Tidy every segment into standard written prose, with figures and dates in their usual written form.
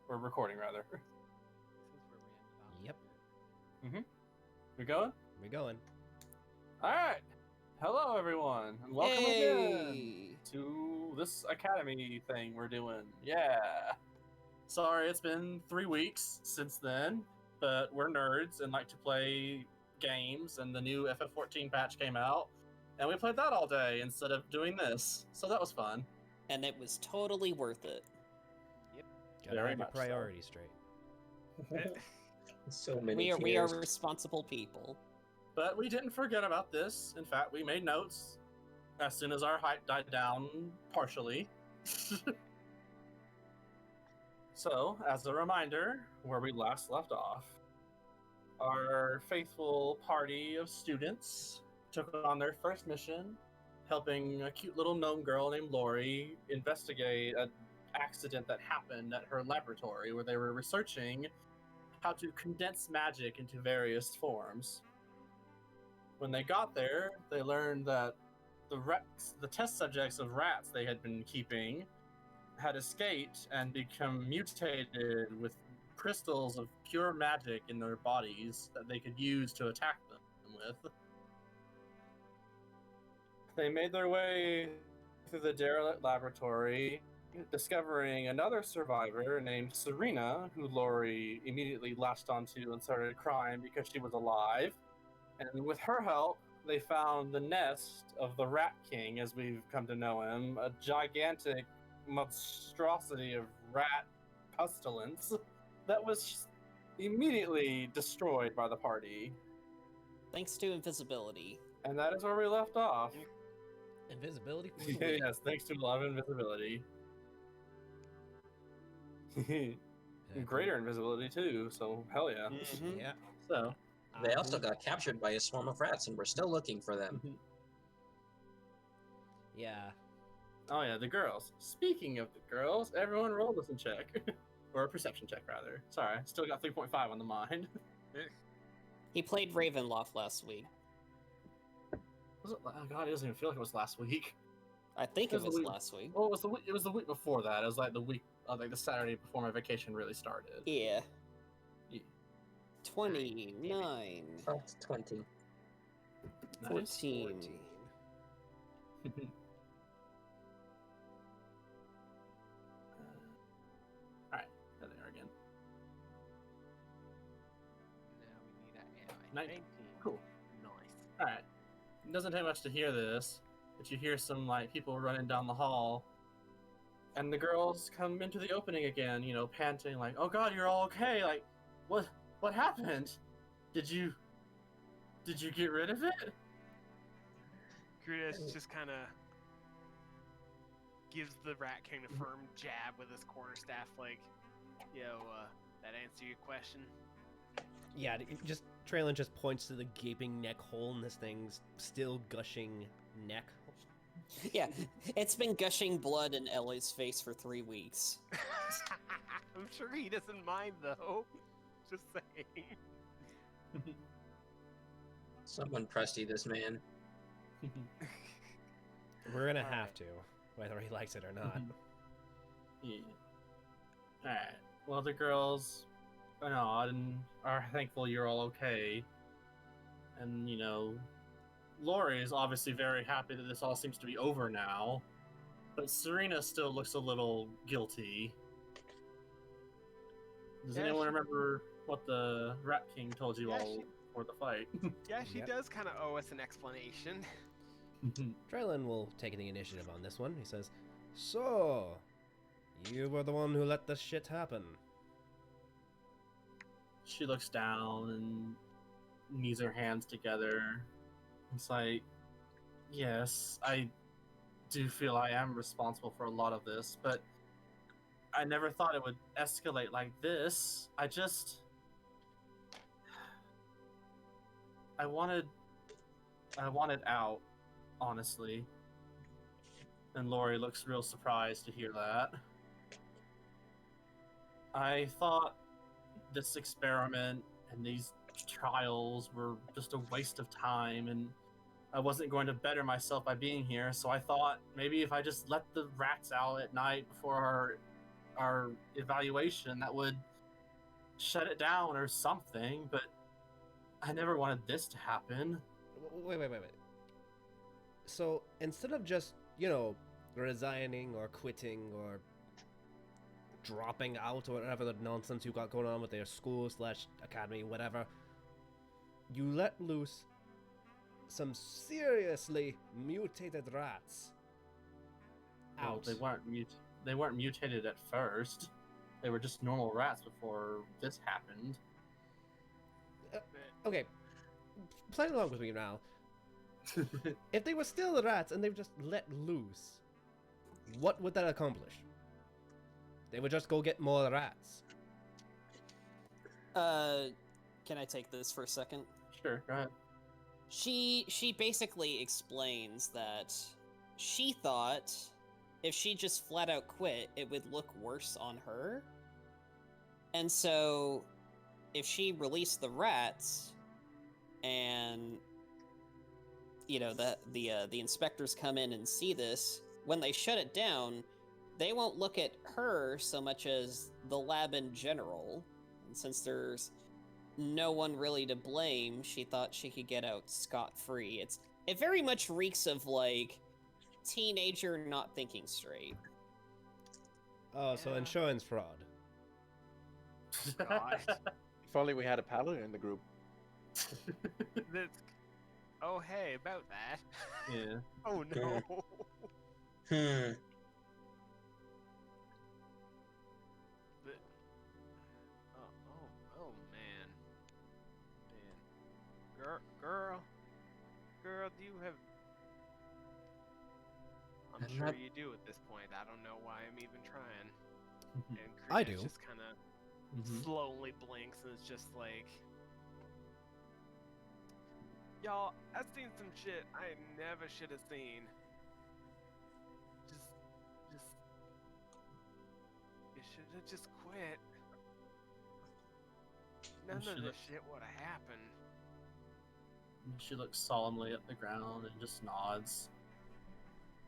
We're recording, rather. This is where we ended up. Yep. We going? We're going. Alright! Hello, everyone, and welcome again to this Academy thing we're doing. Yeah! Sorry, it's been 3 weeks since then, but we're nerds and like to play games, and the new FF14 patch came out, and we played that all day instead of doing this, so that was fun. And it was totally worth it. Gotta Very have your much so. priorities straight. So many We are tears. responsible people. But we didn't forget about this. In fact, we made notes as soon as our hype died down partially. So, as a reminder, where we last left off, our faithful party of students took on their first mission, helping a cute little gnome girl named Lori investigate an accident that happened at her laboratory where they were researching how to condense magic into various forms. When they got there, they learned that the test subjects of rats they had been keeping had escaped and become mutated with crystals of pure magic in their bodies that they could use to attack them with. They made their way through the derelict laboratory, discovering another survivor named Serena, who Lori immediately latched onto and started crying because she was alive. And with her help, they found the nest of the Rat King, as we've come to know him, a gigantic monstrosity of rat pestilence that was immediately destroyed by the party. Thanks to invisibility. And that is where we left off. Invisibility? Yes, thanks to a lot of invisibility. Greater invisibility too, so hell yeah. Mhm. Yeah. So They also got captured by a swarm of rats, and we're still looking for them. Yeah. oh yeah, the girls. Speaking of the girls, everyone roll this and check. Or a perception check rather. Sorry, still got 3.5 on the mind. He played Ravenloft last week. Was it, oh god, it doesn't even feel like it was last week. I think It it was was the week- last week. Well, it was the week before that. It was like the week, like the Saturday before my vacation really started. Yeah. Yeah. 29. Oh, it's 20. Nice. 14. Alright, there they are again. Now we need a 19. 19. Cool. Nice. Alright. It doesn't take much to hear this, but you hear some like people running down the hall. And the girls come into the opening again, you know, panting like, "Oh god, you're all okay. Like, what happened? Did you get rid of it?" Grudas just kind of gives the Rat King a firm jab with his quarterstaff, like, yo, that answer your question? Yeah, Traylon just points to the gaping neck hole in this thing's still gushing neck. Yeah, it's been gushing blood in Ellie's face for 3 weeks. I'm sure he doesn't mind, though. Just saying. Someone crusty this man. We're gonna All have right. to, whether he likes it or not. Yeah. Alright. Well, the girls are nod and are thankful you're all okay. And, you know, Lori is obviously very happy that this all seems to be over now. But Serena still looks a little guilty. Does Yeah, anyone she- remember what the Rat King told you Yeah, all she- for the fight? Yeah, she Yep. does kind of owe us an explanation. Traylon will take the initiative on this one. He says, "So, you were the one who let this shit happen." She looks down and knees her hands together. It's like, yes, I do feel I am responsible for a lot of this, but I never thought it would escalate like this. I wanted out, honestly. And Lori looks real surprised to hear that. I thought this experiment and these trials were just a waste of time, and I wasn't going to better myself by being here, so I thought maybe if I just let the rats out at night before our evaluation that would shut it down or something, but I never wanted this to happen. Wait. So instead of just, resigning or quitting or dropping out or whatever the nonsense you got going on with their school/academy, whatever, you let loose some seriously mutated rats. Well, Out. they weren't mutated at first. They were just normal rats before this happened. Okay, play along with me now. If they were still the rats and they were just let loose, what would that accomplish? They would just go get more rats. Can I take this for a second? Sure, go ahead. She basically explains that she thought if she just flat out quit, it would look worse on her. And so if she released the rats and the inspectors come in and see this, when they shut it down, they won't look at her so much as the lab in general. And since there's no one really to blame, she thought she could get out scot-free. It very much reeks of like teenager not thinking straight. Oh, so Yeah. insurance fraud. God. If only we had a paladin in the group. That's... Oh, hey, about that. Yeah. Oh, no. Hmm. But... Oh, man. Girl, do you have... I'm I'm sure not- you do at this point. I don't know why I'm even trying. And I Kritos do. just kind of Mhm. slowly blinks and it's just like... Y'all, I've seen some shit I never should have seen. Just... You should have just quit. None should of this have- shit would have happened. She looks solemnly at the ground and just nods.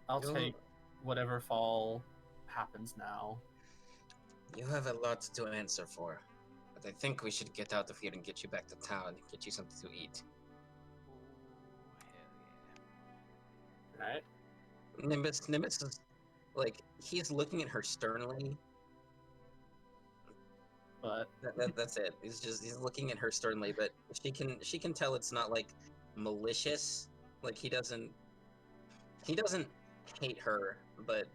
I'll You'll- take whatever fall happens now. You have a lot to answer for, but I think we should get out of here and get you back to town and get you something to eat. Ooh, hell yeah. Right? Nimbus is like he's looking at her sternly. But That's it. He's looking at her sternly, but she can tell it's not like malicious. Like he doesn't hate her, but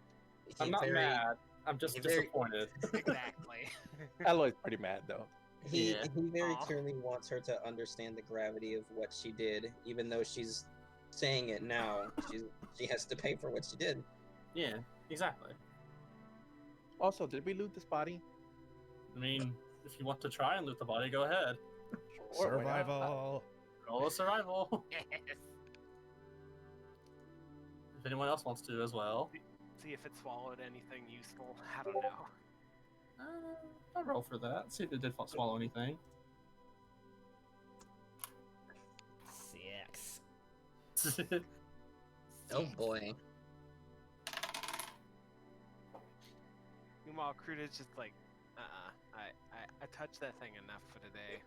I'm not mad. I'm just he very- disappointed. Exactly. Aloy's pretty mad though. He Yeah. very Aw. clearly wants her to understand the gravity of what she did, even though she's saying it now. She has to pay for what she did. Yeah, exactly. Also, did we loot this body? I mean, if you want to try and loot the body, go ahead. Sure, why not? Survival. Roll a survival. Yes. If anyone else wants to as well. See if it swallowed anything useful. I don't know. I'll roll for that. See if it did swallow anything. 6. Oh boy. Meanwhile, Cruda's just like, I touched that thing enough for today.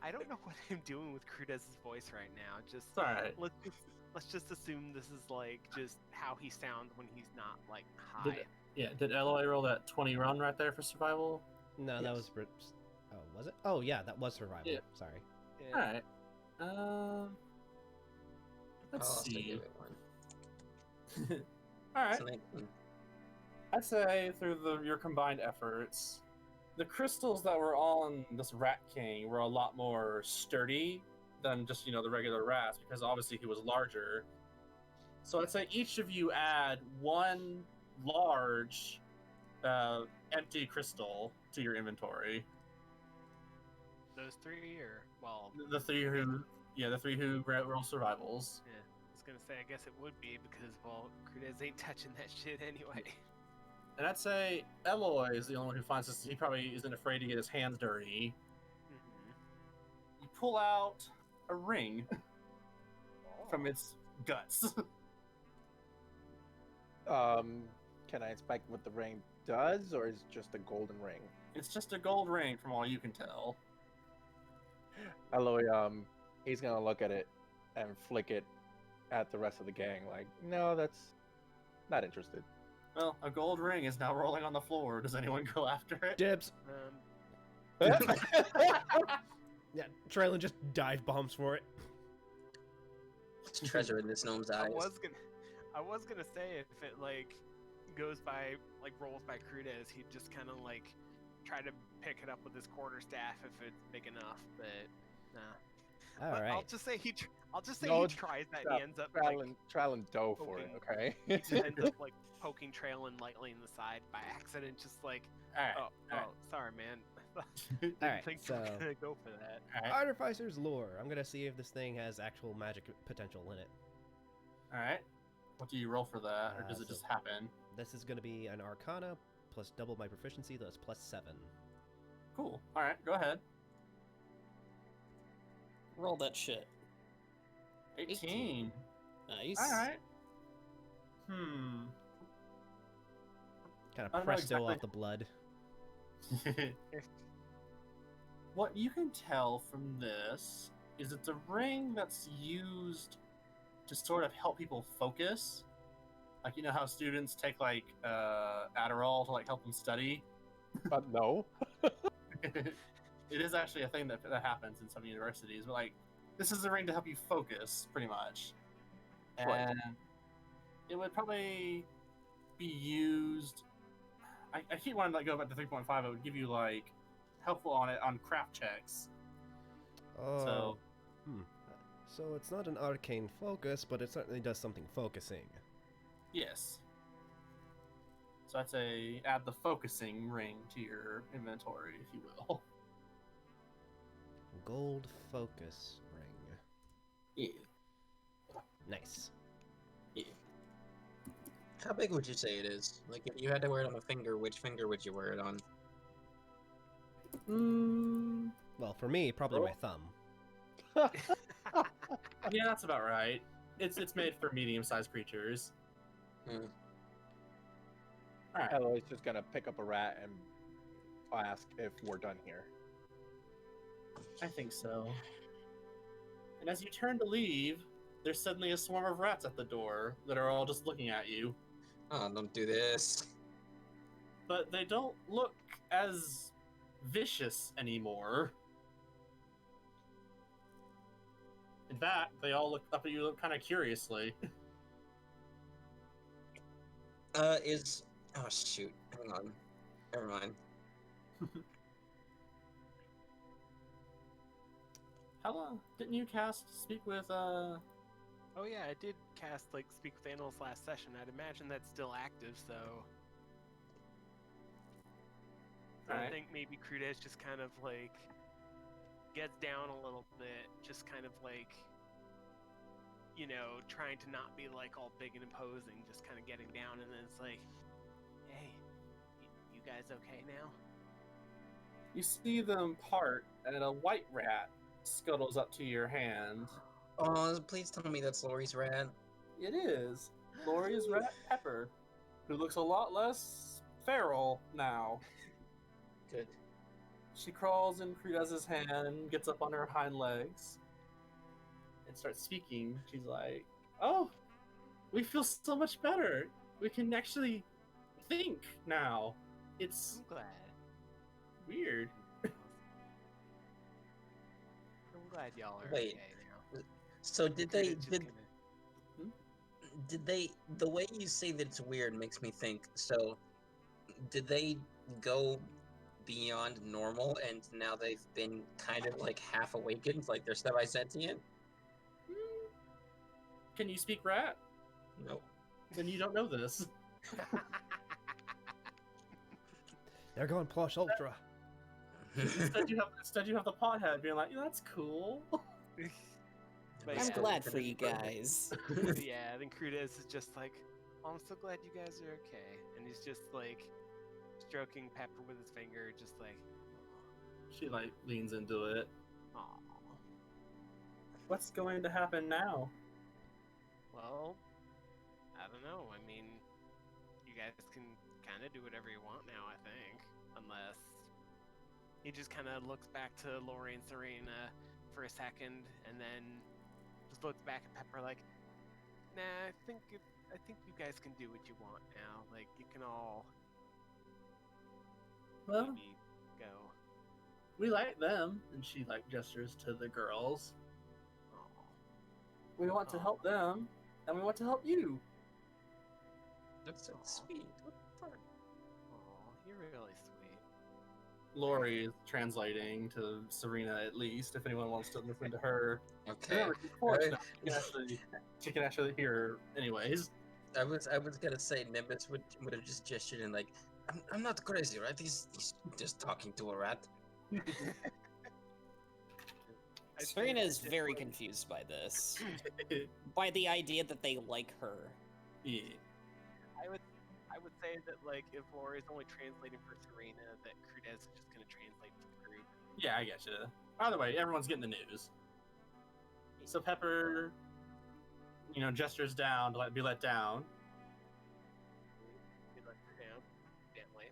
I don't know what I'm doing with Cruda's voice right now. Just It's alright. let's just assume this is like just how he sounds when he's not like Did- high. Yeah, did Eloy roll that 20 run right there for survival? No, that Yes. was. Oh, was it? Oh, yeah, that was survival. Yeah. Sorry. Yeah. Alright. Let's I'll also see. give it one. Alright. It's a 19. I'd say through your combined efforts, the crystals that were on this Rat King were a lot more sturdy than just, the regular rats, because obviously he was larger. So I'd say each of you add one large empty crystal to your inventory. Those three, or well, The three who roll survivals. yeah. I was gonna say I guess it would be because well, Crudez ain't touching that shit anyway. And I'd say Eloy is the only one who finds this. He probably isn't afraid to get his hands dirty. You pull out a ring from its guts. Can I inspect what the ring does, or is it just a golden ring? It's just a gold ring, from all you can tell. Aloy, he's gonna look at it and flick it at the rest of the gang. Like, no, that's not interested. Well, a gold ring is now rolling on the floor. Does anyone go after it? Dibs. Yeah, Traylon just dive bombs for it. It's treasure in this gnome's eyes. I was gonna say if it like goes by like rolls by Crudez, he'd just kind of like try to pick it up with his quarterstaff if it's big enough, but nah. All But right. I'll just say he No, tries that and he ends up like Traylon dove for it, okay? he just ends up like poking Traylon lightly in the side by accident, just like Alright. oh sorry man. Alright, Think so- you're gonna go for that. Alright. Artificer's Lore. I'm gonna see if this thing has actual magic potential in it. Alright. What do you roll for that, or does it So- just happen? This is gonna be an Arcana plus double my proficiency, that's plus 7. Cool. Alright, go ahead. Roll that shit. 18. Nice. Alright. Kind I of don't know presto exactly- off the blood. What you can tell from this is it's a ring that's used to sort of help people focus. Like, you know how students take like Adderall to like help them study? But no. It is actually a thing that happens in some universities, but like this is a ring to help you focus pretty much. Right. And it would probably be used. I keep wanting to like, go back to 3.5. It would give you like helpful on it on craft checks. Oh. So So it's not an arcane focus, but it certainly does something focusing. yes. So I'd say add the focusing ring to your inventory, if you will. Gold focus ring. Yeah. Nice. Yeah. How big would you say it is? Like, if you had to wear it on a finger, which finger would you wear it on? Well, for me, probably Oh. my thumb. Yeah, that's about right. It's made for medium-sized creatures. Hmm. All right. Aloy's just gonna pick up a rat and ask if we're done here. I think so. And as you turn to leave, there's suddenly a swarm of rats at the door that are all just looking at you. Oh, don't do this. But they don't look as vicious anymore. In fact, they all look up at you kind of curiously. Oh, shoot. Hang on. Never mind. Hella, didn't you speak with, Oh yeah, I did cast like Speak with Animals last session. I'd imagine that's still active, so I Alright. think maybe Crudez just kind of like gets down a little bit, just kind of like, you know, trying to not be like all big and imposing, just kind of getting down, and then it's like, hey, you guys okay now? You see them part, and a white rat scuttles up to your hand. Oh, please tell me that's Lori's rat. It is Lori's rat Pepper, who looks a lot less feral now. Good. She crawls in Crudez's hand, gets up on her hind legs, and starts speaking. She's like, "Oh, we feel so much better. We can actually think now. It's I'm glad. weird." I'm glad y'all are Wait. okay now. So did they Crudez just did kinda- did they the way you say that it's weird makes me think, so did they go beyond normal and now they've been kind of like half awakened, like they're semi-sentient? Can you speak rat? No. Then you don't know this. They're going plush ultra. Instead, you have the pothead being like, "Yeah, that's cool." But I'm yeah, glad for you guys. Yeah, then Crudez is just like, oh, I'm so glad you guys are okay. And he's just like stroking Pepper with his finger, just like, She like leans into it. aw. What's going to happen now? Well, I don't know. I mean, guys can kind of do whatever you want now, I think. Unless he just kind of looks back to Lori and Serena for a second, and then just looks back at Pepper like, "Nah, I think you guys can do what you want now. Like, you can all Well, maybe go." we like them, and she like gestures to the girls. Aw. We want to help them, and we want to help you. That's so sweet. What the fuck? Aw, you're really sweet. Lori is translating to Serena at least, if anyone wants to listen to her. Okay. Remember, she's Polish now. She can actually hear anyways. I was gonna say Nimbus would have just gestured and like, I'm not crazy, right? He's just talking to a rat. Serena is very confused by this. By the idea that they like her. Yeah. I would say that, like, if Lori's only translating for Serena, that Crudez is just gonna translate for the group. Yeah, I get you. Either way, everyone's getting the news. So Pepper, gestures down to be let down, We let her down gently.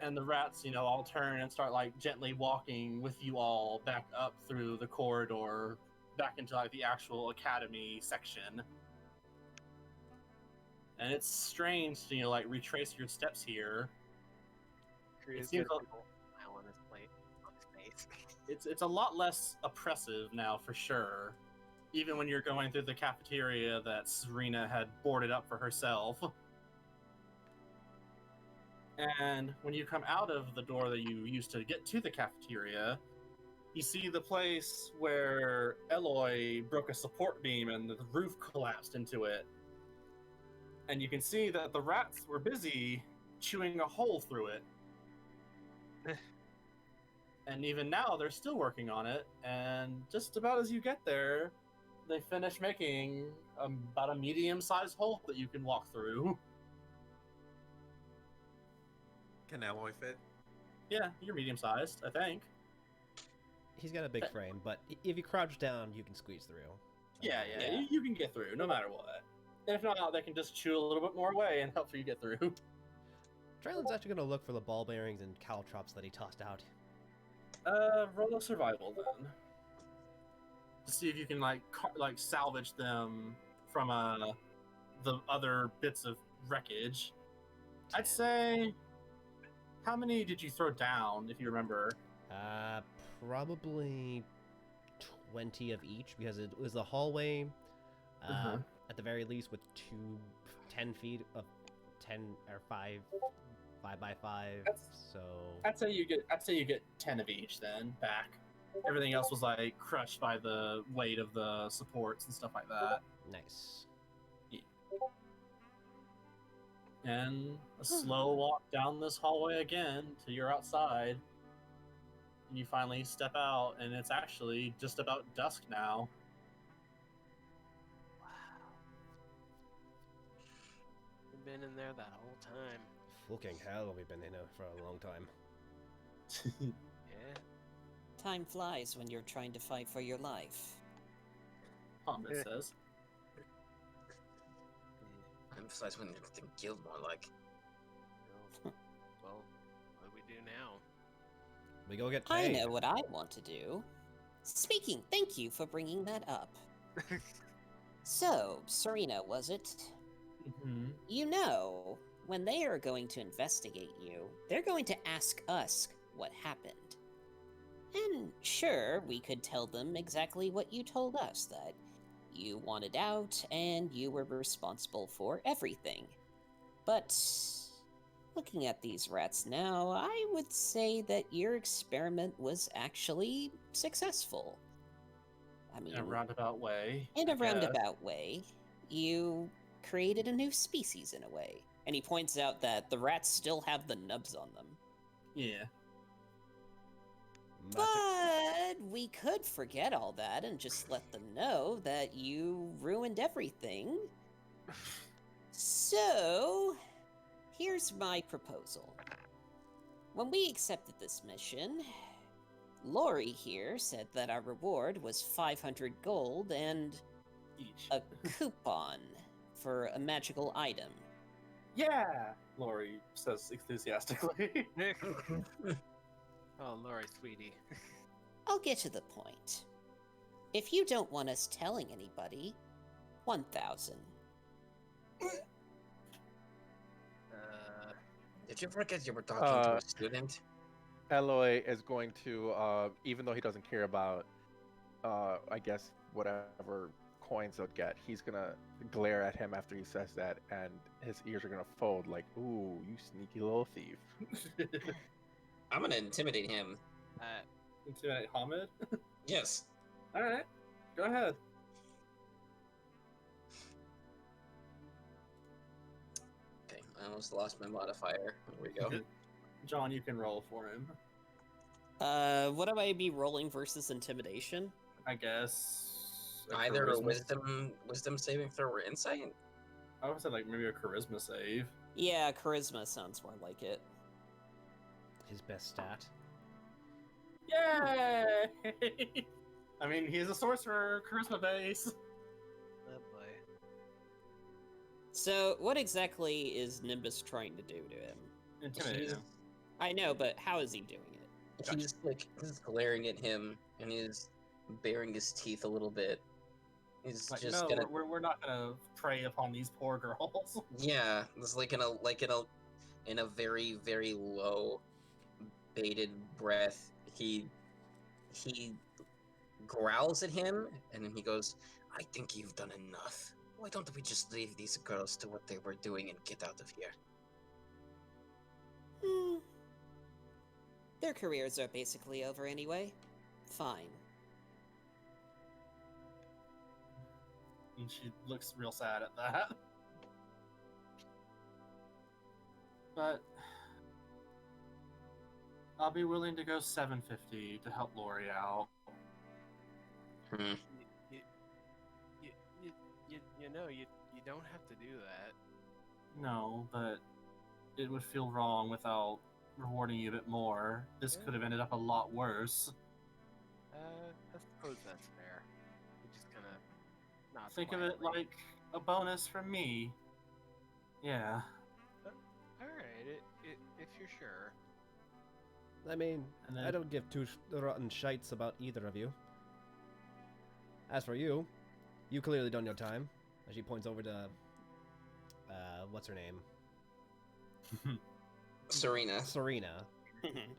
and the rats, all turn and start like gently walking with you all back up through the corridor, back into like the actual academy section. And it's strange to like retrace your steps here. Crudez seems gets a little smile on his face. It's a lot less oppressive now for sure. Even when you're going through the cafeteria that Serena had boarded up for herself. And when you come out of the door that you used to get to the cafeteria, you see the place where Eloy broke a support beam and the roof collapsed into it. And you can see that the rats were busy chewing a hole through it. And even now, they're still working on it. And just about as you get there, they finish making about a medium-sized hole that you can walk through. Can Alloy fit? Yeah, you're medium-sized, I think. He's got a big frame, but if you crouch down, you can squeeze through. Yeah, Yeah. you can get through, no matter what. And if not, they can just chew a little bit more away and help you get through. Tryland's actually going to look for the ball bearings and caltrops that he tossed out. Roll a survival then. To see if you can like salvage them from the other bits of wreckage. I'd say, how many did you throw down, if you remember? Probably 20 of each, because it was a hallway, at the very least, with 10 feet of 10 or 5 by 5. So I'd say you get 10 of each then back. Everything else was like crushed by the weight of the supports and stuff like that. nice. And a slow walk down this hallway again till you're outside. And you finally step out, and it's actually just about dusk now. Wow. We've been in there that whole time. Fucking hell, we've been in here for a long time. Yeah. Time flies when you're trying to fight for your life. Pommet says. I'm besides when you're the guild more like. Well, what do we do now? We go get I paid. know what I want to do. Speaking, thank you for bringing that up. So, Serena, was it? Mm-hmm. You know, when they are going to investigate you, they're going to ask us what happened. And sure, we could tell them exactly what you told us, that you wanted out and you were responsible for everything. But looking at these rats now, I would say that your experiment was actually successful. I mean, In a roundabout way. in I a guess. roundabout way, you created a new species in a way. And he points out that the rats still have the nubs on them. Yeah. But we could forget all that and just let them know that you ruined everything. So, here's my proposal. When we accepted this mission, Lori here said that our reward was 500 gold and Each. a coupon for a magical item. Yeah. Lori says enthusiastically. Oh, Lori, sweetie. I'll get to the point. If you don't want us telling anybody, 1,000. Did you forget you were talking to a student? Eloy is going to, even though he doesn't care about, I guess, whatever coins they'll get, he's gonna glare at him after he says that, and his ears are gonna fold like, ooh, you sneaky little thief. I'm gonna intimidate him. Intimidate Hamid? Yes. Alright, go ahead. Okay, I almost lost my modifier. Here we go. John, you can roll for him. What do I be rolling versus intimidation? I guess. Either a charisma- wisdom saving throw or insight. I would say like maybe a charisma save. Yeah, charisma sounds more like it. His best stat. Yay! I mean, he's a sorcerer, charisma base. Oh boy. So, what exactly is Nimbus trying to do to him? Intimidate him. I know, but how is he doing it? He's glaring at him and he's baring his teeth a little bit. He's Like, just no, gonna we're not gonna prey upon these poor girls. yeah. It's like in a very very low, bated breath. He growls at him and then he goes, "I think you've done enough. Why don't we just leave these girls to what they were doing and get out of here?" Their careers are basically over anyway. Fine. And she looks real sad at that. But I'll be willing to go 750 to help Lori out. Hmm. You know, you don't have to do that. No, but it would feel wrong without rewarding you a bit more. This could have ended up a lot worse. I suppose that's fair. You just kind of not Think of it like a bonus from me. Yeah. All right, if you're sure. I mean, And then- I don't give two rotten shites about either of you. As for you, you clearly done your time. As she points over to, what's her name? Serena. Serena.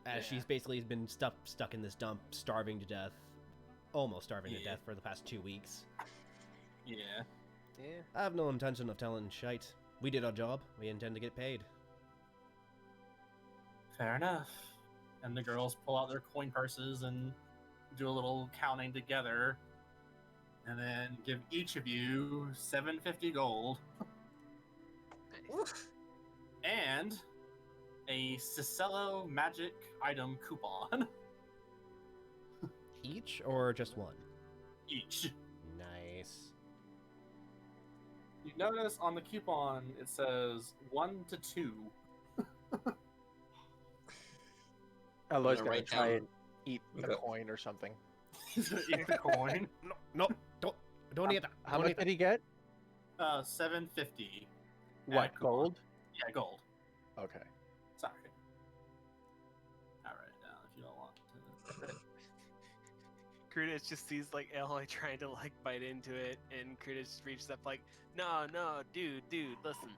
As she's basically been stuck in this dump, starving to death. Almost starving to Yeah. death for the past 2 weeks. Yeah. Yeah. I have no intention of telling shite. We did our job. We intend to get paid. Fair enough. And the girls pull out their coin purses and do a little counting together. And then give each of you 750 gold. Oof. And a Cicello magic item coupon. Each or just one? Each. Nice. You notice on the coupon it says 1 to 2. Eloy's gonna gonna write try down- and eat a Okay. coin or something. He's gonna eat the coin. No, don't eat that. How Don't much eat did he get? 750. What, coupon. gold? Yeah, gold. Okay. Sorry. I'll write it down if you don't want to. Krudis just sees like Eloy trying to like bite into it, and Krudis just reaches up like, no, dude, listen.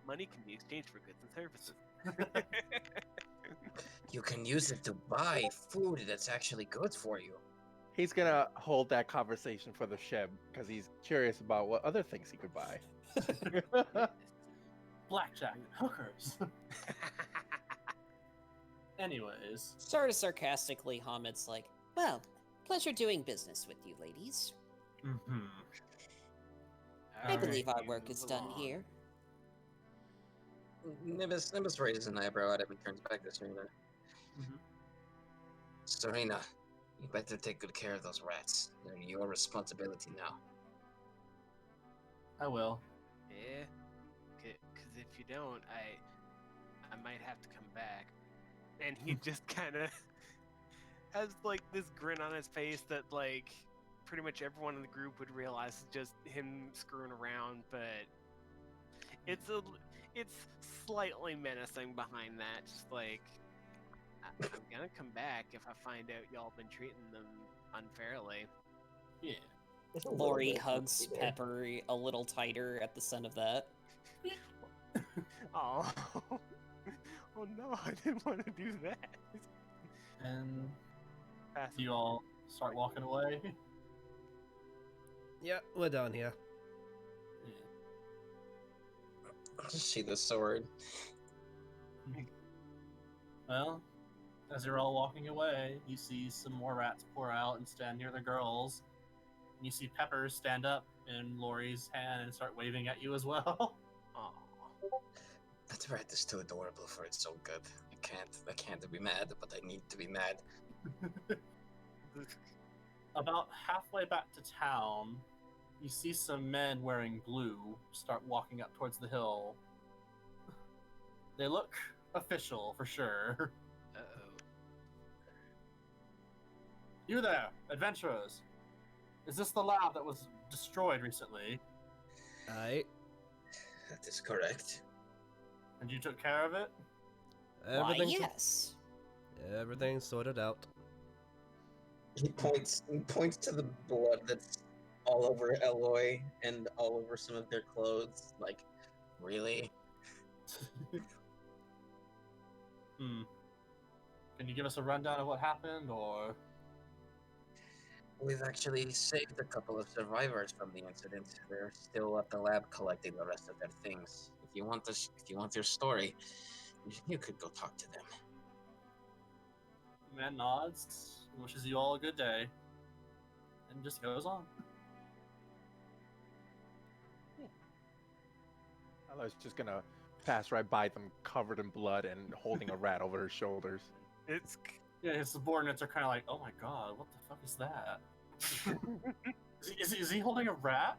Money can be exchanged for goods and services. You can use it to buy food that's actually good for you. He's gonna hold that conversation for the ship because he's curious about what other things he could buy. Blackjack and hookers. Anyways, Sort of sarcastically, Hamid's like, well, pleasure doing business with you, ladies. mm-hmm. I Alright, believe our you work is move done along. here. Nimbus raises an eyebrow at him and turns back to Serena. Mhm. Serena, you better take good care of those rats. They're your responsibility now. I will. Yeah, because if you don't, I might have to come back. And he just kind of has like this grin on his face that like pretty much everyone in the group would realize is just him screwing around, but it's slightly menacing behind that. Just like, I'm gonna come back if I find out y'all been treating them unfairly. Yeah. There's a little Lori bit of hugs honesty there. Pepper a little tighter at the sound of that. Oh, oh no! I didn't want to do that. And Pass you all start walking away. Yeah, we're done here. I see the sword. Well, as you're all walking away, you see some more rats pour out and stand near the girls. And you see Pepper stand up in Lori's hand and start waving at you as well. Oh, That rat is too adorable for it's so good. I can't be mad, but I need to be mad. About halfway back to town, you see some men wearing blue start walking up towards the hill. They look official for sure. uh-oh. You there, adventurers. Is this the lab that was destroyed recently? Aye. That is correct. And you took care of it? Why, Everything's yes. everything's sorted out. He points to the blood that's all over Eloy and all over some of their clothes. Like, really? Can you give us a rundown of what happened, or? We've actually saved a couple of survivors from the incident. They're still at the lab collecting the rest of their things. If you want their story, you could go talk to them. Man nods, wishes you all a good day, and just goes on. Eloy's just gonna pass right by them, covered in blood and holding a rat over her shoulders. It's Yeah, his subordinates are kind of like, "Oh my god, what the fuck is that? is he holding a rat?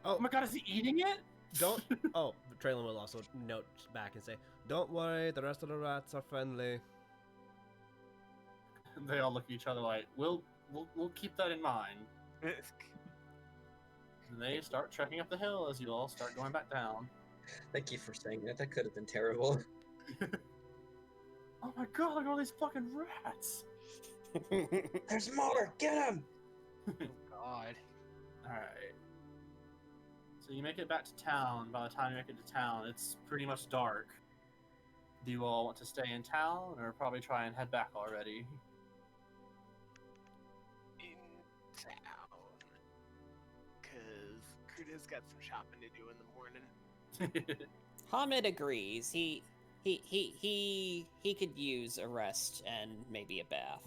Oh Oh, my god, is he eating it?" don't. Oh, Traylon will also note back and say, "Don't worry, the rest of the rats are friendly." And they all look at each other like, "We'll keep that in mind." it's And they start trekking up the hill as you all start going back down. Thank you for saying that. That could have been terrible. Oh my god, look at all these fucking rats! There's more! Get him! God. Alright. So you make it back to town. By the time you make it to town, it's pretty much dark. Do you all want to stay in town, or probably try and head back already? In town. Cause Kuda's got some shopping to do in the morning. Hamid agrees. He could use a rest and maybe a bath.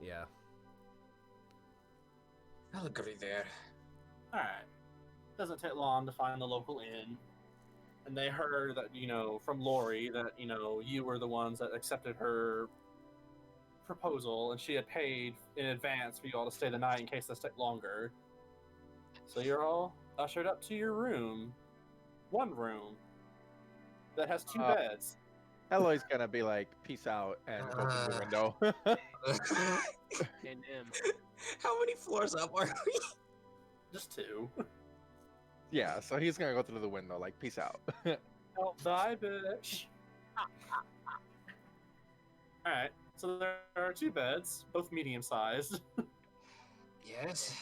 Yeah. I'll agree there. Alright. Doesn't take long to find the local inn. And they heard that, from Lori, that, you were the ones that accepted her proposal, and she had paid in advance for you all to stay the night in case this took longer. So you're all ushered up to your room. One room. That has two beds. Eloy's gonna be like, peace out, and go through the window. And How many floors up are we? Just two. Yeah, so he's gonna go through the window, like, peace out. Don't die, bitch. Alright, so there are two beds, both medium-sized. Yes.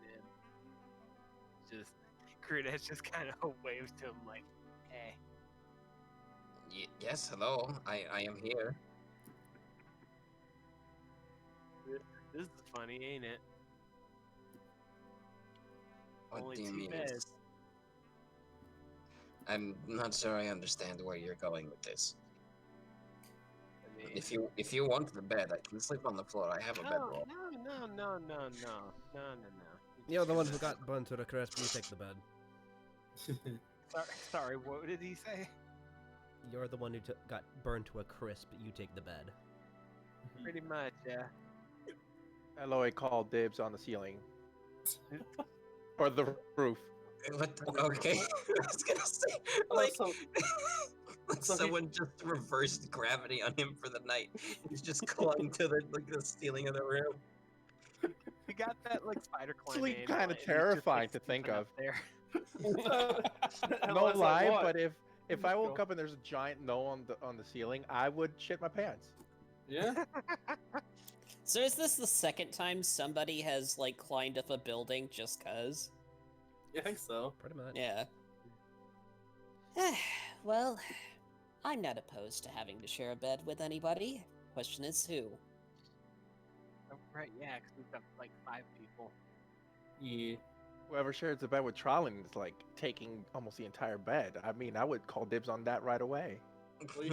then just Kuda just kind of waves to him like, "Hey." Yes, hello. I am here. This is funny, ain't it? What Only do you two mean? beds. I'm not sure I understand where you're going with this. I mean, If you want the bed, I can sleep on the floor. I have a bedroll. no. You're the one who got burned to the crisp. You take the bed. Sorry, what did he say? You're the one who got burned to a crisp. You take the bed. Pretty much, yeah. Eloy called dibs on the ceiling. Or the roof. What? Okay. I was gonna say, like, so someone just reversed gravity on him for the night. He's just clung to the ceiling of the room. He got that like spider climb. Actually in, kinda and he's just, terrifying like, to think sleeping of. up there. No Eloy's like, lie, "What?" but if I Let's woke go. up and there's a giant no on the ceiling, I would shit my pants. Yeah. So is this the second time somebody has like climbed up a building just cuz? I think so. Pretty much. Yeah. Well, I'm not opposed to having to share a bed with anybody. Question is who? Oh, right, yeah, because we've got like 5 people. Yeah. Whoever shares the bed with Trolling is like taking almost the entire bed. I mean, I would call dibs on that right away. We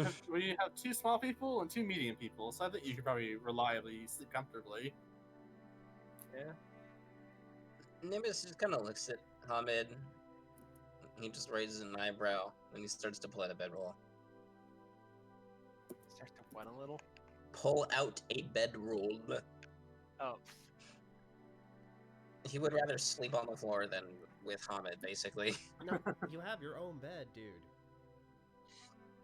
have 2 small people and 2 medium people, so I think you could probably reliably sleep comfortably. Nimbus just kind of looks at Hamid. He just raises an eyebrow when he starts to pull out a bedroll. Starts to wet a little. Pull out a bedroll. Oh, He would rather sleep on the floor than with Hamid, basically. No, you have your own bed, dude.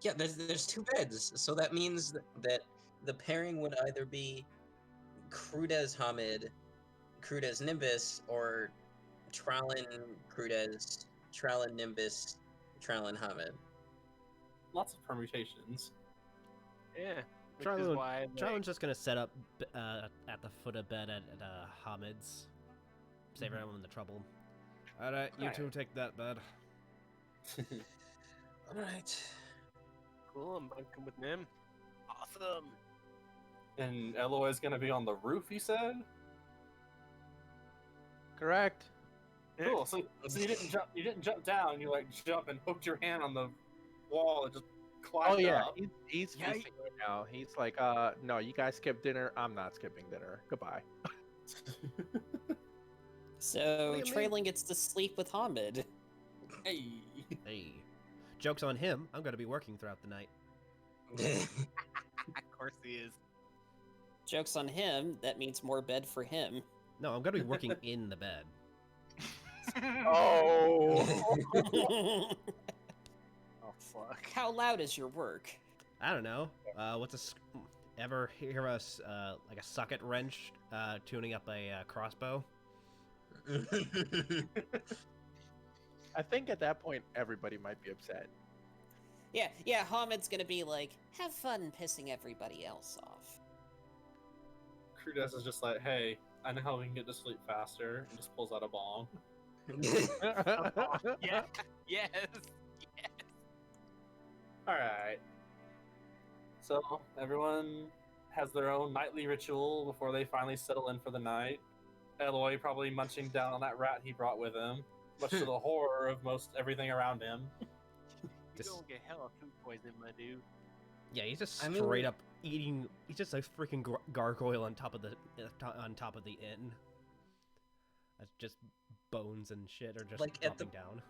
Yeah, there's 2 beds, so that means that the pairing would either be Crudez Hamid, Crudez Nimbus, or Trallin Crudez, Trallin Nimbus, Trallin Hamid. Lots of permutations. yeah. Which is Charlene- why like, Charlin's just gonna set up at the foot of bed at Hamid's. Save everyone the trouble. Alright, you two take that bed. Alright. cool, I'm bunking with Nim. Awesome. And Eloy's gonna be on the roof, he said? Correct. Cool. So you didn't jump down, you like jump and hooked your hand on the wall and just climbed Oh yeah, up. he's Yeah, feasting right now. He's like, no, you guys skip dinner. I'm not skipping dinner. Goodbye. So What do you mean? Trailing gets to sleep with Hamid. Hey. Hey. Joke's on him. I'm gonna be working throughout the night. Of course he is. Joke's on him, that means more bed for him. No, I'm gonna be working in the bed. Oh. Oh fuck. How loud is your work? I don't know. Ever hear us like a socket wrench tuning up a crossbow? I think at that point everybody might be upset. Yeah, Hamid's gonna be like, have fun pissing everybody else off. Crudez is just like, hey, I know how we can get to sleep faster, and just pulls out a bong. Yeah. Yes. Yes. Alright. So, everyone has their own nightly ritual before they finally settle in for the night. Eloy probably munching down on that rat he brought with him, much to the horror of most everything around him. You don't get hella food poisoning, my dude. Yeah, he's just I mean- straight up eating. He's just a freaking gargoyle on top of the inn. That's just bones and shit are just Like, at the- dropping down.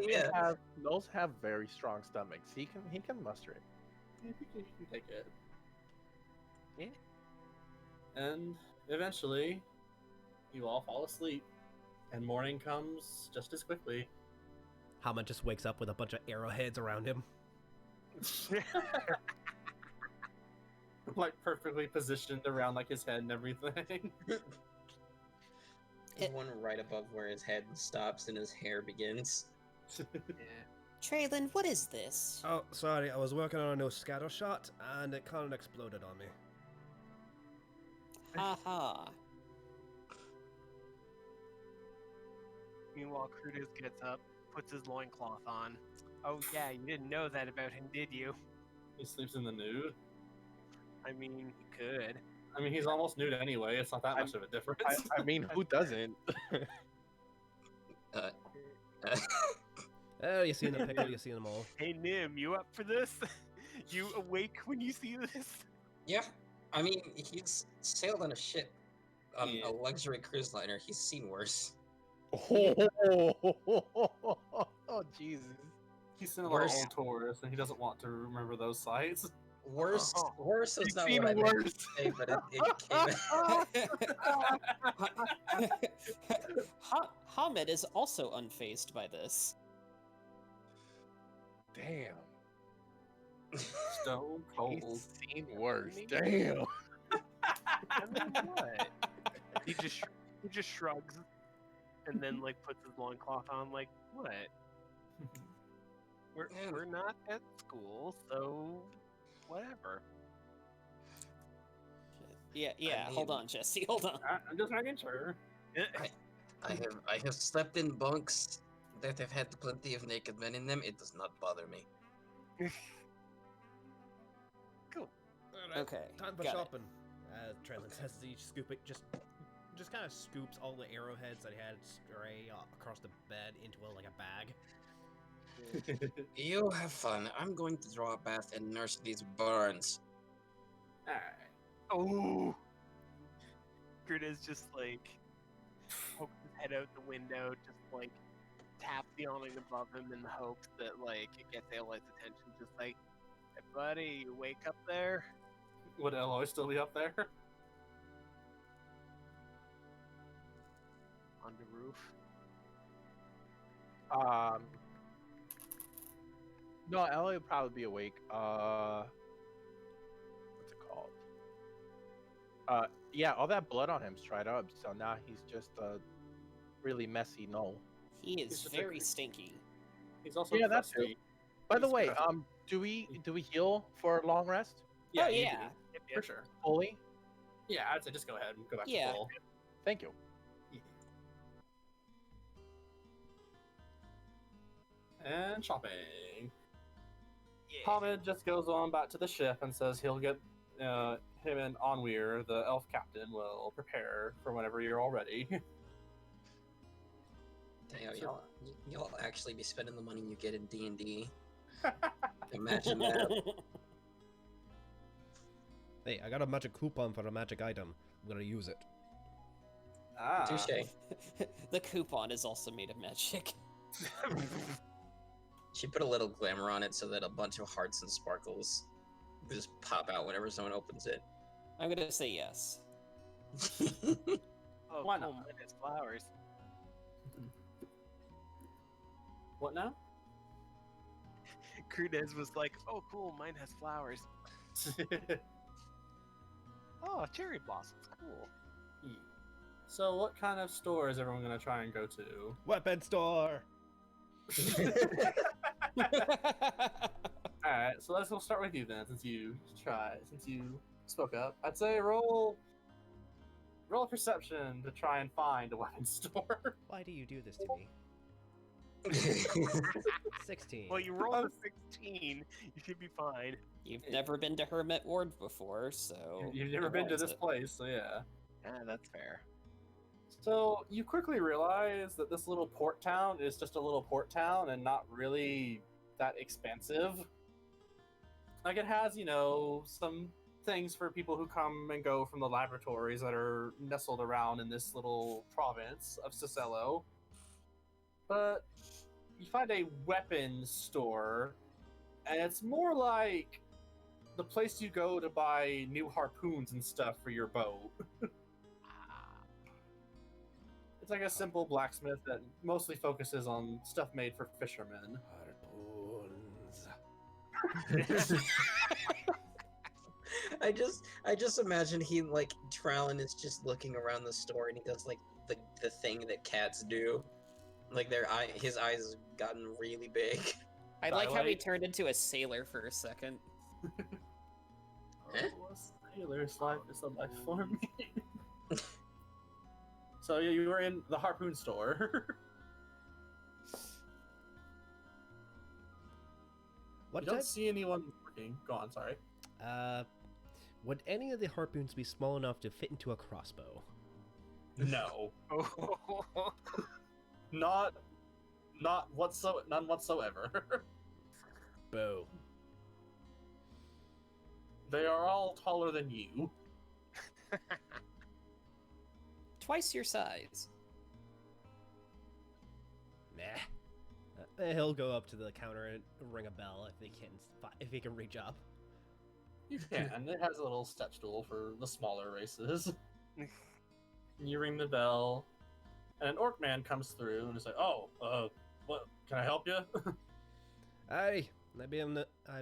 Yeah. Those have very strong stomachs. He can muster it. I think you can take it. Yeah. And eventually, you all fall asleep, and morning comes just as quickly. Hamid just wakes up with a bunch of arrowheads around him. Like perfectly positioned around like his head and everything. There's one right above where his head stops and his hair begins. Yeah. Traylon, what is this? Oh, sorry, I was working on a new scatter shot, and it kind of exploded on me. Haha. Meanwhile, Crudis gets up, puts his loincloth on. Oh yeah, you didn't know that about him, did you? He sleeps in the nude. I mean, he could. I mean, he's almost nude anyway. It's not that much of a difference. I mean, who doesn't? Oh, you see in the picture, you see them all. Hey Nim, you up for this? You awake when you see this? Yeah, I mean, he's sailed on a ship, Yeah. a luxury cruise liner. He's seen worse. Oh, Jesus. He's seen a lot of Worse. old tours, and he doesn't want to remember those sites. Worse, Oh. worse is You've not seen what I meant worse. to say, but it came. Hamid is also unfazed by this. Damn. Stone cold. He's seen worse. Damn. I mean, what? He just shrugs. and then like puts his loincloth on. Like, what? We're not at school, so whatever. Yeah, I hold mean- on, Jesse, hold on. I'm just making sure. I have slept in bunks that have had plenty of naked men in them. It does not bother me. Cool. Okay, Time for got it. shopping. Translin says as he just kind of scoops all the arrowheads that he had stray across the bed into like a bag. You have fun. I'm going to draw a bath and nurse these burns. Alright. Oh, Gerda's just like pokes his head out the window, just like taps the awning above him in the hopes that like it gets Aloy's attention. Just like, hey buddy, you wake up there? Would Eloy still be up there? On the roof. No, Ellie would probably be awake. What's it called? Yeah, all that blood on him's dried up, so now he's just a really messy knoll. He He's is just a very creep. stinky. He's also Yeah, that's crusty. By the He's way, crusty. do we heal for a long rest Yeah, Oh, you yeah. do, for sure. fully? Yeah, I'd say just go ahead and go back Yeah. to full. Thank you. And shopping. Yeah. Hamid just goes on back to the ship and says he'll get him and Onweir, the elf captain, will prepare for whenever you're all ready. Damn, y'all actually be spending the money you get in D&D. Imagine that. Hey, I got a magic coupon for a magic item. I'm gonna use it. Ah. Touche. The coupon is also made of magic. She put a little glamour on it so that a bunch of hearts and sparkles just pop out whenever someone opens it. I'm gonna say yes. Oh, Why cool, not? mine has flowers. What now? Crudez was like, oh cool, mine has flowers. Oh, cherry blossoms, cool. So, what kind of store is everyone gonna try and go to? Weapon store. Alright, so we'll start with you then, since you spoke up. I'd say roll a perception to try and find a weapon store. Why do you do this to me? 16. Well, you rolled a 16, you should be fine. You've never been to Hermit Ward before, so You've never been to memorize this it. place, so yeah. Yeah, that's fair. So you quickly realize that this little port town is just a little port town and not really that expansive. Like it has, some things for people who come and go from the laboratories that are nestled around in this little province of Cicello. But you find a weapons store, and it's more like the place you go to buy new harpoons and stuff for your boat. It's like a simple blacksmith that mostly focuses on stuff made for fishermen. Harpoons. I just imagine he like Trowlin is just looking around the store and he does like the thing that cats do. Like his eyes have gotten really big. I like how he Twilight. turned into a sailor for a second. Eh? Oh, a sailor's life is a life for me. So yeah, you were in the harpoon store. What You don't type? see anyone working. Go on, sorry. Would any of the harpoons be small enough to fit into a crossbow? No, Oh, none whatsoever. Bow. They are all taller than you. Twice your size. Nah. He'll go up to the counter and ring a bell if he can reach up. You can. It has a little step stool for the smaller races. You ring the bell, and an orc man comes through and is like, "Oh, what? Can I help you?" Hey, I've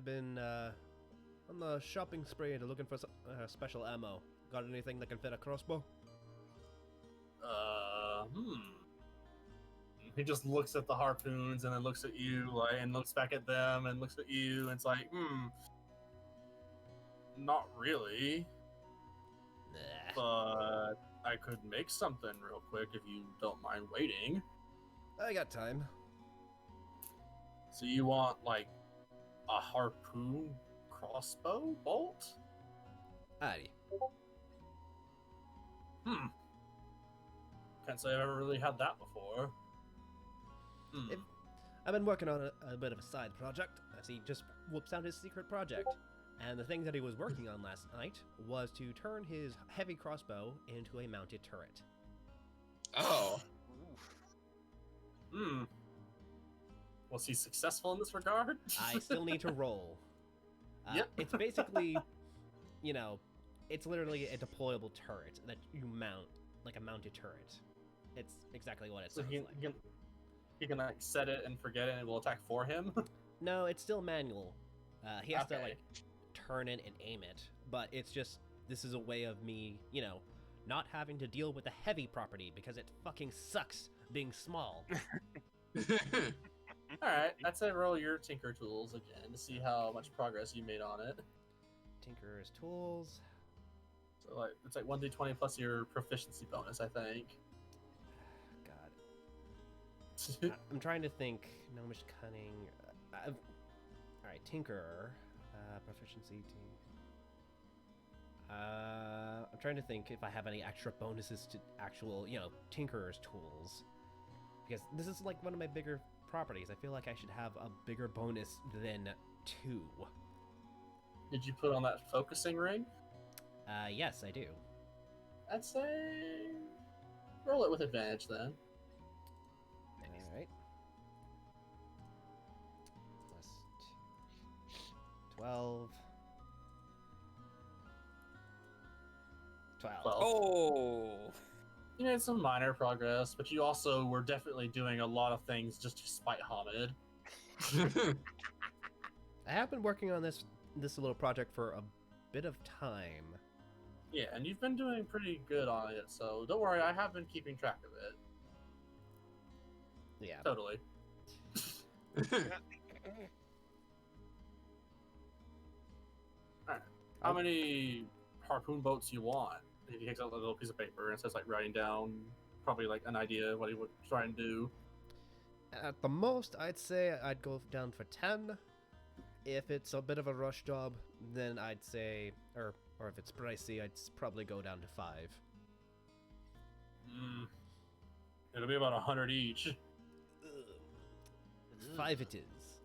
been on the shopping spree and looking for some special ammo. Got anything that can fit a crossbow? He just looks at the harpoons and then looks at you, like, and looks back at them and looks at you, and it's like, not really. Nah. But I could make something real quick if you don't mind waiting. I got time. So you want, like, a harpoon crossbow bolt? Alrighty. Can't say I've ever really had that before. If- I've been working on a bit of a side project as he just whoops out his secret project. And the thing that he was working on last night was to turn his heavy crossbow into a mounted turret. Oh. Was he successful in this regard? I still need to roll. Yep. It's basically, you know, it's literally a deployable turret that you mount, like a mounted turret. It's exactly what it So sounds he like. can like set it and forget it and it will attack for him? No, it's still manual. He has to Okay. like turn it and aim it, but it's just, this is a way of me, you know, not having to deal with the heavy property because it fucking sucks being small. Alright, I'd say roll your Tinker Tools again to see how much progress you made on it. Tinker's tools. So like it's like 1d20 plus your proficiency bonus, I think. God. I'm trying to think. Gnomish cunning. Alright, Tinker. Proficiency. I'm trying to think if I have any extra bonuses to actual, you know, Tinkerer's tools. Because this is like one of my bigger properties. I feel like I should have a bigger bonus than 2. Did you put on that focusing ring? Yes, I do. I'd say roll it with advantage then. Alright. Plus 12. 12. 12. Oh. You made some minor progress, but you also were definitely doing a lot of things just to spite Hamid. I have been working on this little project for a bit of time. Yeah, and you've been doing pretty good on it, so don't worry, I have been keeping track of it. Yeah. Totally. Alright. How many harpoon boats you want? He takes out a little piece of paper and says, like, writing down probably like an idea of what he would try and do. At the most, I'd say I'd go down for 10. If it's a bit of a rush job, then I'd say, or if it's pricey, I'd probably go down to 5. It'll be about 100 each. 5 it is.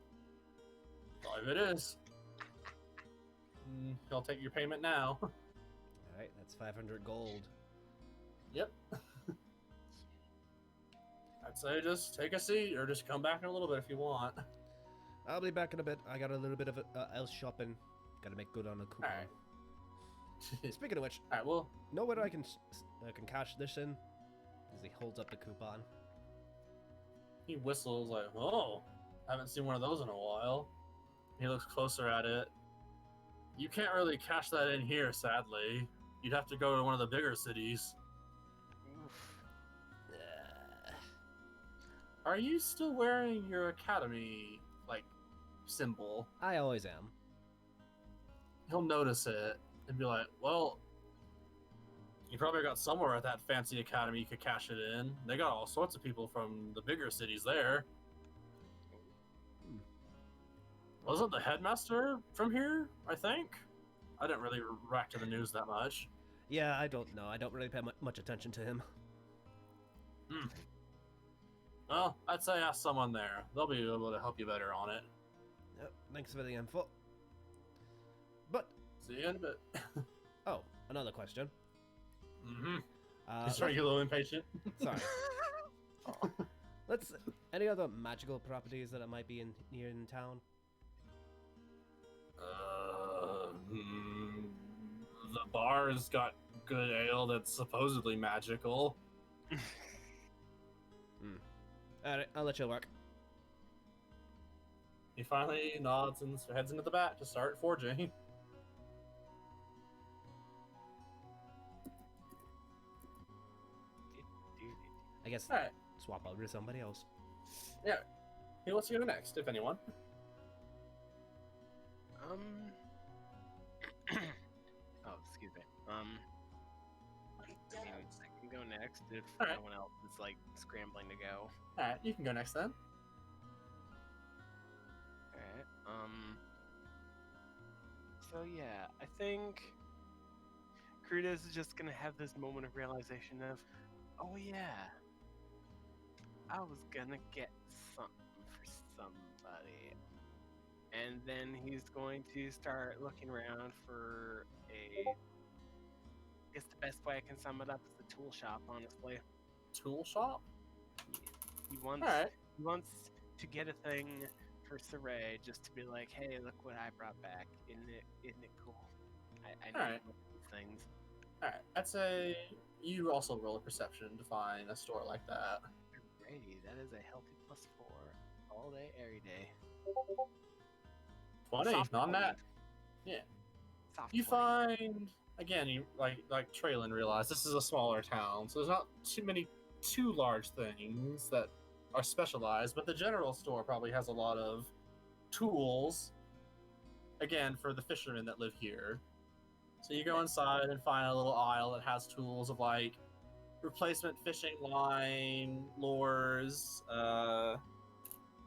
5 it is. I'll take your payment now. Alright, that's 500 gold. Yep. I'd say just take a seat or just come back in a little bit if you want. I'll be back in a bit. I got a little bit of else shopping. Gotta make good on a coupon. Alright. Speaking of which, Alright, well, know where I can cash this in? As he holds up the coupon. he whistles like, oh, haven't seen one of those in a while. He looks closer at it. You can't really cash that in here, sadly. You'd have to go to one of the bigger cities. Are you still wearing your academy, like, symbol? I always am. He'll notice it and be like, well, you probably got somewhere at that fancy academy you could cash it in. They got all sorts of people from the bigger cities there. Wasn't the headmaster from here, I think? I didn't really react to the news that much. Yeah, I don't know. I don't really pay much attention to him. Well, I'd say ask someone there. They'll be able to help you better on it. Yep, thanks for the info. But, See you in a bit. oh, another question. He's trying to get a little impatient. Sorry. Any other magical properties that might be here in town? The bar's got good ale that's supposedly magical. Alright, I'll let you work. He finally nods and heads into the back to start forging. I guess Alright. swap over to somebody else. Who wants to go next, if anyone? Oh, excuse me. I mean, I can go next if Alright. no one else is like scrambling to go. Alright, you can go next then. Alright. So yeah, I think Crudez is just gonna have this moment of realization of, oh yeah, I was gonna get something for somebody. And then he's going to start looking around for I guess the best way I can sum it up is the tool shop, honestly. Tool shop? He wants Alright. he wants to get a thing for Saray just to be like, hey, look what I brought back. Isn't it cool? I know Alright. these things. Alright, I'd say you also roll a perception to find a store like that. Alrighty, that is a healthy +4 all day, every day. 20, Soft not 20. that. Yeah. Soft You 20. find, again, you like Traylon realized this is a smaller town, so there's not too large things that are specialized, but the general store probably has a lot of tools, again, for the fishermen that live here. So you go inside and find a little aisle that has tools of like replacement fishing line, lures,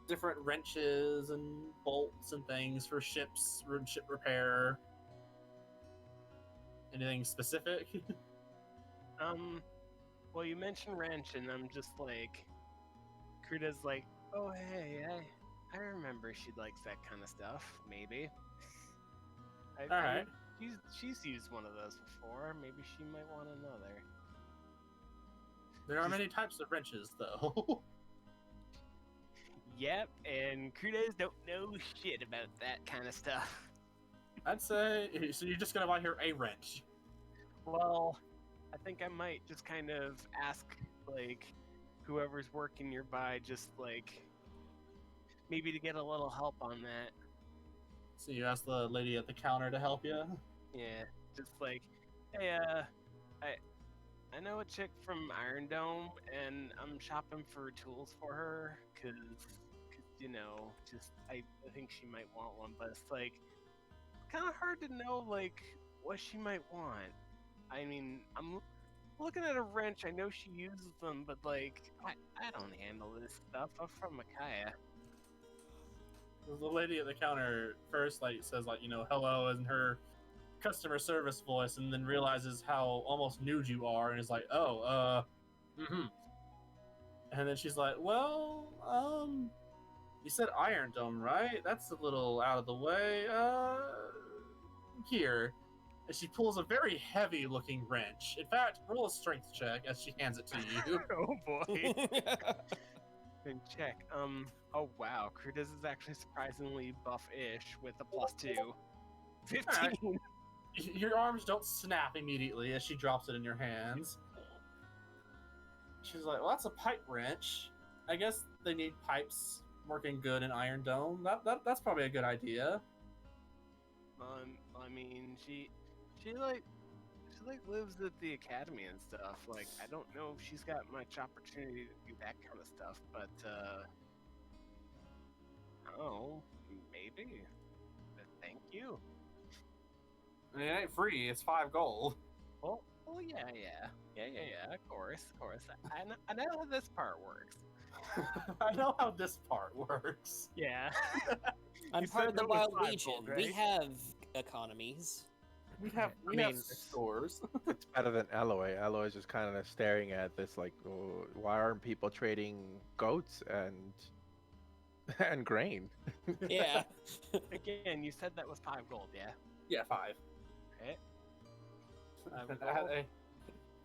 different wrenches and bolts and things for ships, ship repair. Anything specific? Well, you mentioned wrench, and I'm just like, Kruda's like, oh hey, I remember she likes that kind of stuff. Maybe. All right. She's used one of those before. Maybe she might want another. There are many types of wrenches, though. Yep, and Krudas don't know shit about that kind of stuff. I'd say so. You're just gonna buy her a wrench. Well, I think I might just kind of ask, like, whoever's working nearby, just like, maybe to get a little help on that. So you ask the lady at the counter to help you. Yeah, just like, hey, I know a chick from Iron Dome, and I'm shopping for tools for her, cause you know, just I think she might want one, but it's like kind of hard to know like what she might want. I mean, I'm looking at a wrench. I know she uses them, but like I don't handle this stuff. I'm from Micaiah. The lady at the counter first like says like hello in her customer service voice, and then realizes how almost nude you are, and is like, oh, and then she's like, well, you said Iron Dome, right? That's a little out of the way. Here. And she pulls a very heavy-looking wrench. In fact, roll a strength check as she hands it to you. Oh boy. And check. Oh wow, Krudas is actually surprisingly buff-ish with a +2. 15. Alright. Your arms don't snap immediately as she drops it in your hands. She's like, well, that's a pipe wrench. I guess they need pipes working good in Iron Dome. That's probably a good idea. I mean, she lives at the academy and stuff. Like, I don't know if she's got much opportunity to do that kind of stuff, but oh, maybe. But thank you. I mean, it ain't free. It's 5 gold. Well, yeah. Of course. I know how this part works. I know how this part works. Yeah. I'm You part said of the there was Wild 5 Legion. gold, We right? have economies. We have stores. It's better than Alloy. Alloy is just kind of staring at this like, oh, why aren't people trading goats and grain? Yeah. Again, you said that was 5 gold, yeah? Yeah, 5. Okay.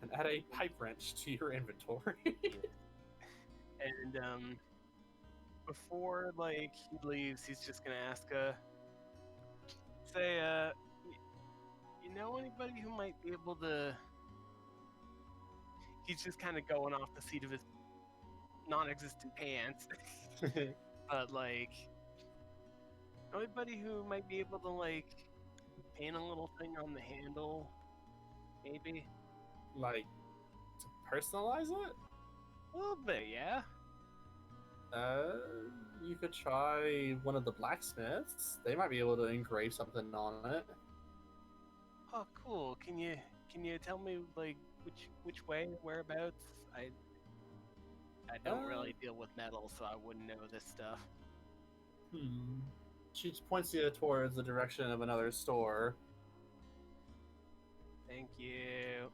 And add a pipe wrench to your inventory. And before like he leaves, he's just gonna ask say you know anybody who might be able to? He's just kind of going off the seat of his non-existent pants, but like anybody who might be able to like paint a little thing on the handle, maybe. Like, to personalize it? A little bit, yeah. You could try one of the blacksmiths. They might be able to engrave something on it. Oh, cool. Can you tell me like which way, whereabouts? I don't really deal with metal, so I wouldn't know this stuff. She points you towards the direction of another store. Thank you.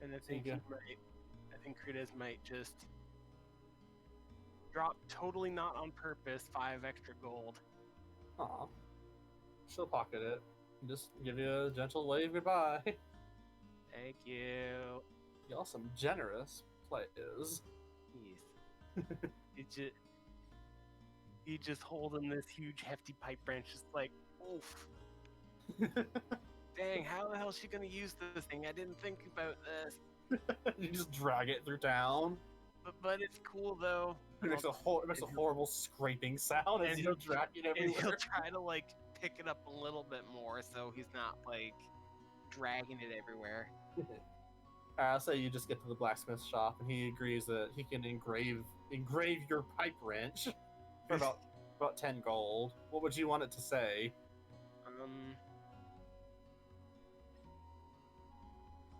And I think you I think Kritas might just drop, totally not on purpose, 5 extra gold. Aw. She'll pocket it. Just give you a gentle wave goodbye. Thank you. Y'all some generous players. Jeez. He just holding this huge hefty pipe branch, just like, oof. Dang, how the hell is she gonna use this thing? I didn't think about this. You just drag it through town. But it's cool though. It makes a horrible scraping sound as you drag it And he'll everywhere. try to like pick it up a little bit more, so he's not like dragging it everywhere. I'll say you just get to the blacksmith shop, and he agrees that he can engrave your pipe wrench for about 10 gold. What would you want it to say?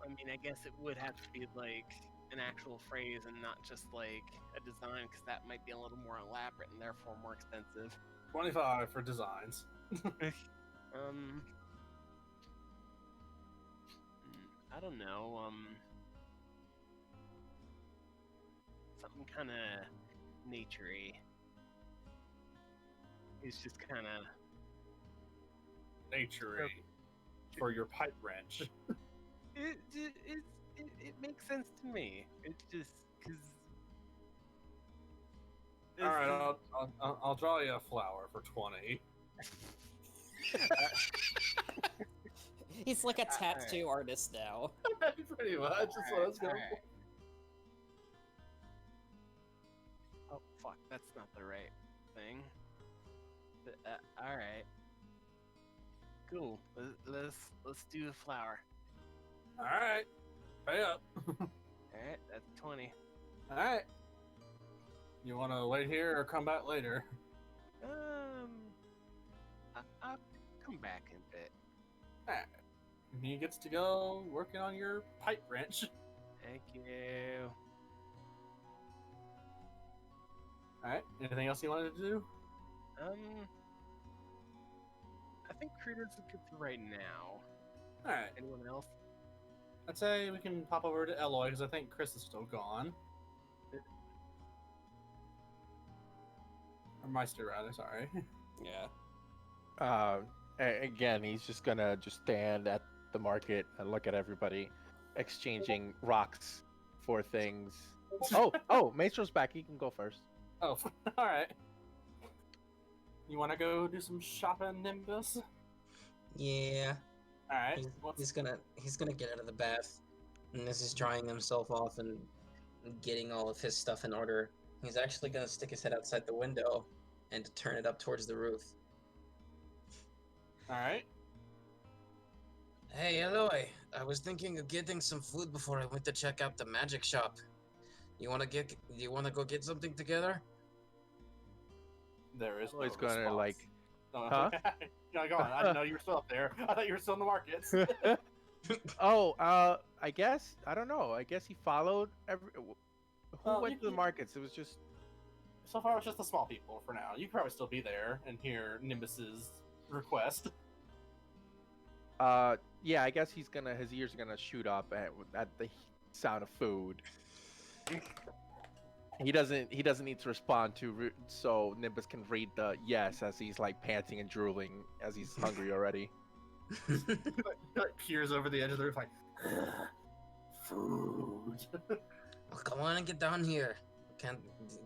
I mean, I guess it would have to be like an actual phrase and not just like a design, because that might be a little more elaborate and therefore more expensive. 25 for designs. I don't know. Something kind of nature-y. It's just kind of Nature for your pipe wrench. it makes sense to me. It's just because. All right, I'll draw you a flower for 20. He's like a tattoo artist now. Pretty much. That's what I was going for. Oh fuck, that's not the right thing. All right. Cool. Let's do the flower. All right, pay up. All right, that's 20. All right. You want to wait here or come back later? I'll come back in a bit. All right. He gets to go working on your pipe wrench. Thank you. All right. Anything else you wanted to do? I think Kritas is good for right now. All right. Anyone else? I'd say we can pop over to Eloy because I think Chris is still gone. Or Meister, rather. Sorry. Yeah. Again, he's just gonna stand at the market and look at everybody, exchanging rocks for things. Oh, Maestro's back. He can go first. Oh, all right. You want to go do some shopping, Nimbus? Yeah. All right. He's gonna get out of the bath, and as he's drying himself off and getting all of his stuff in order, he's actually gonna stick his head outside the window and turn it up towards the roof. All right. Hey, Eloy, I was thinking of getting some food before I went to check out the magic shop. You wanna go get something together? There is. Eloy's no gonna response. like. Oh, Huh? No, go on. I didn't know you were still up there. I thought you were still in the markets. I guess I don't know. I guess he followed who Well, went to the markets. It was just. So far, it's just the small people for now. You could probably still be there and hear Nimbus's request. Yeah, I guess his ears are gonna shoot up at the sound of food. He doesn't need to respond so Nimbus can read the yes as he's like panting and drooling as he's hungry already. Like peers over the edge of the roof like food. Oh, come on and get down here. You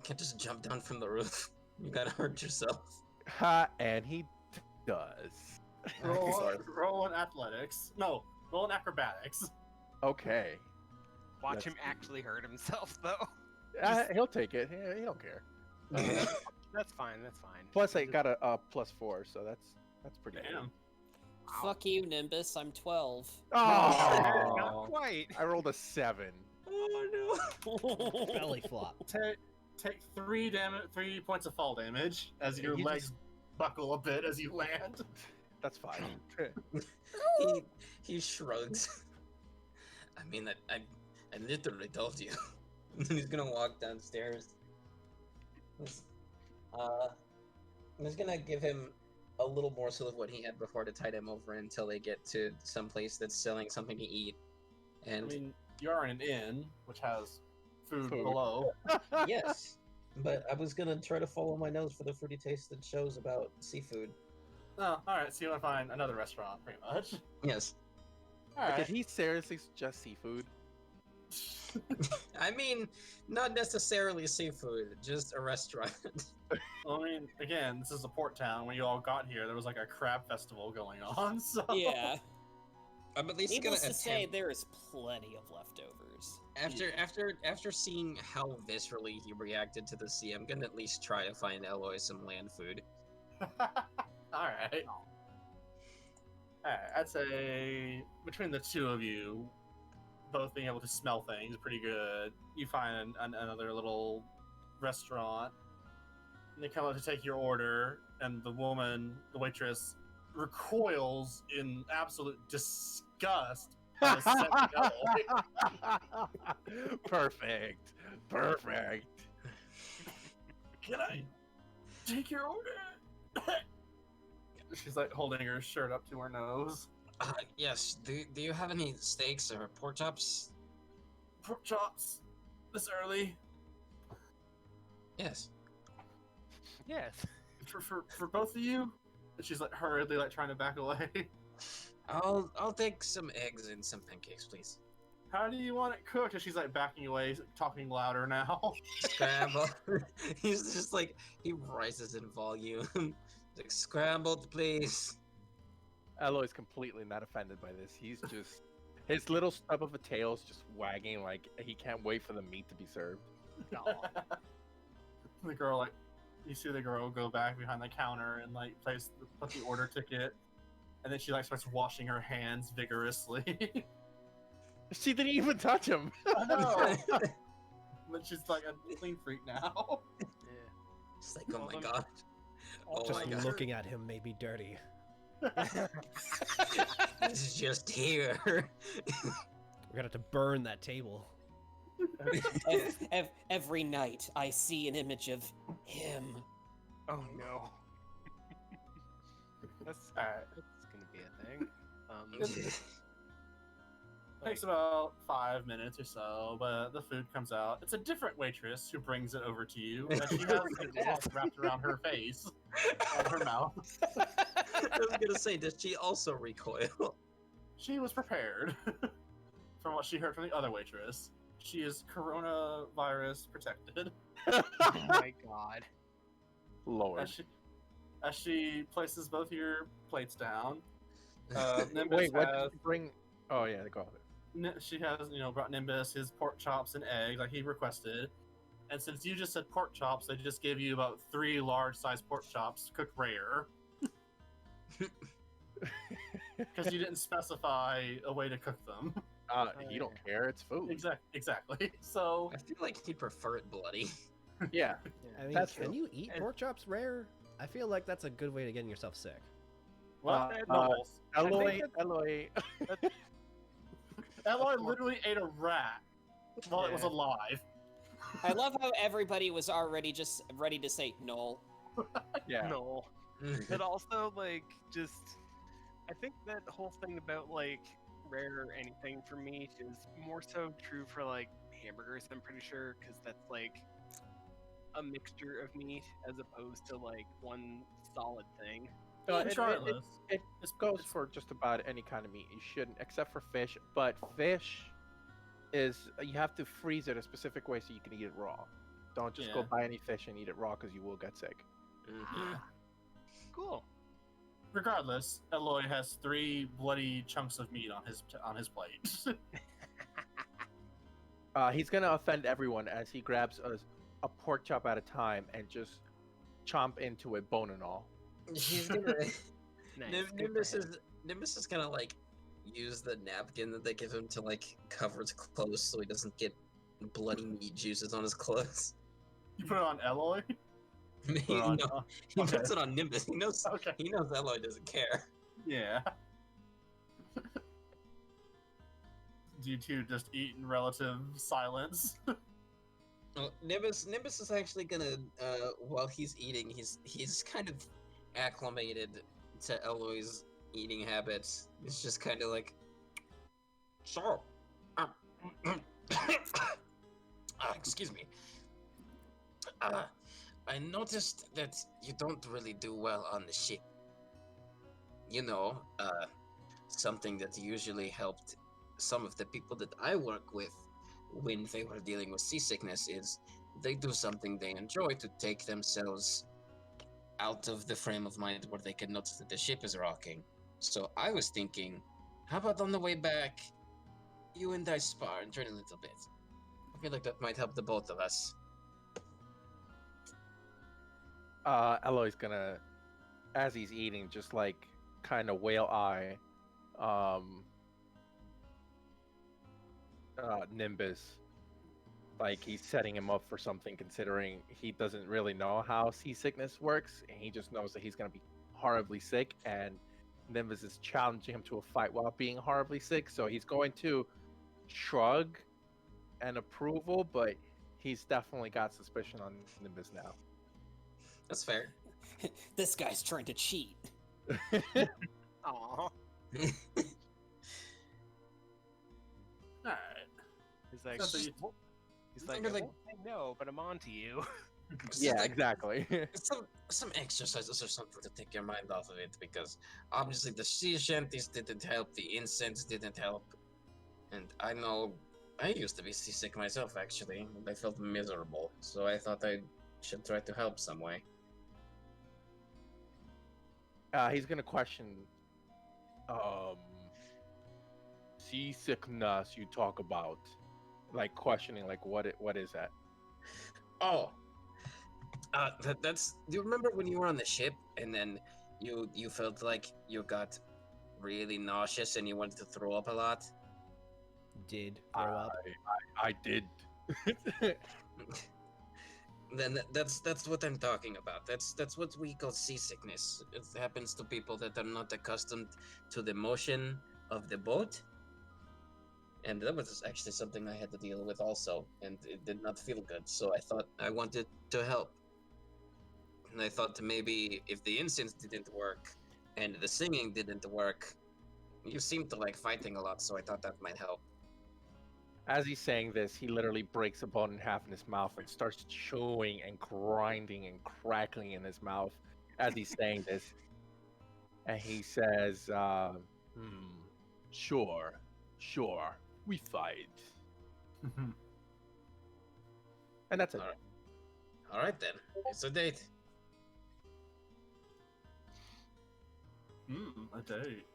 can't just jump down from the roof. You gotta hurt yourself. Ha, and he does. Roll in athletics. No, roll in acrobatics. Okay. Watch Let's him see. actually hurt himself, though. He'll take it. He don't care. That's fine. That's fine. Plus, I got a +4, so that's pretty good. Damn. Fuck you, Nimbus. I'm 12. Oh, Not quite. I rolled a 7. Oh Belly flop. Take 3 points of fall damage as your You legs just- buckle a bit as you land. That's fine. no! He shrugs. I mean, I literally told you. And then he's gonna walk downstairs. I'm just gonna give him a little morsel of what he had before to tide him over until they get to some place that's selling something to eat. And I mean, you are in an inn, which has food Food. below. yes, but I was gonna try to follow my nose for the fruity taste that shows about seafood. Oh, alright, so you want to find another restaurant, pretty much. Yes. Did Alright. he seriously suggest seafood? I mean, not necessarily seafood, just a restaurant. Well, I mean, again, this is a port town. When you all got here, there was like a crab festival going on, so... Yeah. I'm at least Needless gonna to say, attempt. there is plenty of leftovers. After seeing how viscerally he reacted to the sea, I'm gonna at least try to find Eloy some land food. Alright. Alright, I'd say between the two of you, both being able to smell things pretty good, you find another little restaurant, and they come up to take your order, and the waitress, recoils in absolute disgust. at the set Eloy. Perfect. Can I take your order? She's like holding her shirt up to her nose. Yes. Do you have any steaks or pork chops? Pork chops this early Yes. Yes. for both of you. And she's like hurriedly like trying to back away. I'll take some eggs and some pancakes, please. How do you want it cooked? And she's like backing away, talking louder now. Scramble. He's just like he rises in volume. He's like scrambled, please. Eloy's completely not offended by this. He's just his little stub of a tail's just wagging like he can't wait for the meat to be served. The girl like, you see the girl go back behind the counter and like put the order ticket, and then she like starts washing her hands vigorously. She didn't even touch him. I know. But she's like a clean freak now. Yeah. It's like, oh my god. Oh Just my god. looking at him may be dirty. This is just here. We're gonna have to burn that table. Every night, I see an image of him. Oh no. That's Alright. gonna be a thing. Takes about 5 minutes or so, but the food comes out. It's a different waitress who brings it over to you, and she has a cloth wrapped around her face and her mouth. I was gonna say, does she also recoil? She was prepared from what she heard from the other waitress. She is coronavirus protected. Oh my god. Lord. As she places both your plates down, Nimbus Wait, what has, did you bring? Oh yeah, go ahead. she has, brought Nimbus his pork chops and eggs like he requested. And since you just said pork chops, they just gave you about 3 large-sized pork chops cooked rare. Because you didn't specify a way to cook them. You don't care. It's food. Exactly. So I feel like he'd prefer it bloody. Yeah. I mean, That's can true. you eat pork chops rare? I feel like that's a good way to getting yourself sick. well, Eloy. Eloy literally ate a rat while it was Yeah. alive. I love how everybody was already just ready to say no. Yeah. No. But also, like, just I think that whole thing about like rare or anything for me is more so true for like hamburgers. I'm pretty sure because that's like a mixture of meat as opposed to like one solid thing. It goes for just about any kind of meat. You shouldn't, except for fish. But fish is you have to freeze it a specific way so you can eat it raw. Don't just go Yeah. buy any fish and eat it raw because you will get sick. Mhm. Cool. Regardless, Eloy has 3 bloody chunks of meat on his plate. He's gonna offend everyone as he grabs a pork chop at a time and just chomp into it, bone and all. He's gonna. Nice. Good for Nimbus him. is Nimbus is gonna like use the napkin that they give him to like cover his clothes so he doesn't get bloody meat juices on his clothes. You put it on Eloy? he, Put it on, no, he puts it on Nimbus. He knows. Okay. He knows Eloy doesn't care. Yeah. You two just eat in relative silence. Well, Nimbus is actually gonna while he's eating, he's kind of acclimated to Eloy's eating habits. It's just kind of like, so, excuse me. I noticed that you don't really do well on the ship. You know, something that usually helped some of the people that I work with when they were dealing with seasickness is they do something they enjoy to take themselves out of the frame of mind where they can notice that the ship is rocking. So I was thinking, how about on the way back, you and I spar and train a little bit? I feel like that might help the both of us. Eloy's gonna, as he's eating, just like kind of whale eye, Nimbus, like he's setting him up for something, considering he doesn't really know how seasickness works, and he just knows that he's gonna be horribly sick, and Nimbus is challenging him to a fight while being horribly sick, so he's going to shrug an approval, but he's definitely got suspicion on Nimbus now. That's fair. This guy's trying to cheat. Aw. Alright. He's like, That's what you- he's like, You're like- I know, but I'm on to you. Yeah, exactly. Some exercises or something to take your mind off of it, because obviously the sea shanties didn't help, the incense didn't help, and I know I used to be seasick myself actually, and I felt miserable, so I thought I should try to help some way. He's gonna question, seasickness you talk about, like questioning, like what is that? Oh, that's. Do you remember when you were on the ship and then you felt like you got really nauseous and you wanted to throw up a lot? Did throw up. I did. Then that's what I'm talking about. That's what we call seasickness. It happens to people that are not accustomed to the motion of the boat. And that was actually something I had to deal with also, and it did not feel good. So I thought I wanted to help. And I thought maybe if the incense didn't work and the singing didn't work, you seemed to like fighting a lot, so I thought that might help. As he's saying this, he literally breaks a bone in half in his mouth and starts chewing and grinding and crackling in his mouth as he's saying this. And he says, sure, we fight. And that's it. All right then, it's a date. A date.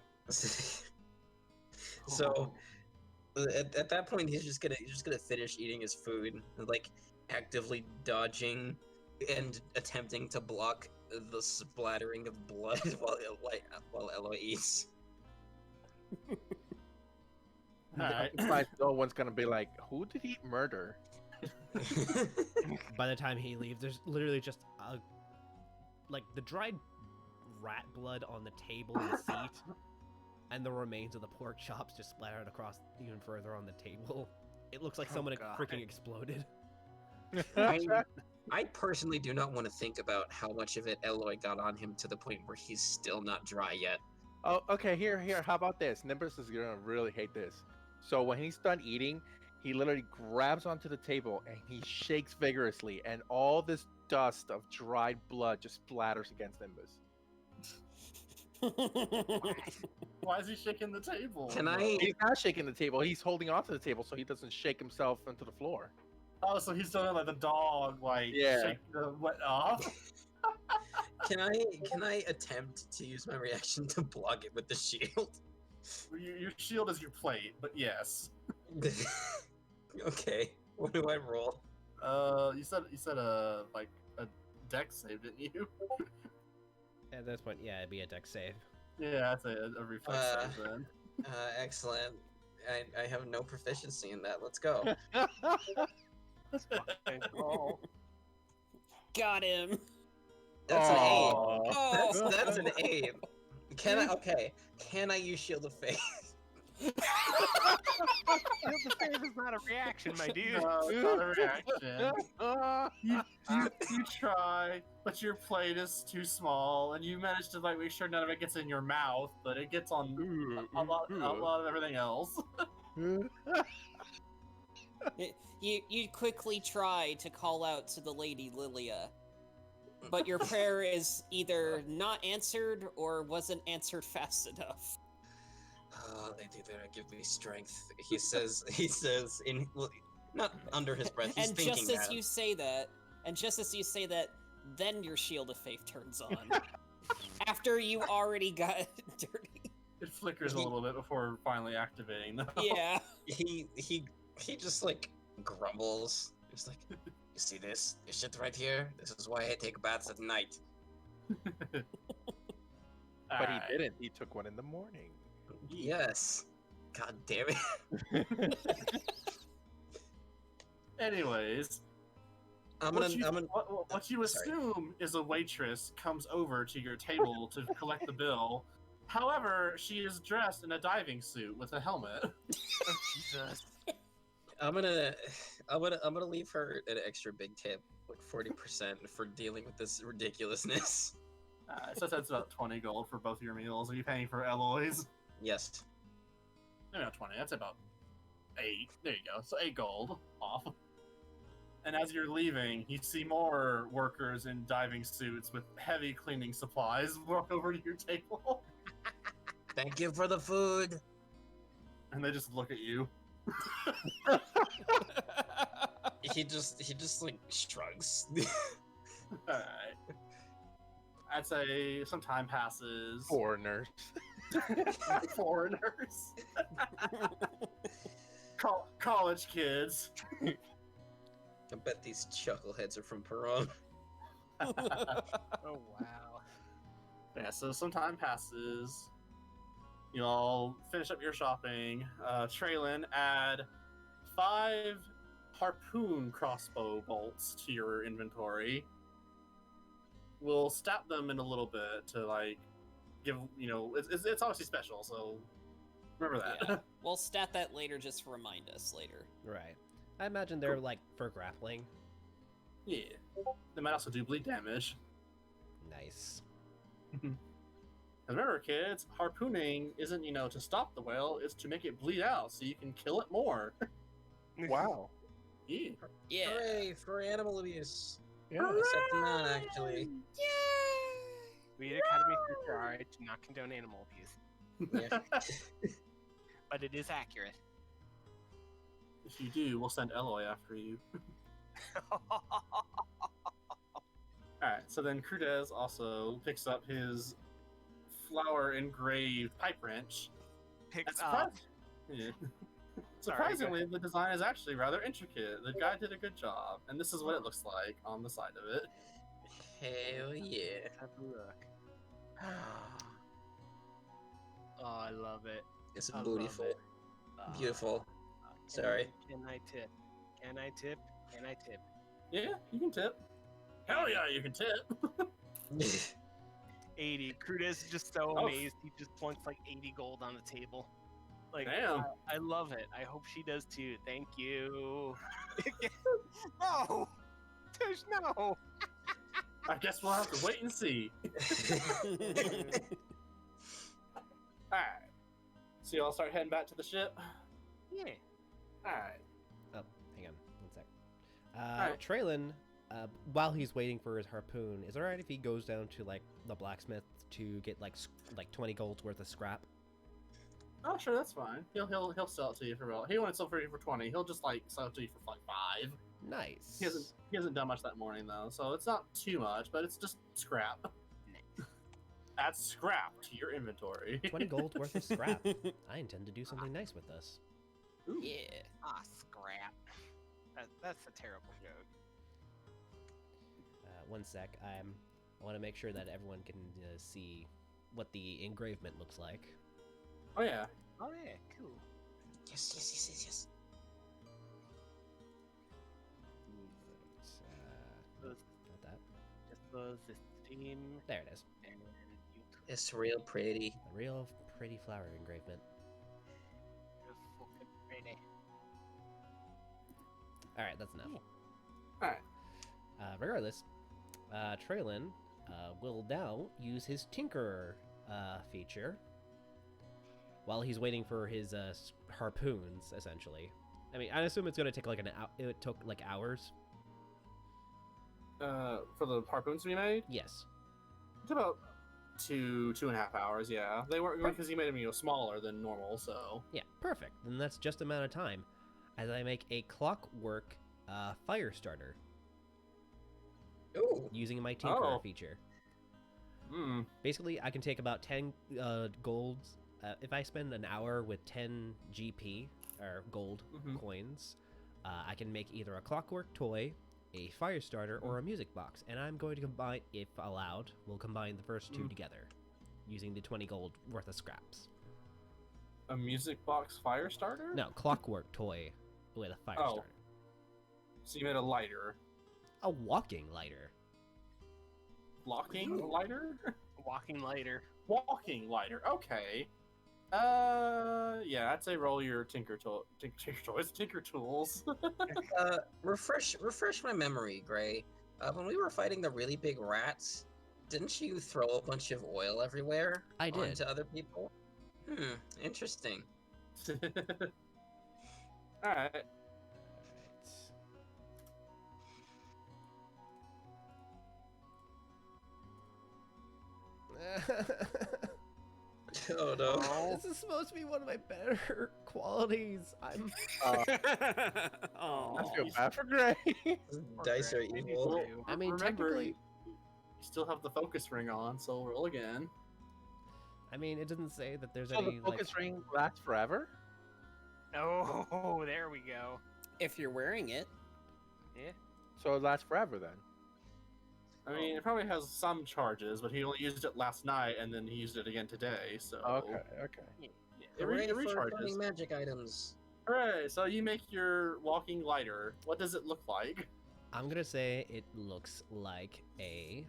So at that point, he's just gonna finish eating his food, and, like actively dodging and attempting to block the splattering of blood while Elo eats. Alright. No one's gonna be like, who did he murder? By the time he leaves, there's literally just like the dried rat blood on the table and the seat, and the remains of the pork chops just splattered across even further on the table. It looks like Oh, someone God. freaking exploded. I personally do not want to think about how much of it Eloy got on him to the point where he's still not dry yet. Oh, okay, here, how about this? Nimbus is gonna really hate this. So when he's done eating, he literally grabs onto the table and he shakes vigorously, and all this dust of dried blood just splatters against Nimbus. Why is he shaking the table? Can I- He's not shaking the table, he's holding onto the table so he doesn't shake himself into the floor. Oh, so he's doing like the dog, like Yeah. shake the wet off. Can I attempt to use my reaction to block it with the shield? Your shield is your plate, but yes. Okay, what do I roll? You said like a deck save, didn't you? At this point, yeah, it'd be a deck save. Yeah, that's a reflex save then. Excellent. I have no proficiency in that. Let's go. Fucking roll. Got him. That's an aim. Oh. That's an aim. Can I use Shield of Faith? Shield of Faith is not a reaction, my dude. No, it's not a reaction. You try, but your plate is too small, and you manage to like make sure none of it gets in your mouth, but it gets on a lot of everything else. You quickly try to call out to the Lady Lilia, but your prayer is either not answered or wasn't answered fast enough. Oh, Lady Lilia, give me strength. He says in not under his breath. He's And thinking just as that. you say that, then your Shield of Faith turns on. After you already got dirty. It flickers a little bit before finally activating, though. Yeah. He just like grumbles. He's like, you see this shit right here? This is why I take baths at night. But Alright. he didn't. He took one in the morning. Yes. God damn it. Anyways, I'm what gonna. you Sorry. assume is a waitress comes over to your table to collect the bill. However, she is dressed in a diving suit with a helmet. Jesus. I'm gonna leave her an extra big tip, like 40%, for dealing with this ridiculousness. So that's about 20 gold for both your meals. Are you paying for alloys? Yes. No, not 20. That's about 8. There you go. So 8 gold off. And as you're leaving, you see more workers in diving suits with heavy cleaning supplies walk over to your table. Thank you for the food. And they just look at you. He just like shrugs. Alright. I'd say some time passes. Foreigners. Foreigners. College kids. I bet these chuckleheads are from Peron. Oh wow. Yeah, so some time passes. You all finish up your shopping. Traylon, add 5 harpoon crossbow bolts to your inventory. We'll stat them in a little bit to like give it's obviously special, so remember that. Yeah. We'll stat that later just to remind us later. Right. I imagine they're like for grappling. Yeah. They might also do bleed damage. Nice. And remember, kids, harpooning isn't, to stop the whale, it's to make it bleed out so you can kill it more. Wow. Yeah. Yeah. Hooray for animal abuse. Yeah. Except not actually. We at Academy Futurae do not condone animal abuse, Yeah. but it is accurate. If you do, we'll send Eloy after you. Alright, so then Crudez also picks up his flower engraved pipe wrench. Picks And up. Yeah. Sorry, Surprisingly, the design is actually rather intricate. The guy did a good job, and this is what it looks like on the side of it. Hell yeah. Have a look. Oh, I love it. It's I love beautiful. it. Beautiful. Can Sorry. Can I tip? Can I tip? Can I tip? Yeah, you can tip. Hell yeah, you can tip. 80. Crudez is just so Oh. amazed. He just plunks like 80 gold on the table. Like, Damn. I love it. I hope she does too. Thank you. No! Tush, no! I guess we'll have to wait and see. Alright. So y'all start heading back to the ship? Yeah. Alright. Oh, hang on one sec. Alright. Traylon, while he's waiting for his harpoon, is it alright if he goes down to like the blacksmith to get like 20 gold's worth of scrap? Oh, sure, that's fine. He'll sell it to you for about. He wanted something for you for 20. He'll just like sell it to you for like 5. Nice. He hasn't done much that morning though, so it's not too much, but it's just scrap. Add scrap to your inventory. 20 gold worth of scrap. I intend to do something nice with this. Ooh. Yeah. Ah, scrap. That's a terrible joke. One sec. I want to make sure that everyone can see what the engravement looks like. Oh yeah. Oh yeah, cool. Yes. Not that. Just was the Steam There it is. and YouTube. It's real pretty. A real pretty flower engravement. Just fucking pretty. All right, that's enough. All right. Regardless, Traylon will now use his Tinkerer feature while he's waiting for his harpoons, essentially. I mean, I assume it's going to take like it took like hours. For the harpoons to be made, Yes. it's about 2.5 hours. Yeah, they weren't because he made them smaller than normal. So Yeah, perfect. Then that's just amount of time as I make a clockwork fire starter Ooh. using my Tinkerer Oh. feature. mm, Basically, I can take about 10 golds. If I spend an hour with 10 GP, or gold Mhm. coins, I can make either a clockwork toy, a fire starter, or a music box. And I'm going to combine, if allowed, we'll combine the first two together, using the 20 gold worth of scraps. a music box fire starter. No, clockwork toy with a fire Oh. starter. So you made a lighter, A walking lighter. locking lighter, Walking lighter. walking lighter. Okay. Yeah, I'd say roll your tinker tools. Refresh my memory, Gray. When we were fighting the really big rats, didn't you throw a bunch of oil everywhere? I did. Onto other people? Interesting. All right. Oh no. This is supposed to be one of my better qualities. I'm I feel bad for Gray. Dice are Maybe evil. two. I mean, Remember, technically, you still have the focus ring on, so roll again. I mean, it doesn't say that there's So any the focus ring lasts forever? Oh, there we go. If you're wearing it, Yeah. So it lasts forever then? I mean, it probably has some charges, but he only used it last night, and then he used it again today. So Okay. it, Hooray it for recharges. finding magic items. Hooray! So you make your walking lighter. What does it look like? I'm gonna say it looks like a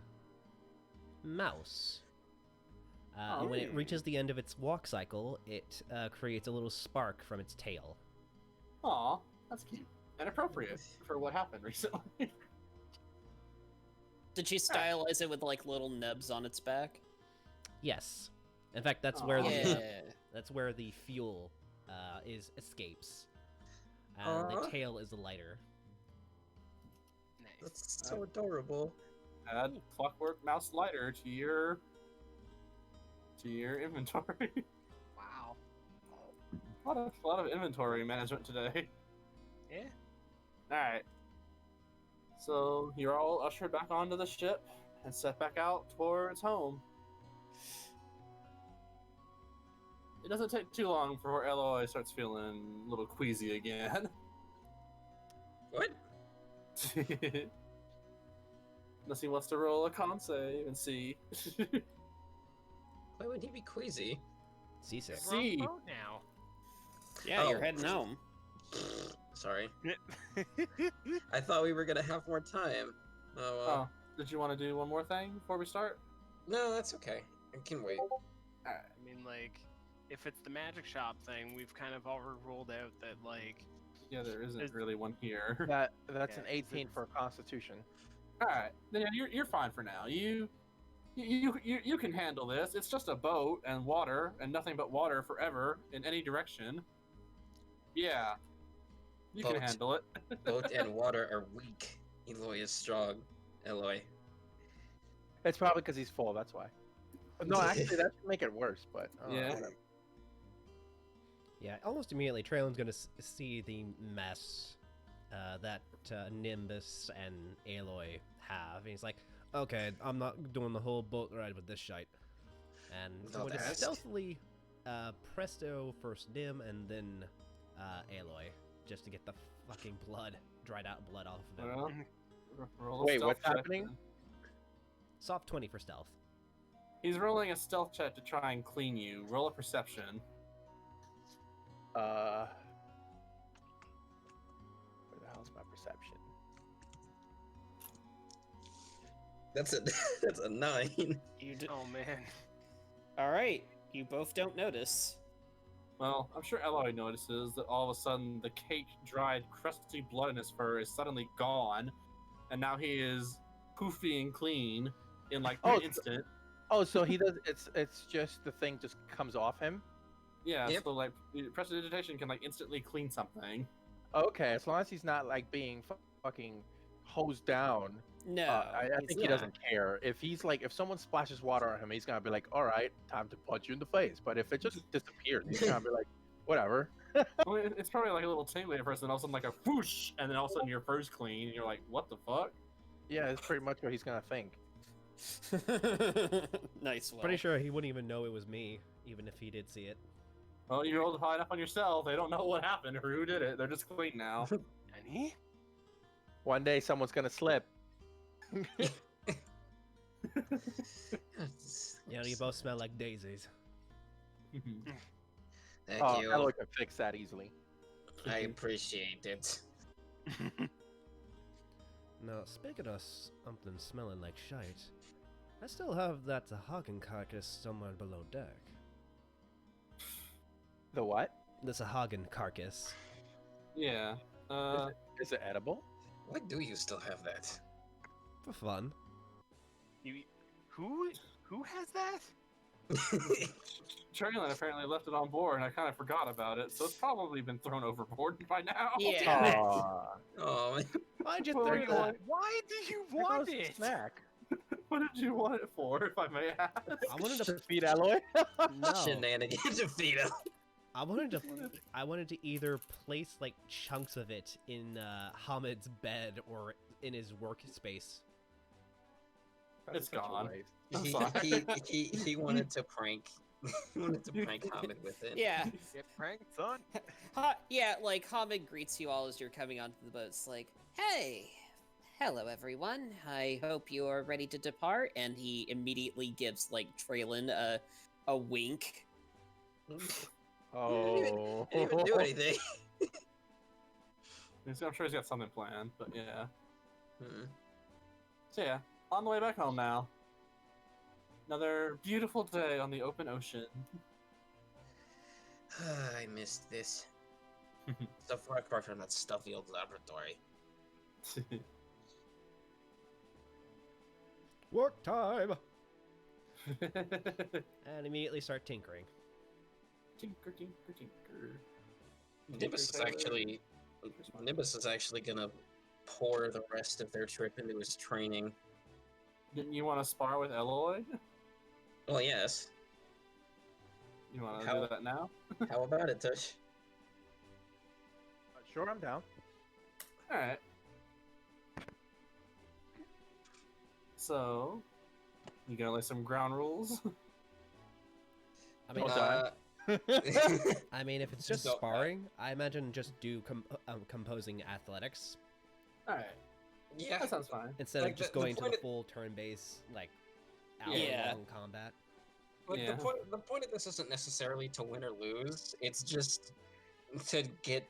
mouse. When it reaches the end of its walk cycle, it creates a little spark from its tail. Aw, that's cute and appropriate for what happened recently. did she stylize it with like little nubs on its back? Yes, in fact, that's where Yeah. that's where the fuel escapes. And the Aw. tail is the lighter. Nice. That's so adorable. Add clockwork mouse lighter to your inventory. Wow. a lot of inventory management today. Yeah. All right. So you're all ushered back onto the ship and set back out towards home. It doesn't take too long before Eloy starts feeling a little queasy again. What? Unless he wants to roll a con save and see. Why would he be queasy? Seasick. See. We're on the boat now. Yeah, you're Oh. heading home. Sorry. I thought we were gonna have more time. Oh, Oh, did you want to do one more thing before we start? no, that's okay. I can wait. I mean, like, if it's the magic shop thing, we've kind of already ruled out that, like, Yeah, there isn't Is- really one here. That's an Yeah, 18 it's- for Constitution. All right, then you're fine for now. You can handle this. It's just a boat and water and nothing but water forever in any direction. Yeah, you can Boat. handle it. Boat and water are weak. Eloy is strong. Eloy. It's probably because he's full, that's why. No, actually, that should make it worse, but... Yeah. whatever. Yeah, almost immediately, Traylon's gonna see the mess that Nimbus and Aloy have, and he's like, "Okay, I'm not doing the whole boat ride with this shite." And With I'm all going to that. stealthily presto first Nim and then Aloy, just to get the fucking dried out blood off of him. Well, roll a Wait, stealth what's check happening? then. Soft 20 for stealth. He's rolling a stealth check to try and clean you. Roll a perception. Where the hell's my perception? That's a 9. Oh man. All right, you both don't notice. Well, I'm sure Eloy notices that all of a sudden the caked, dried, crusty blood in his fur is suddenly gone, and now he is poofy and clean in like an instant. Oh, so he does. It's just the thing just comes off him. Yeah, Yep. so like prestidigitation can like instantly clean something. Okay, as long as he's not like being fucking hosed down. No, I he's think he not. doesn't care. If someone splashes water on him, he's gonna be like, "All right, time to punch you in the face." But if it just disappears, he's gonna be like, "Whatever." Well, it's probably like a little tingly at first, and all of a sudden like a whoosh, and then all of a sudden your fur's clean, and you're like, "What the fuck?" Yeah, it's pretty much what he's gonna think. Nice one. Pretty sure he wouldn't even know it was me, even if he did see it. Well, you rolled high enough on yourself. They don't know what happened or who did it. They're just clean now. Any? One day, someone's gonna slip. You know, you both smell like daisies. Thank Oh, you. Eloy can fix that easily. I appreciate it. Now, speaking of something smelling like shite, I still have that Sahagin carcass somewhere below deck. The what? The Sahagin carcass. Yeah. Is it edible? Why do you still have that? For fun. Who has that? Traylon apparently left it on board, and I kind of forgot about it, so it's probably been thrown overboard by now. Yeah. Aw, Oh, man. Why'd you Well, throw you that? want- Why do you there want goes the it? snack. What did you want it for, if I may ask? I wanted to Feed Eloy. no. Shenanigans of Vito. I wanted to either place like chunks of it in Hamid's bed or in his workspace. It's Such a gone. waste. I'm sorry. He wanted to prank. He wanted to prank Hamid with it. Yeah. Get pranked, son. Yeah, like Hamid greets you all as you're coming onto the boat. It's like, hey, hello everyone. I hope you are ready to depart. And he immediately gives like Traylon a wink. Oh. He didn't even do anything. I'm sure he's got something planned, but yeah. Hmm. So yeah, on the way back home now. Another beautiful day on the open ocean. I missed this. So far apart from that stuffy old laboratory. Work time! And immediately start tinkering. Tinker, tinker, tinker. Nimbus is actually gonna pour the rest of their trip into his training. Didn't you want to spar with Eloy? Well, yes. You want to How- do that now? How about it, Tush? Sure, I'm down. All right. So, you gonna lay some ground rules? I mean, Don't die. I mean, if it's Just just don't- sparring, I imagine just do composing athletics All right, Yeah. that sounds fine. instead Like, of just the going to point the of- full turn-based, like, Yeah. hour-long combat. Like Yeah. the point of this isn't necessarily to win or lose. It's just to get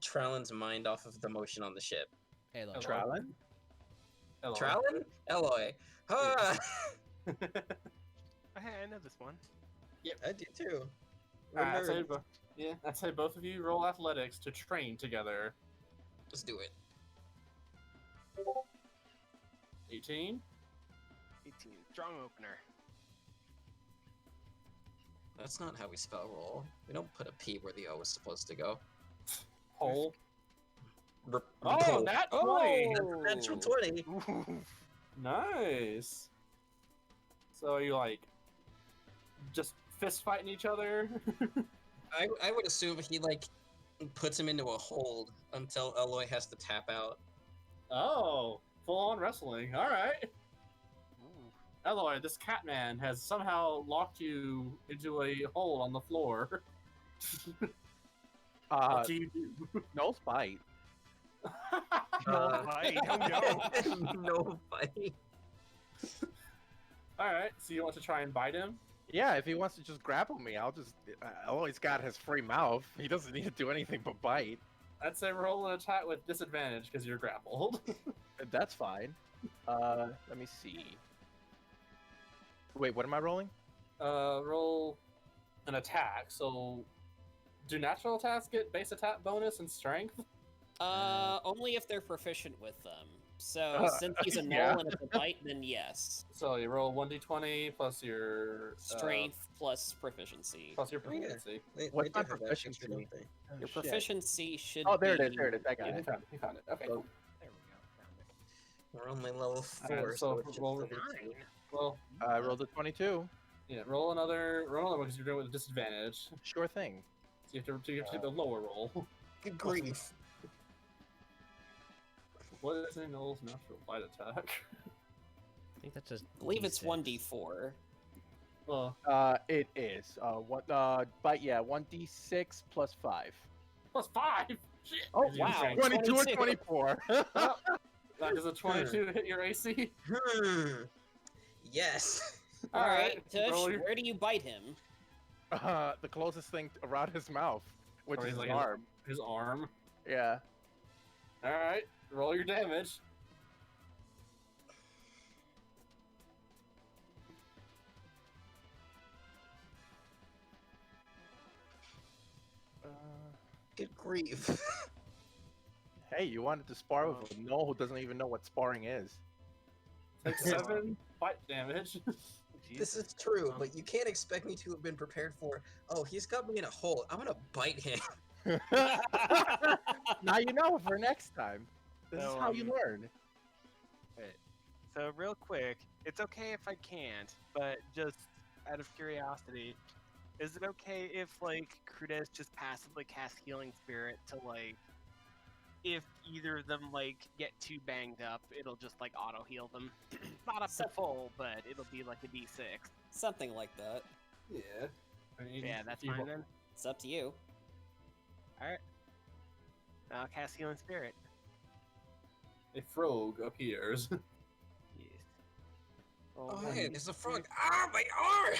Trallon's mind off of the motion on the ship. Hey, look. Hello. Trallon? Eloy. Trallon? Eloy. Ah! Hey, I know this one. I do too. All right, Remember, I'd say both of you roll athletics to train together. let's do it. 18. 18. Strong opener. That's not how we spell roll. We don't put a P where the O is supposed to go. Hole. R- Oh, pull. nat 20! Oh, that's a natural 20. Ooh. Nice. So are you like just fist fighting each other? I would assume he like puts him into a hold until Eloy has to tap out. Oh, full on wrestling. All right. Ooh. Eloy, this Catman has somehow locked you into a hole on the floor. What do you do? No spite. No fight. Oh no. No fight. All right, so you want to try and bite him? Yeah, if he wants to just grapple me, I'll always got his free mouth. He doesn't need to do anything but bite. I'd say roll an attack with disadvantage because you're grappled. That's fine. Let me see. Wait, what am I rolling? Roll an attack. So, do natural attacks get base attack bonus and strength? Only if they're proficient with them. So since he's a yeah. null and it's a bite, then yes. So you roll 1d20 plus your Strength plus proficiency. plus your Oh, yeah. proficiency. What's do my have that proficiency? feature, don't they? Your Shit. proficiency should Oh, there it be... is. There it is. I got Yeah, it. you found it. Okay, cool. There we go. Found it. We're only level 4, Alright, so so it's just roll- level 2. Well, I rolled a 22. yeah, roll another one because you're doing it with disadvantage. So Sure thing. you have to take the lower roll. Good grief. What is a null's natural bite attack? I think that's just. I believe it's D6. 1d4. Well, It is. But yeah, 1d6 plus 5. plus 5. Shit. Oh, Is your wow. strength- 22 or 22. 24. Does a 22 hit your AC? Yes. Alright, Tush, roll your- where do you bite him? The closest thing around his mouth, which Or is he's his like- arm. His arm. Yeah. All right, roll your damage. Good grief. Hey, you wanted to spar with a null who doesn't even know what sparring is. Take 7 bite damage. This is true, but you can't expect me to have been prepared for, oh, he's got me in a hole. I'm gonna bite him. Now you know for next time. This is So, how you learn. So real quick, it's okay if I can't, but just out of curiosity, is it okay if like Crudez just passively casts Healing Spirit to like, if either of them like get too banged up, it'll just like auto heal them, not up to full, but it'll be like a D6. Something like that. Yeah. I mean, Yeah, that's if you fine wa- then. It's up to you. I'll cast Healing Spirit. A frog appears. Yes. Oh, hey, there's a frog. Ah, my arm!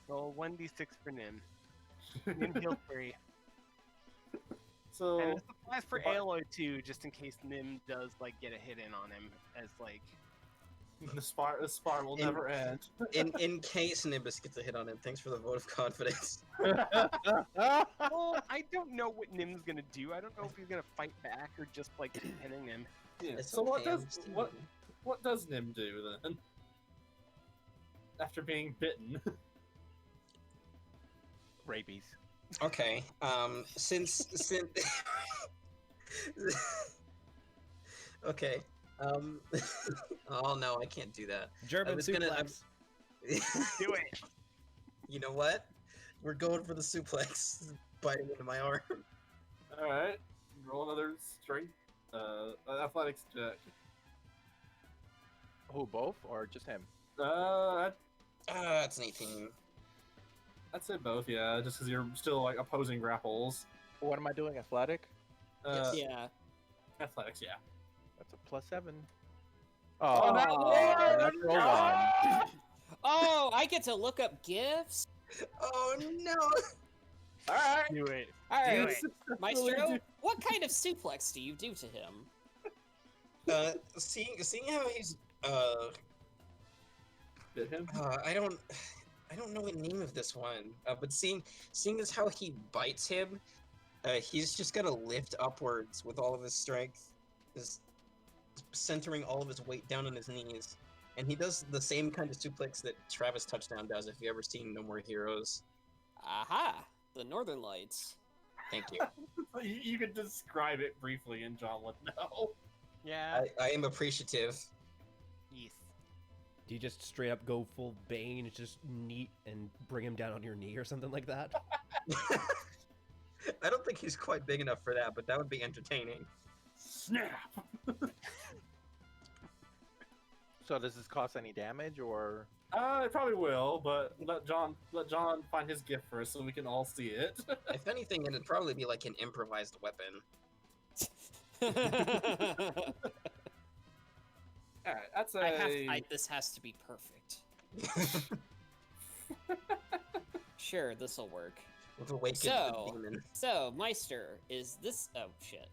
Roll 1d6 for Nim. Nim healed 3. So And this applies for But- Aloy too, just in case Nim does like get a hit in on him as like. the spar will In- never end. In case Nimbus gets a hit on him, thanks for the vote of confidence. Well, I don't know what Nim's gonna do. I don't know if he's gonna fight back or just like keep hitting him. Yeah. It's So okay, I'm Steven. what does Nim do then? After being bitten. Rabies. Okay, since okay, oh no, I can't do that. German was gonna- I'm- suplex. Do it. You know what? We're going for the suplex, biting into my arm. All right. Roll another strength. Athletics check. Who, both or just him? That's an 18. I'd say both. Yeah, just because you're still like opposing grapples. What am I doing? Athletic? Yeah. Athletics. Yeah. That's a +7. Oh, no! natural one. Oh, I get to look up gifts? Oh no! All right. Do it. Alright, it. Maestro, what kind of suplex do you do to him? Seeing how he's Bit him. I don't know the name of this one. But seeing as how he bites him, he's just gonna lift upwards with all of his strength, just centering all of his weight down on his knees. And he does the same kind of suplex that Travis Touchdown does if you ever seen No More Heroes. Aha! The Northern Lights. Thank you. You could describe it briefly, and John would know. Yeah. I am appreciative. Yes. Do you just straight up go full Bane, just neat, and bring him down on your knee or something like that? I don't think he's quite big enough for that, but that would be entertaining. Snap. So does this cost any damage or? It probably will, but let John find his gift first, so we can all see it. If anything, it'd probably be like an improvised weapon. All right, that's a. This has to be perfect. Sure, this'll work. With awakened So, demon. so Meister, is this? Oh shit.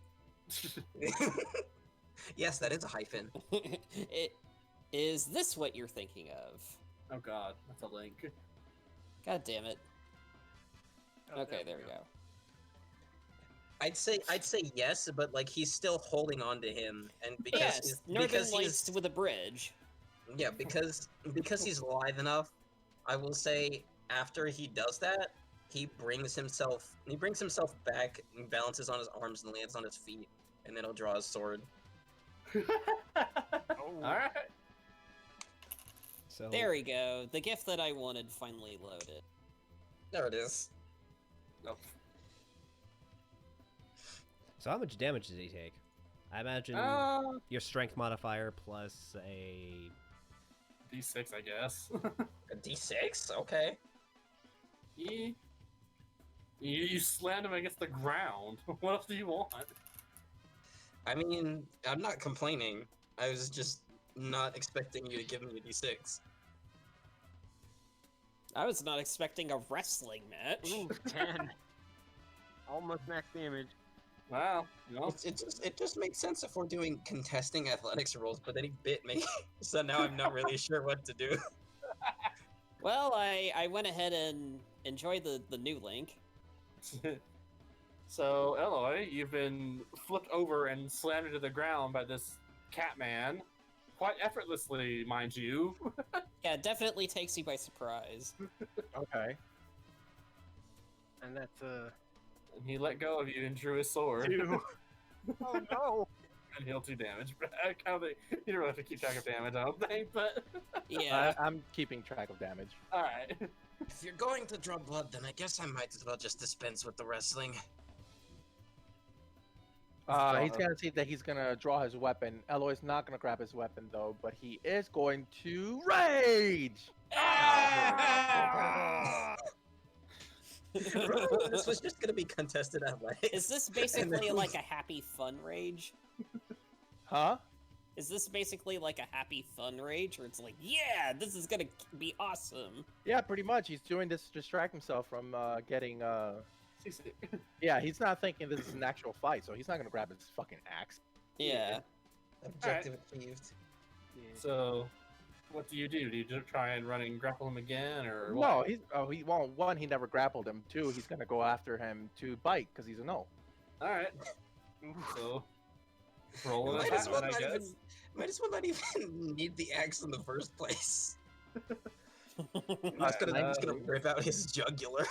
Yes, that is a hyphen. Is this what you're thinking of? Oh god, that's a link. God damn it. Oh, Okay, there we go. I'd say yes, but like he's still holding on to him, and because Yes, Northern because Lights he's with a bridge. yeah because he's lithe enough, I will say after he does that, he brings himself back, and balances on his arms and lands on his feet, and then he'll draw his sword. Alright. So There we go. The gift that I wanted finally loaded. There it is. Oh, So how much damage did he take? I imagine your strength modifier plus a. D6, I guess. A D6? Okay. You slammed him against the ground. What else do you want? I mean, I'm not complaining. I was just not expecting you to give me a D6. I was not expecting a wrestling match. Ooh, 10. Almost max damage. Wow, you know, It just makes sense if we're doing contesting athletics rules, but then he bit me, so now I'm not really sure what to do. Well, I went ahead and enjoyed the new link. So, Eloy, you've been flipped over and slammed into the ground by this cat man. Quite effortlessly, mind you. Yeah, it definitely takes you by surprise. Okay. And that's And he let go of you and drew his sword. 2. Oh no! And heal 2 damage. But I kind of think you don't really have to keep track of damage, I don't think, but... Yeah. I'm keeping track of damage. Alright. If you're going to draw blood, then I guess I might as well just dispense with the wrestling. He's gonna see that he's gonna draw his weapon. Eloy's not gonna grab his weapon though, but he is going to rage. Remember, this was just gonna be contested athletics. Is this basically like a happy fun rage? Huh? Is this basically like a happy fun rage, where it's like, yeah, this is gonna be awesome? Yeah, pretty much. He's doing this to distract himself from getting. CC. Yeah, he's not thinking this is an actual fight, so he's not gonna grab his fucking axe. Yeah. Objective achieved. So, what do? Do you just try and run and grapple him again, or No, what? he well, one, he never grappled him. Two, he's gonna go after him to bite because he's a no. Alright. So, roll an Might as attack, well I not guess. even. Might as well not even need the axe in the first place. I'm just gonna rip out his jugular.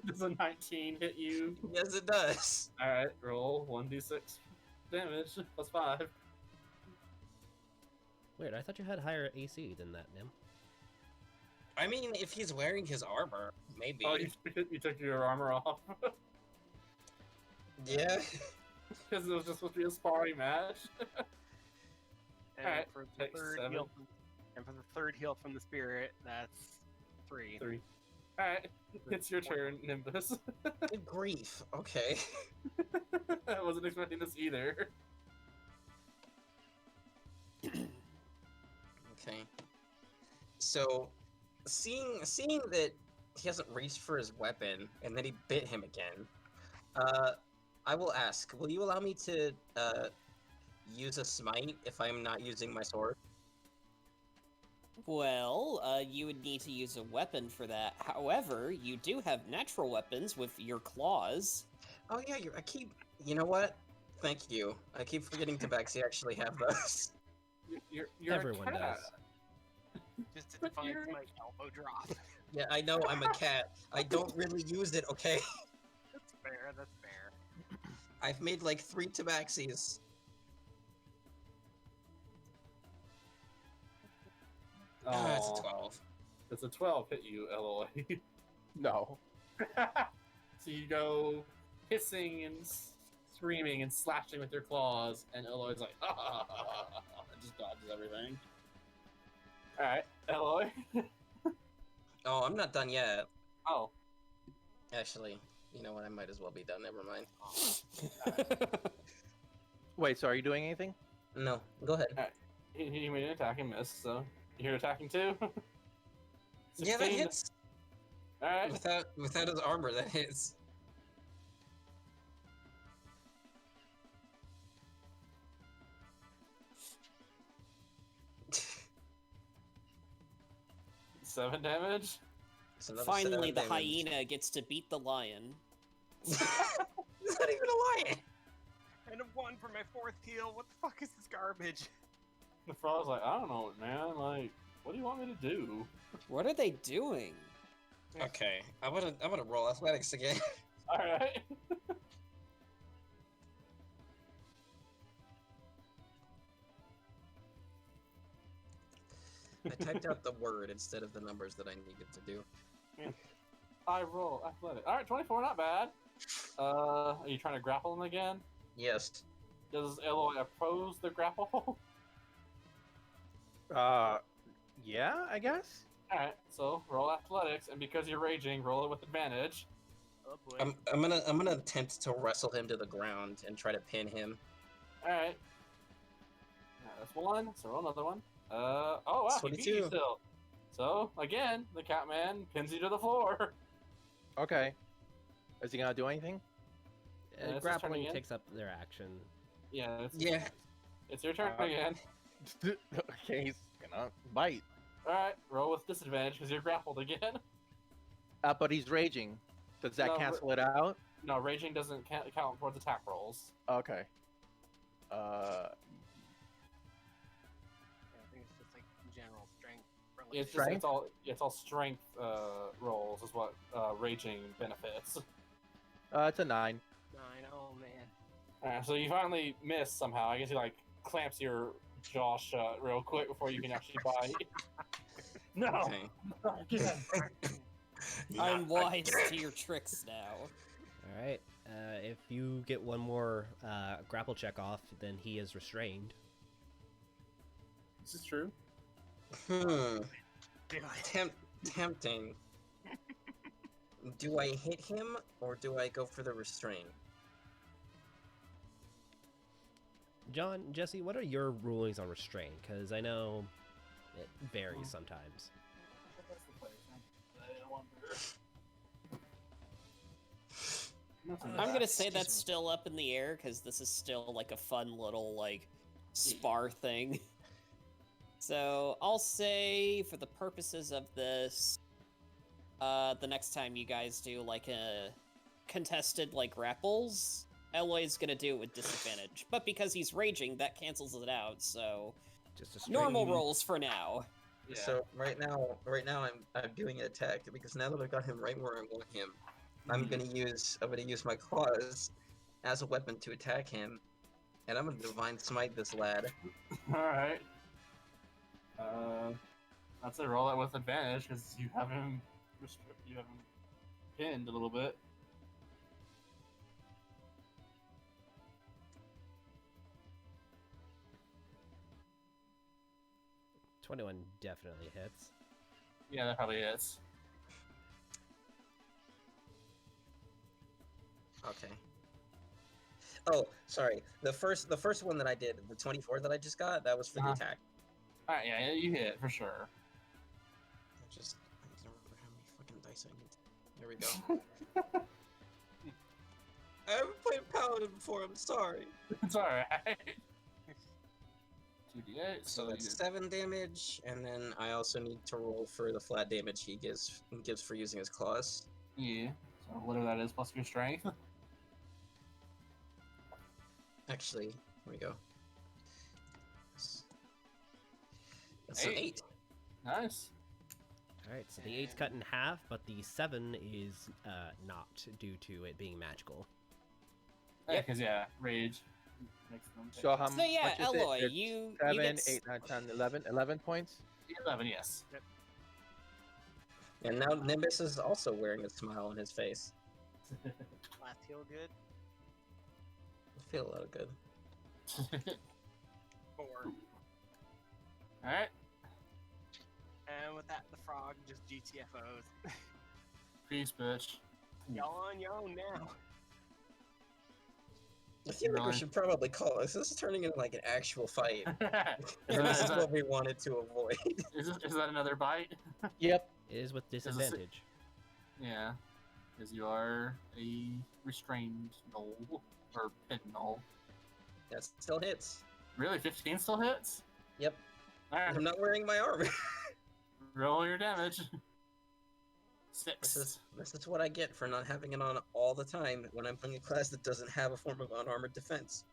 Does a 19 hit you? Yes, it does. Alright, roll 1d6 damage, plus 5. Weird. I thought you had higher AC than that, Nim. I mean, if he's wearing his armor, maybe. Oh, you took your armor off? Yeah. Because it was just supposed to be a sparring match. And Alright, for the take third 7. heal and for the third heal from the spirit, that's 3. 3. Alright, it's your turn, Nimbus. Good grief. Okay. I wasn't expecting this either. Okay. So, seeing that he hasn't reached for his weapon and then he bit him again, I will ask: will you allow me to use a smite if I'm not using my sword? Well, you would need to use a weapon for that. However, you do have natural weapons with your claws. Oh yeah, you know what? Thank you. I keep forgetting Tabaxi actually have those. You're Everyone a cat. Just to define my elbow drop. Yeah, I know I'm a cat. I don't really use it, okay? That's fair, that's fair. I've made like 3 Tabaxis. That's a 12. Does a 12 hit you, Eloy? No. So you go hissing and screaming and slashing with your claws, and Eloy's like, and just dodges everything. Alright, Eloy. Oh, I'm not done yet. Oh, Actually, you know what? I might as well be done. Never mind. Wait, so are you doing anything? No, go ahead. he made an attack and missed, so you're attacking too? Yeah, that 16. hits. All right. Without his armor, that hits. Seven damage. It's another Finally, 7 the damage. hyena gets to beat the lion. It's not even a lion. And a 1 for my 4th heal. What the fuck is this garbage? The frog's like, I don't know, man. Like, what do you want me to do? What are they doing? Okay, I'm gonna roll athletics again. All right. I typed out the word instead of the numbers that I needed to do. I roll athletic. All right, 24, not bad. Are you trying to grapple him again? Yes. Does Eloy oppose the grapple? Yeah, I guess. All right, so roll athletics, and because you're raging, roll it with advantage. Oh boy. I'm gonna attempt to wrestle him to the ground and try to pin him. All right. That's one. So roll another one. Oh wow, he beat you 22. still. So again, the Catman pins you to the floor. Okay. Is he gonna do anything? Yeah, it's his turn Grappling again. takes up their action. Yeah. Yeah. It's your turn again. Okay, he's gonna bite. All right, roll with disadvantage because you're grappled again. But he's raging. Does that No, cancel it out? No, raging doesn't count towards attack rolls. Okay. Yeah, I think it's just like general strength. It's just Strength? it's all strength rolls is what raging benefits. It's a 9. 9. Oh man. Alright, so you finally miss somehow. I guess he like clamps your jaw shut real quick before you can actually bite. No. Okay. I'm wise to your tricks now. All right. If you get one more grapple check off, then he is restrained. This is true. Hmm. Do it. Tempting. Do I hit him or do I go for the restraint? John, Jesse, what are your rulings on restraint? Because I know it varies sometimes. I'm gonna say Excuse that's me. still up in the air because this is still like a fun little like spar thing. So I'll say for the purposes of this, the next time you guys do like a contested like grapples, Eloy's gonna do it with disadvantage. But because he's raging, that cancels it out. So Just a straight. normal rolls for now. Yeah. So right now I'm doing an attack because now that I've got him right where I want him, I'm gonna use my claws as a weapon to attack him, and I'm gonna divine smite this lad. Alright. I'd say roll that with advantage because you have him pinned a little bit. $21 definitely hits. Yeah, that probably is. Okay. Oh, sorry. The first one that I did, the 24 that I just got, that was for the Uh-huh. attack. Alright, yeah, you hit for sure. I don't remember how many fucking dice I need. There we go. I haven't played Paladin before. I'm sorry. It's alright. 2d8, So you that's did- 7 damage, and then I also need to roll for the flat damage he gives for using his claws. Yeah, so whatever that is plus your strength. Actually, here we go. That's an 8. Nice. All right, so the 8's cut in half, but the 7 is not due to it being magical. Yeah, because, yeah, rage. Makes them So how So yeah, much is Eloy, it? you 7, get 8, 9, 10, 11. 11 points? 11, yes. And now Nimbus is also wearing a smile on his face. Last heal good. I feel a lot good. 4. Alright. And with that, the frog just GTFOs. Peace, bitch. Y'all on your own now. I feel like we Right. should probably call this. This is turning into like an actual fight. is, And this is that, what we wanted to avoid. is that another bite? Yep. It is with Is this- disadvantage. Yeah, because you are a restrained gnoll or hidden gnoll. That still hits. Really, 15 still hits? Yep. All right, I'm not wearing my armor. roll your damage. 6. This is what I get for not having it on all the time when I'm playing a class that doesn't have a form of unarmored defense.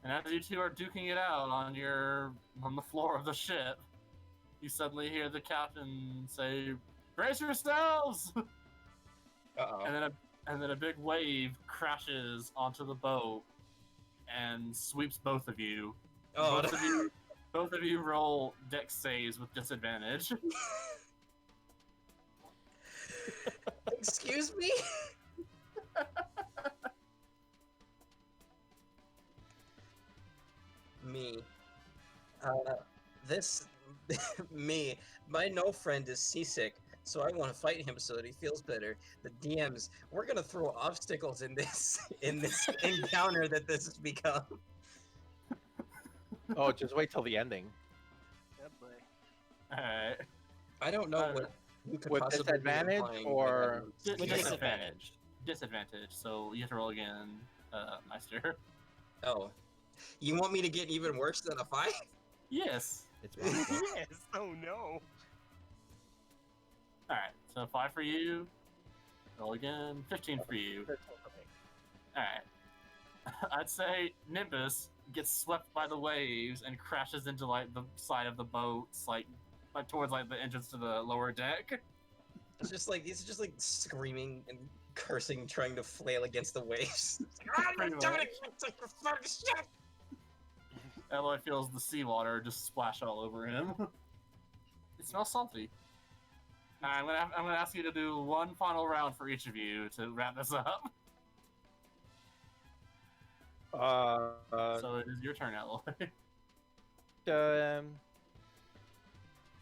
And as you two are duking it out on the floor of the ship, you suddenly hear the captain say, "Brace yourselves!" Uh-oh. And then a big wave crashes onto the boat and sweeps both of you. Oh, Both of you roll dex saves with disadvantage. Excuse me? Me. Me. My no friend is seasick, so I want to fight him so that he feels better. The DMs, we're gonna throw obstacles in this encounter that this has become. Oh, just wait till the ending. Good boy. Alright. I don't know what you could With possibly be disadvantage implying by or- that. With disadvantage. Disadvantage, so you have to roll again, Meister. Oh. You want me to get even worse than a 5? Yes. It's possible. Yes. Oh no. Alright, so 5 for you. Roll again. 15 for you. Alright. I'd say Nimbus gets swept by the waves and crashes into like the side of the boats, like towards like the entrance to the lower deck. It's just like he's just like screaming and cursing, trying to flail against the waves. Pretty much. Eloy feels the seawater just splash all over him. It smells salty. I'm gonna ask you to do one final round for each of you to wrap this up. So it is your turn, Eloy.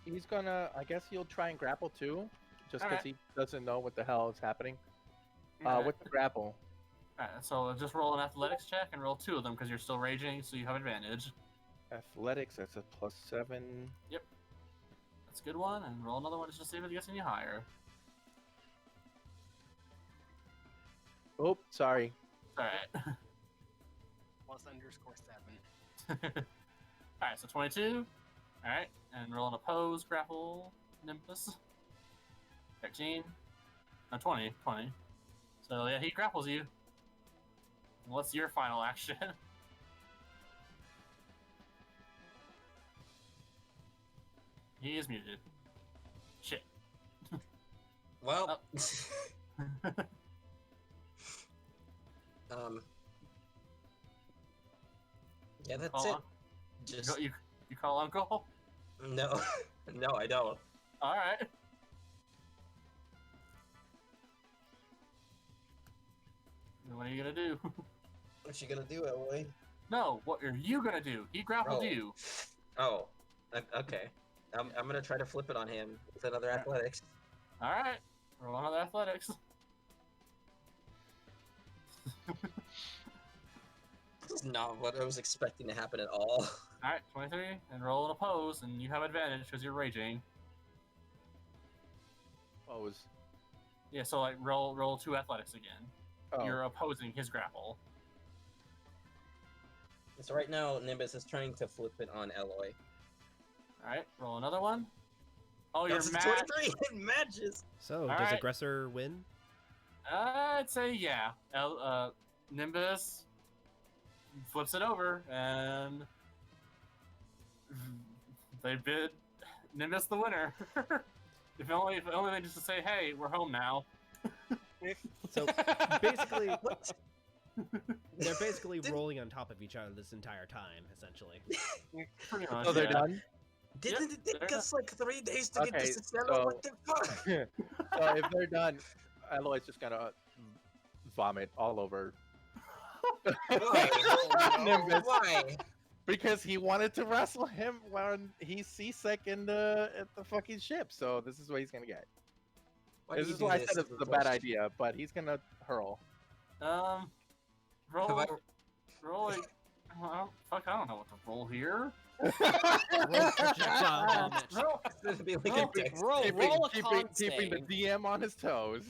He's gonna. I guess he'll try and grapple too, just because Alright. he doesn't know what the hell is happening. Alright. With the grapple. Alright, so just roll an athletics check and roll 2 of them because you're still raging, so you have advantage. Athletics, that's a +7. That's a good one, and roll another one just to see if it gets any higher. Oh, sorry. Alright. +_7. Alright, so 22. Alright, and roll an oppose, grapple, Nimbus. 13. No, 20. 20. So yeah, he grapples you. What's your final action? He is muted. Shit. Well, Oh. yeah, that's Call it. un- Just you call Uncle? no, no, I don't. Alright. What are you gonna do? What you gonna do, Eloy? No, what are you gonna do? He grappled Oh. you. Oh, okay. I'm gonna try to flip it on him with another Alright. athletics. Alright. Roll another athletics. This is not what I was expecting to happen at all. Alright, 23, and roll an oppose, and you have advantage because you're raging. Pose. Yeah, so like roll 2 athletics again. Oh. You're opposing his grapple. So right now, Nimbus is trying to flip it on Eloy. Alright, roll another one. Oh, you're That's a mad. 23. It matches. So, does Alright. aggressor win? I'd say yeah. Nimbus flips it over, and they bid Nimbus the winner. if only they just to say, "Hey, we're home now." So, basically, What? they're basically Didn't- rolling on top of each other this entire time, essentially. Pretty much. So they're yeah. done. Didn't it they're take us like 3 days to get Okay, this to settle? so- What the fuck? So if they're done, Eloy's just gonna vomit all over. Why? Nimbus. Why? Because he wanted to wrestle him when he's seasick at the fucking ship. So this is what he's gonna get. Why do This you is do why I this said to it's the a bad flesh? idea, but he's gonna hurl. Roll. Have I- Roll. I don't know what to roll here. Roll projectile vomit. It'd be like Roll, a dex roll, save. roll a keeping, con keeping the save. DM on his toes.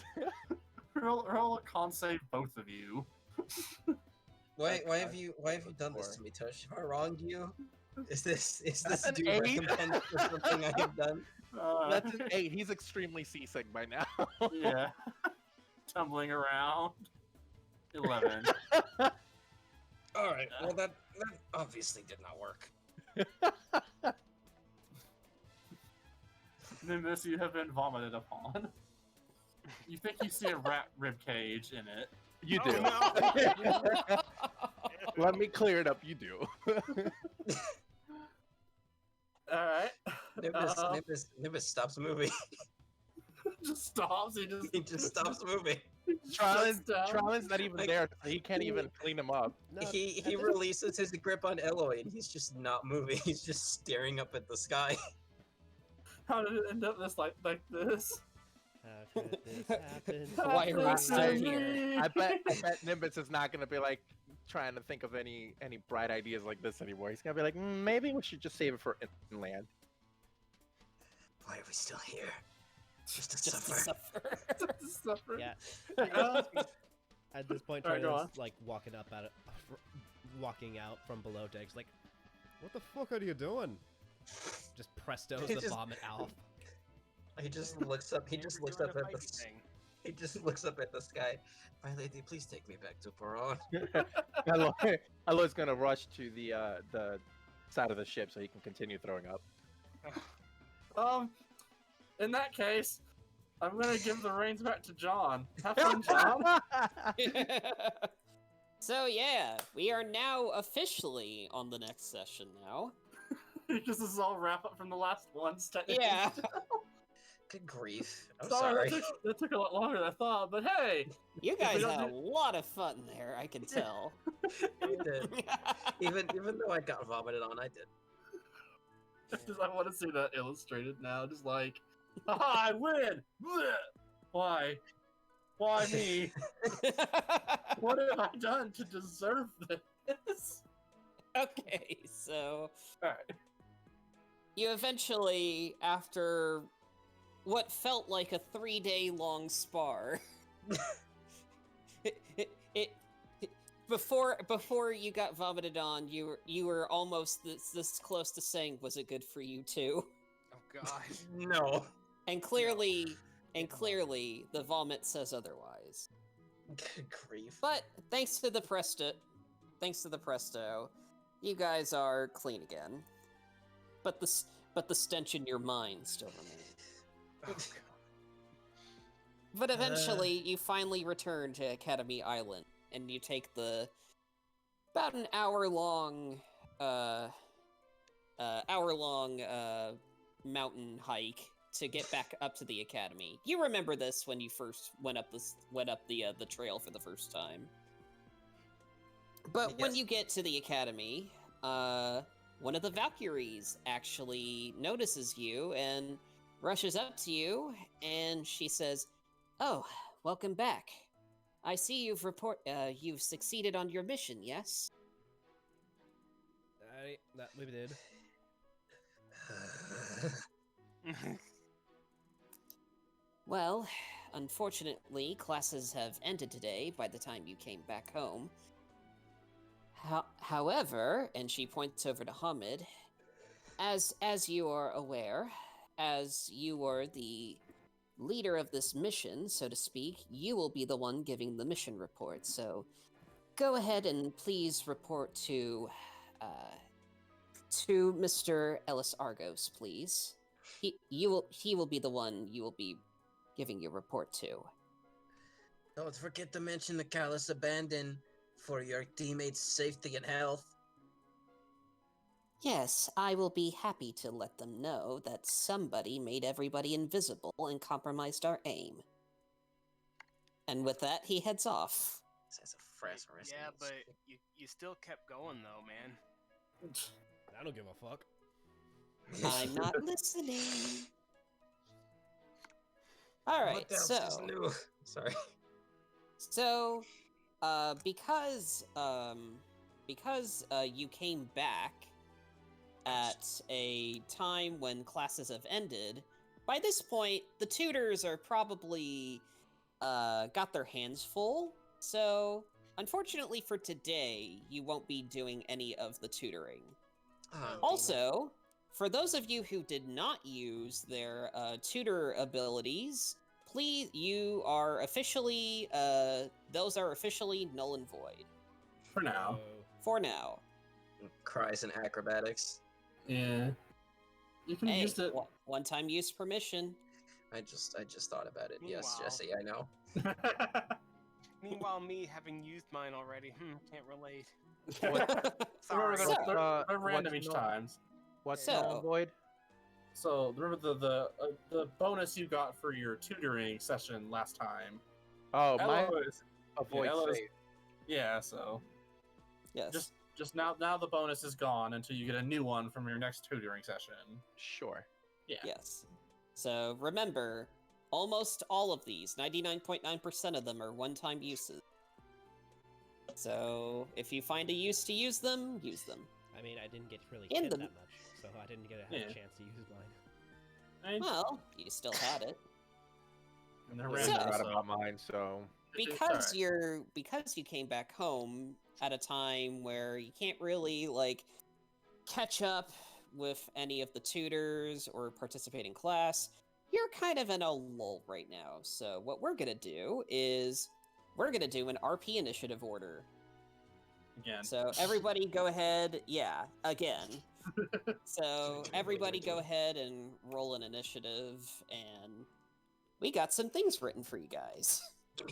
Roll a con save, both of you. Why have you done this to me, Tush? Have I wronged you? Is this That's an due 8. recompense for something I have done? That's an 8. He's extremely seasick by now. Yeah. Tumbling around. 11. All right. Well, that obviously did not work. Nimbus, you have been vomited upon. You think you see a rat rib cage in it. You Oh, do. no. Let me clear it up. You do. Alright. Nimbus stops moving. Just stops. He just stops moving. Tronlin's not even Like, there. So he can't even clean him up. No, He releases his grip on Eloy, and he's just not moving. He's just staring up at the sky. How did it end up like this? How could this happen? Why are we Happened still to here? me. I bet Nimbus is not gonna be like trying to think of any bright ideas like this anymore. He's gonna be like, maybe we should just save it for inland. Why are we still here? Just to Just to suffer. suffer. Suffer. Yeah. Uh, At this point, Alright, go Charlie's like walking out from below decks, like, what the fuck are you doing? Just prestos He the just- vomit out. He just looks up. He We're just looks doing up a at the. fight thing. He just looks up at the sky. My lady, please take me back to Peron. Aloy's gonna rush to the side of the ship so he can continue throwing up. In that case, I'm gonna give the reins back to John. Have fun, John. So yeah, we are now officially on the next session now. Because this is all wrap up from the last ones, technically. Yeah. Good grief. I'm Sorry, sorry. that took a lot longer than I thought, but hey! You we guys don't had a do- lot of fun there, I can tell. We did. Even though I got vomited on, I did. Just, I want to see that illustrated now. Just like, haha, I win! Blech! Why? Why me? What have I done to deserve this? Okay, so Alright. you eventually, after what felt like a 3-day-long spar, before you got vomited on, you were almost this close to saying, "Was it good for you too?" Oh god. No. And clearly, the vomit says otherwise. Good grief. But thanks to the presto, you guys are clean again. But the stench in your mind still remains. Oh god. But eventually, you finally return to Academy Island, and you take the about an hour-long mountain hike to get back up to the Academy. You remember this when you first went up the trail for the first time. But when Yes. you get to the Academy, one of the Valkyries actually notices you and rushes up to you, and she says, "Oh, welcome back. I see you've succeeded on your mission, yes?" That we did. Well, unfortunately, classes have ended today by the time you came back home. However, and she points over to Hamid, as you are aware, as you are the leader of this mission, so to speak, you will be the one giving the mission report. So, go ahead and please report to Mr. Ellis Argos, please. He will be the one you will be giving your report to. Don't forget to mention the callous abandon for your teammates' safety and health. Yes, I will be happy to let them know that somebody made everybody invisible and compromised our aim. And with that, he heads off. Says a fresh Yeah, but you still kept going though, man. I don't give a fuck. I'm not listening. All right, What else so is new? Sorry. So, because you came back, at a time when classes have ended. By this point, the tutors are probably got their hands full, so unfortunately for today, you won't be doing any of the tutoring. Also, for those of you who did not use their tutor abilities, please, you are officially, those are officially null and void. For now. For now. Cries and acrobatics. Yeah. You can Hey, use it. one-time use permission. I just thought about it. Yes, Meanwhile- Jesse, I know. Meanwhile, me having used mine already, can't relate. Remember, Sorry. So- they're random what's each no- times. What's So- null and void? So remember the bonus you got for your tutoring session last time. Oh, mine Elo is- avoid Elo's- save. Yeah, so Yes. just now the bonus is gone until you get a new one from your next tutoring session. Sure. Yeah. Yes. So remember, almost all of these, 99.9% of them are one-time uses. So if you find a use to use them, use them. I mean, I didn't get really In hit the- that much, so I didn't get a Yeah. chance to use mine. I mean, Well, you still had it. and they're I random. So- forgot so about mine, so it's Because alright. because you came back home at a time where you can't really like catch up with any of the tutors or participate in class, you're kind of in a lull right now. So what we're gonna do is we're gonna do an RP initiative order. Again. So everybody go ahead, yeah, again. So everybody go ahead and roll an initiative, and we got some things written for you guys.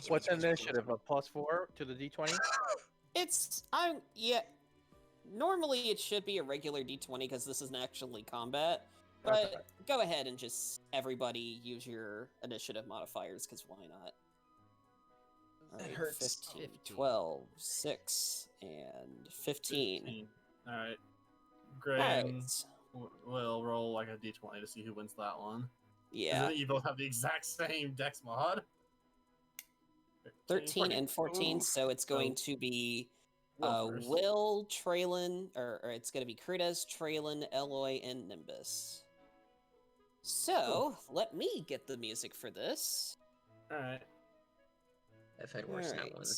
what's initiative? A +4 to the D20? Normally it should be a regular D20 because this isn't actually combat. But Okay. go ahead and just everybody use your initiative modifiers because why not? Alright, hurts. 15, 12, 6, and 15. Alright. Alright, Graham will roll like a d20 to see who wins that one. 'Cause yeah. You both have the exact same dex mod. 13 and 14, Ooh. so it's going to be Will first. Will, Traylon, or it's going to be Crudez, Traylon, Eloy, and Nimbus. So, let me get the music for this. Alright. I've had worse than that one. Alright.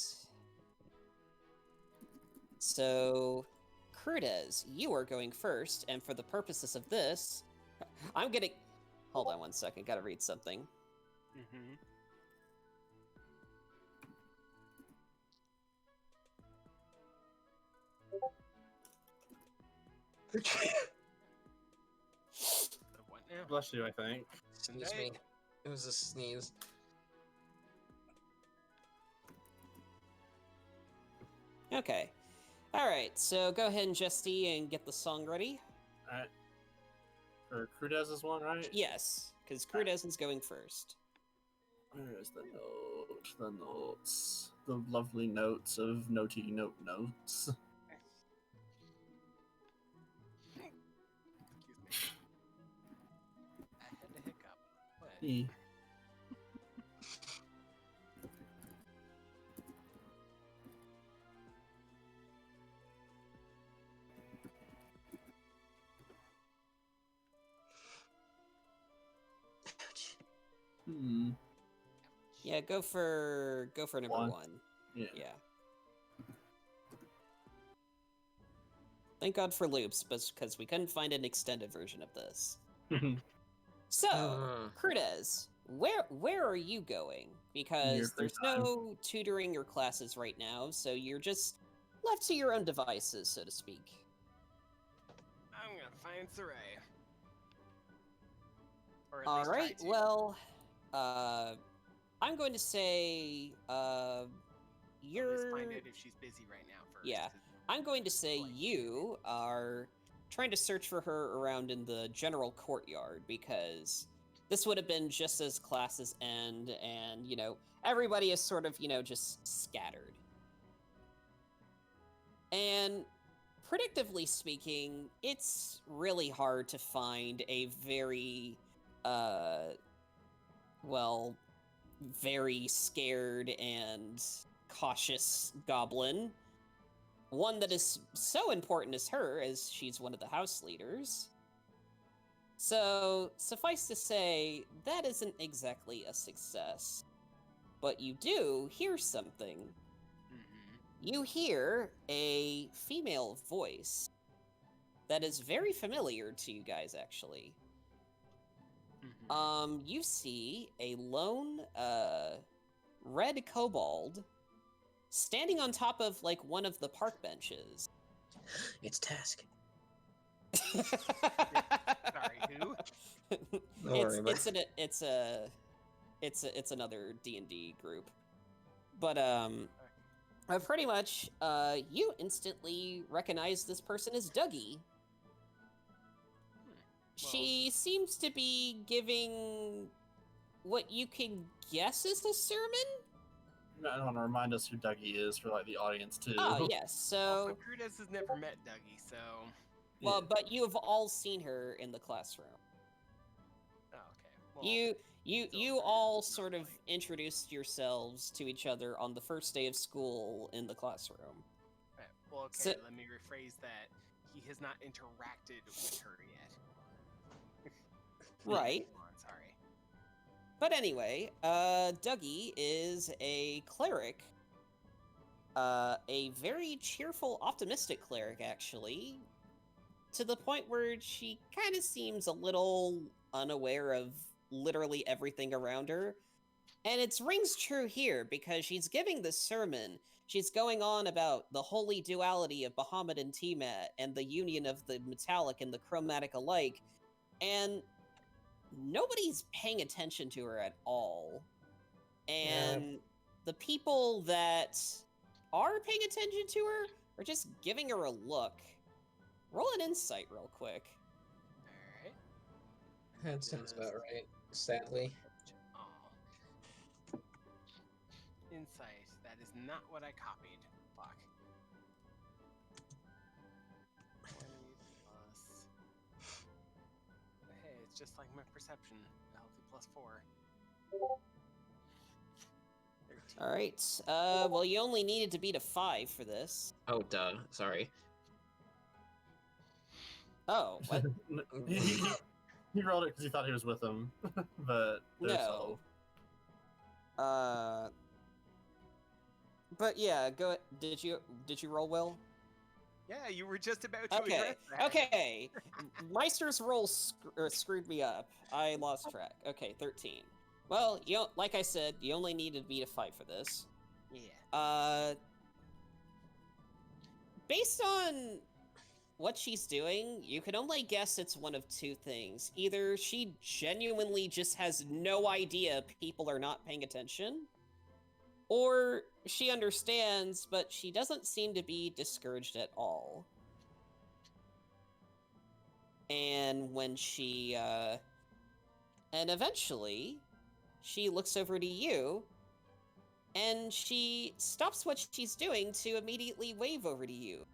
So, Crudez, you are going first, and for the purposes of this, I'm gonna... Hold on one second, gotta read something. Mm-hmm. What now? Bless you, I think. Excuse me. It was a sneeze. Okay. Alright, so go ahead and Justy and get the song ready. Alright. For Crudez's one, right? Yes, because Crudez is going first. Where is the note? The notes. The lovely notes of notey note notes. Excuse me. I had a hiccup. What? E. Ouch. Hmm. Yeah, go for number One. one. Yeah. Yeah. Thank God for loops, because we couldn't find an extended version of this. So, Crudez, where are you going? Because Your free there's time. no tutoring or classes right now, so you're just left to your own devices, so to speak. I'm gonna find Sarai. Or at All least try right. to. Well, I'm going to say I'll just you're. find out if she's busy right now first. Yeah. 'cause I'm going to say Like- you are trying to search for her around in the general courtyard because this would have been just as classes end, and everybody is sort of just scattered. And predictively speaking, it's really hard to find a very very scared and cautious goblin one that is so important as her, as she's one of the house leaders. So, suffice to say, that isn't exactly a success. But you do hear something. Mm-hmm. You hear a female voice that is very familiar to you guys, actually. Mm-hmm. You see a lone, red kobold standing on top of, like, one of the park benches. It's Task. Sorry, who? Don't worry about It's another D&D group. But, pretty much, you instantly recognize this person as Dougie. She seems to be giving what you can guess is a sermon? I want to remind us who Dougie is for like the audience too. Oh, yes, so... Also, Crudez has never met Dougie, so... Well, Yeah. but you have all seen her in the classroom. Oh, okay. Well, You all sort of introduced yourselves to each other on the first day of school in the classroom. right. Well, okay, So- let me rephrase that. He has not interacted with her yet. Right. Come on, sorry. But anyway, Dougie is a cleric. A very cheerful, optimistic cleric, actually. To the point where she kind of seems a little unaware of literally everything around her. And it rings true here, because she's giving this sermon. She's going on about the holy duality of Bahamut and Tiamat, and the union of the metallic and the chromatic alike. And nobody's paying attention to her at all. And the people that are paying attention to her are just giving her a look. Roll an insight real quick. Alright. That sounds about right, sadly. Oh. Insight. That is not what I copied. Fuck. 20 plus... Hey, it's just like my perception. A healthy +4. 13. Alright, well, you only needed to beat a 5 for this. Oh, duh. Sorry. Oh, what? he rolled it because he thought he was with him, but No. But yeah, go. Did you roll well? Yeah, you were just about to Okay, address that. okay. Meister's roll screwed me up. I lost track. Okay, 13. Well, like I said, you only needed to beat a 5 for this. Yeah. Based on what she's doing, you can only guess it's one of two things. Either she genuinely just has no idea people are not paying attention, or she understands, but she doesn't seem to be discouraged at all. And when she, and eventually, she looks over to you, and she stops what she's doing to immediately wave over to you.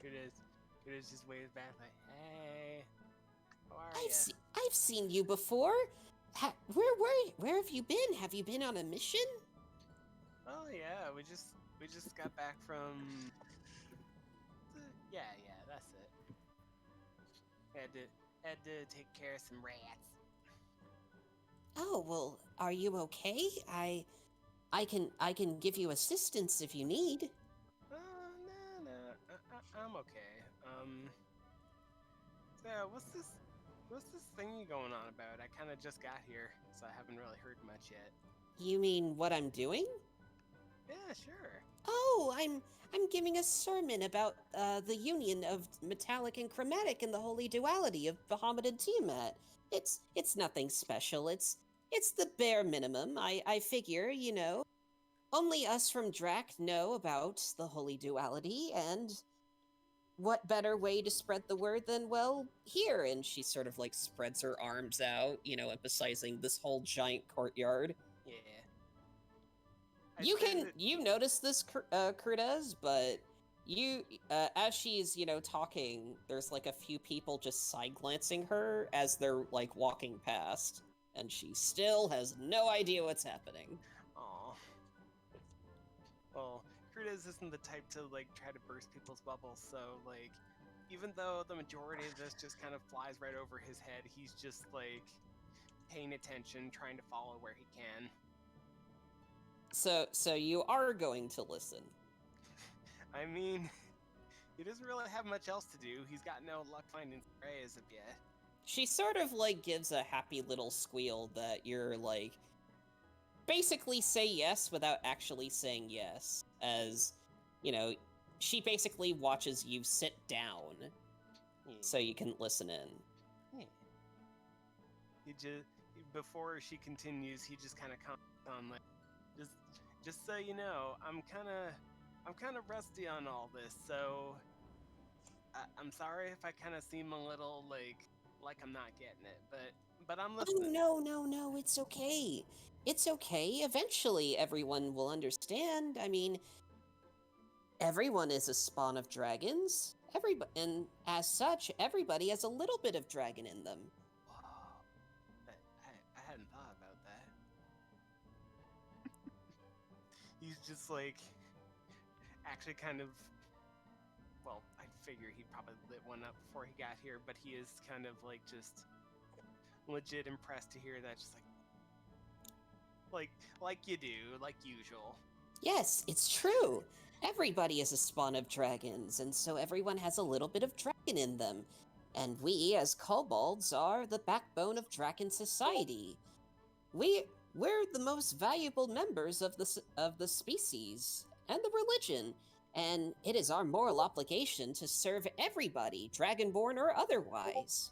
Crudez just waves back like, hey, how are ya? I've seen you before. Where have you been? Have you been on a mission? Oh yeah, we just got back from. Yeah, that's it. Had to take care of some rats. Oh well, are you okay? I can give you assistance if you need. No, I'm okay. So what's this thing going on about? I kind of just got here, so I haven't really heard much yet. You mean what I'm doing? Yeah, sure. Oh, I'm giving a sermon about the union of metallic and chromatic and the holy duality of Bahamut and Tiamat. It's nothing special. It's the bare minimum. I figure, you know, only us from Drac know about the holy duality, and what better way to spread the word than, well, here. And she sort of like spreads her arms out, you know, emphasizing this whole giant courtyard. Yeah. You notice this, Crudez, but you, as she's, you know, talking, there's like a few people just side glancing her as they're like walking past, and she still has no idea what's happening. Aw. Well, Frutas isn't the type to like try to burst people's bubbles, so like even though the majority of this just kind of flies right over his head, he's just like paying attention, trying to follow where he can. So you are going to listen. I mean, he doesn't really have much else to do. He's got no luck finding prey as of yet. She sort of like gives a happy little squeal that you're like basically say yes without actually saying yes, as you know, she basically watches you sit down so you can listen in. He just before she continues, he just kind of comments on like, just so you know, I'm kind of rusty on all this, so I'm sorry if I kind of seem a little like I'm not getting it, but I'm listening. Oh no, it's okay. It's okay. Eventually everyone will understand. I mean, everyone is a spawn of dragons. And as such, everybody has a little bit of dragon in them. Whoa. I hadn't thought about that. He's just like actually kind of, well, I figure he probably lit one up before he got here, but he is kind of like just legit impressed to hear that, just like you do, like usual. Yes, it's true. Everybody is a spawn of dragons, and so everyone has a little bit of dragon in them. And we, as kobolds, are the backbone of dragon society. We're the most valuable members of the species and the religion, and it is our moral obligation to serve everybody, dragonborn or otherwise.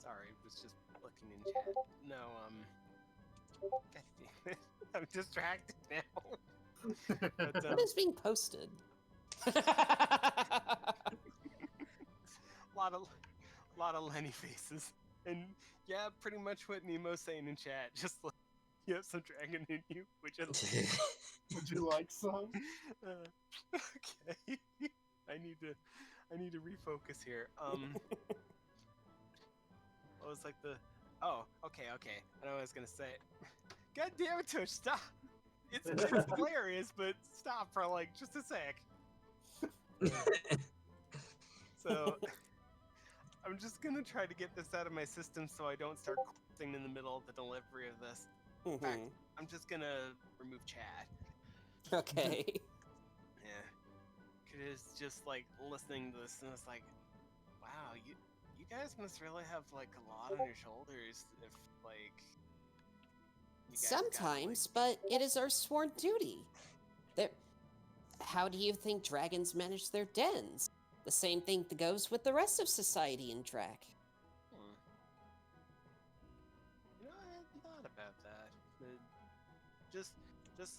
Sorry, was just looking in chat. No, God damn it. I'm distracted now. But, What is being posted? lot of Lenny faces, and yeah, pretty much what Nemo's saying in chat. Just like you have some dragon in you, which I like. Would you like some? Okay, I need to refocus here. What was like the? Oh, okay. I know what I was gonna say. God damn it, Tush, stop! It's hilarious, but stop for like just a sec. So, I'm just gonna try to get this out of my system so I don't start coughing in the middle of the delivery of this. In fact, I'm just gonna remove chat. Okay. Yeah. Cause it's just like listening to this and it's like, wow, you guys must really have like a lot on your shoulders if like you guys Sometimes, got, like... but it is our sworn duty. How do you think dragons manage their dens? The same thing that goes with the rest of society in Drac. You know, I hadn't thought about that. But just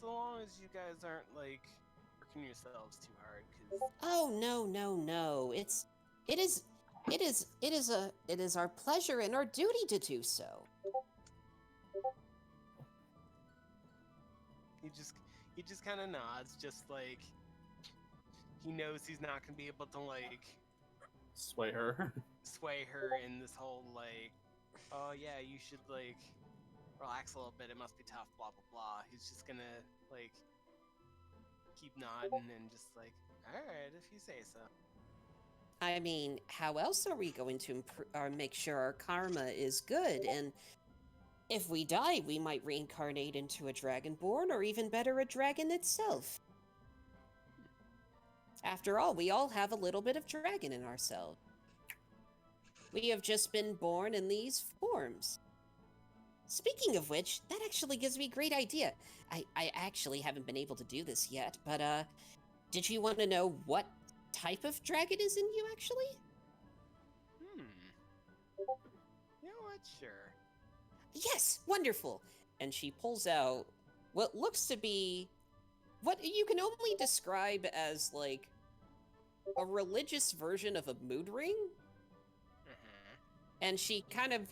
so long as you guys aren't like working yourselves too hard, cause... Oh no! It is our pleasure and our duty to do so. He just kind of nods, just like he knows he's not gonna be able to like sway her in this whole like, oh yeah, you should like relax a little bit. It must be tough, blah blah blah. He's just gonna like keep nodding and just like, all right, if you say so. I mean, how else are we going to make sure our karma is good? And if we die, we might reincarnate into a dragonborn, or even better, a dragon itself. After all, we all have a little bit of dragon in ourselves. We have just been born in these forms. Speaking of which, that actually gives me a great idea. I actually haven't been able to do this yet, but did you want to know what type of dragon is in you, actually? You know what? Sure. Yes, wonderful. And she pulls out what looks to be what you can only describe as like a religious version of a mood ring. And she kind of,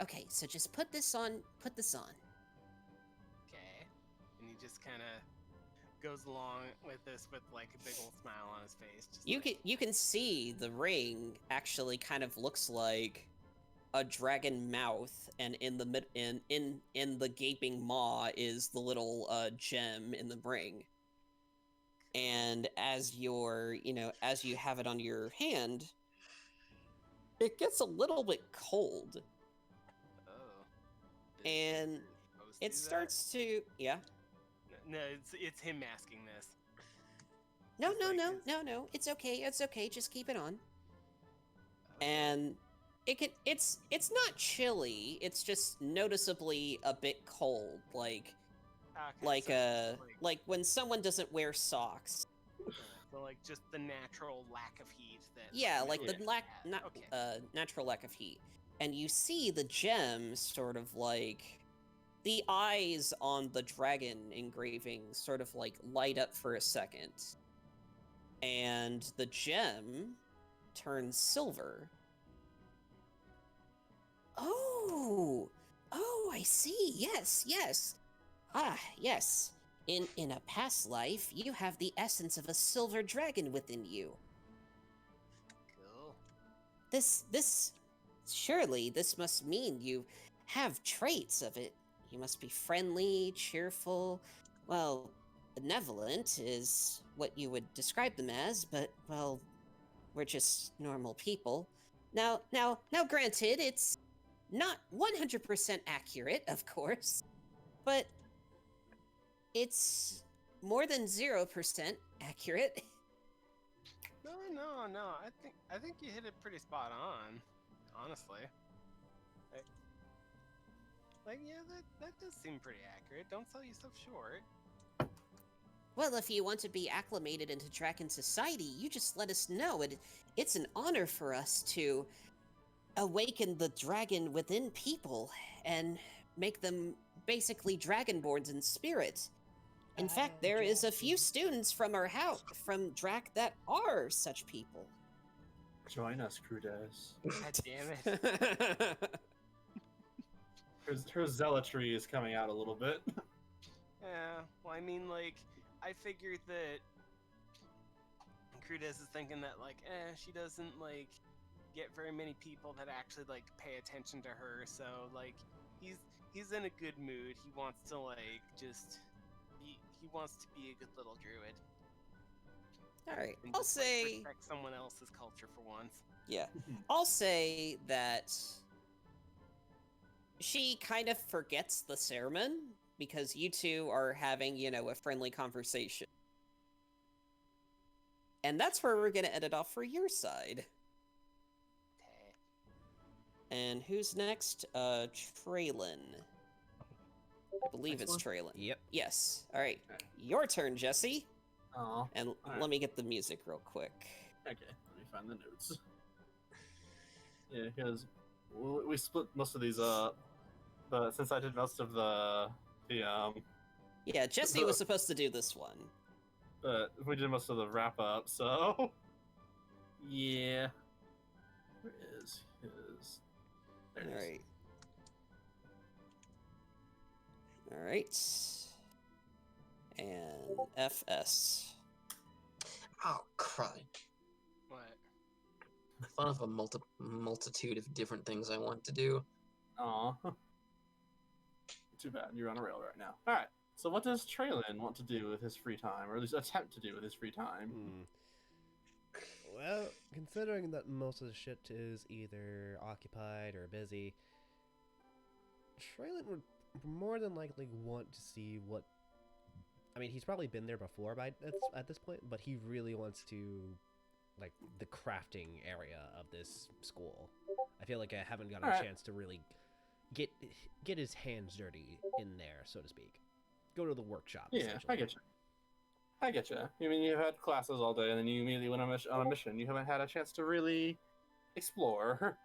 okay, so just put this on. Okay. And he just kind of goes along with this with like a big old smile on his face. Just you can see the ring actually kind of looks like a dragon mouth, and in the in the gaping maw is the little gem in the ring. And as as you have it on your hand, it gets a little bit cold. Oh. And Is supposed to it do that? starts to No, it's him masking this. No, It's no, like no, his- no, no. It's okay. It's okay. Just keep it on. Okay. And it's not chilly. It's just noticeably a bit cold, like Okay, so it's like when someone doesn't wear socks. so like just the natural lack of heat that. Yeah, like metal the has. Okay. natural lack of heat. And you see the gem sort of like the eyes on the dragon engraving sort of like light up for a second. And the gem turns silver. Oh, I see. Yes, yes. Ah, yes. In a past life, you have the essence of a silver dragon within you. Cool. Surely this must mean you have traits of it. You must be friendly, cheerful, well, benevolent is what you would describe them as, but, well, we're just normal people. Now, granted, it's not 100% accurate, of course, but it's more than 0% accurate. No. I think you hit it pretty spot on. Honestly. Yeah, that does seem pretty accurate. Don't sell yourself short. Well, if you want to be acclimated into Dragon society, you just let us know. It's an honor for us to awaken the dragon within people and make them basically dragonborns in spirit. In fact, there is a few students from our house, from Drac, that are such people. Join us, Crudes. God damn it. Her zealotry is coming out a little bit. Yeah, well, I mean, like, I figured that Crudez is thinking that, like, she doesn't, like, get very many people that actually, like, pay attention to her, so, like, he's in a good mood. He wants to, like, he wants to be a good little druid. Alright, And I'll just, like, say... respect someone else's culture for once. Yeah, I'll say that she kind of forgets the sermon because you two are having, a friendly conversation. And that's where we're going to end it off for your side. Okay. And who's next? Traylon. I believe Next it's one? Traylon. Yep. Yes. All right. Okay. Your turn, Jesse. Oh, And Alright. let me get the music real quick. okay. Let me find the notes. Yeah, because we split most of these up, but since I did most of the Yeah, Jesse was supposed to do this one. but we did most of the wrap up, so yeah. Where is his? There it is. All right. And FS. Oh, crud. What? I thought of a multitude of different things I want to do. Aw. Too bad, you're on a rail right now. Alright, so what does Traylon want to do with his free time, or at least attempt to do with his free time? Well, considering that most of the shit is either occupied or busy, Traylon would more than likely want to see what... I mean, he's probably been there before at this point, but he really wants to, like, the crafting area of this school. I feel like I haven't gotten a chance to really get his hands dirty in there, so to speak. Go to the workshop, Yeah, essentially. I get you. I mean, you've had classes all day, and then you immediately went on a mission. You haven't had a chance to really explore.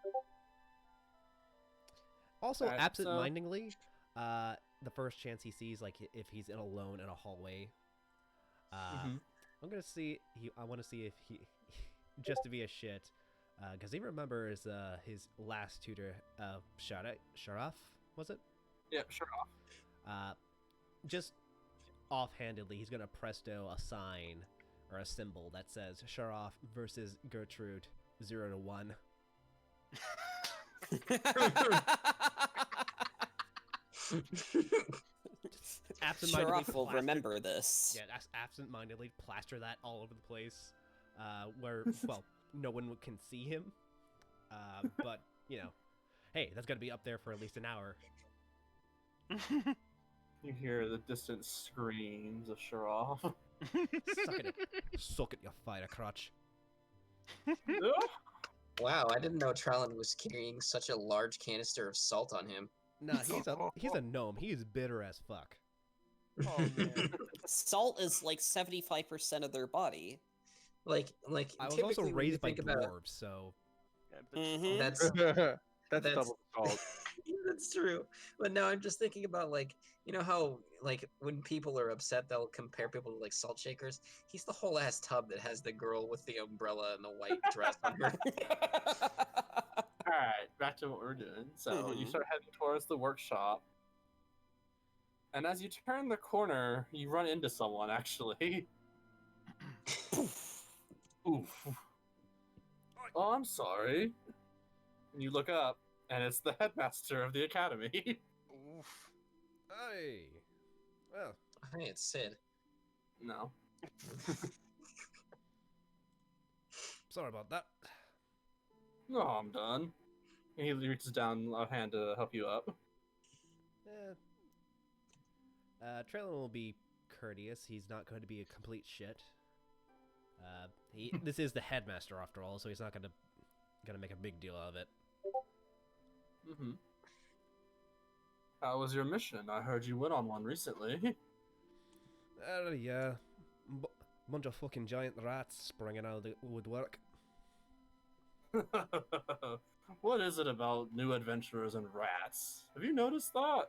Also, Alright, absent-mindedly, the first chance he sees, like, if he's alone in a hallway, I'm gonna see. I want to see if he, just to be a shit, because he remembers his last tutor, Sharaf, was it? Yep, sure off. Just offhandedly, he's gonna presto a sign or a symbol that says Sharaf versus Gertrude 0 to 1. Absent-mindedly Sharaf will plaster- remember this. Yeah, that's absent-mindedly plaster that all over the place, where well, no one can see him. But you know, hey, that's gonna be up there for at least an hour. You hear the distant screams of Sharaf. Suck it, you fire crotch. Wow, I didn't know Trellin was carrying such a large canister of salt on him. Nah, he's a gnome. He is bitter as fuck. Oh man. Salt is like 75% of their body. Like I was typically also when you raised by think about- dwarves, so Yeah, but Mhm. That's That's That's- double salt. that's true. But now I'm just thinking about like you know how like when people are upset they'll compare people to like salt shakers. He's the whole ass tub that has the girl with the umbrella and the white dress on her. All right, back to what we're doing. So you Mhm. start heading towards the workshop, and as you turn the corner, you run into someone. Actually, oof. Oh, I'm sorry. And you look up, and it's the headmaster of the academy. oof. hey, well, Hey, it's Sid. No. sorry about that. No, I'm done. And he reaches down a hand to help you up. Traylon will be courteous. He's not going to be a complete shit. This is the headmaster after all, so he's not gonna make a big deal out of it. Mm-hmm. How was your mission? I heard you went on one recently. Yeah, bunch of fucking giant rats springing out of the woodwork. What is it about new adventurers and rats? Have you noticed that?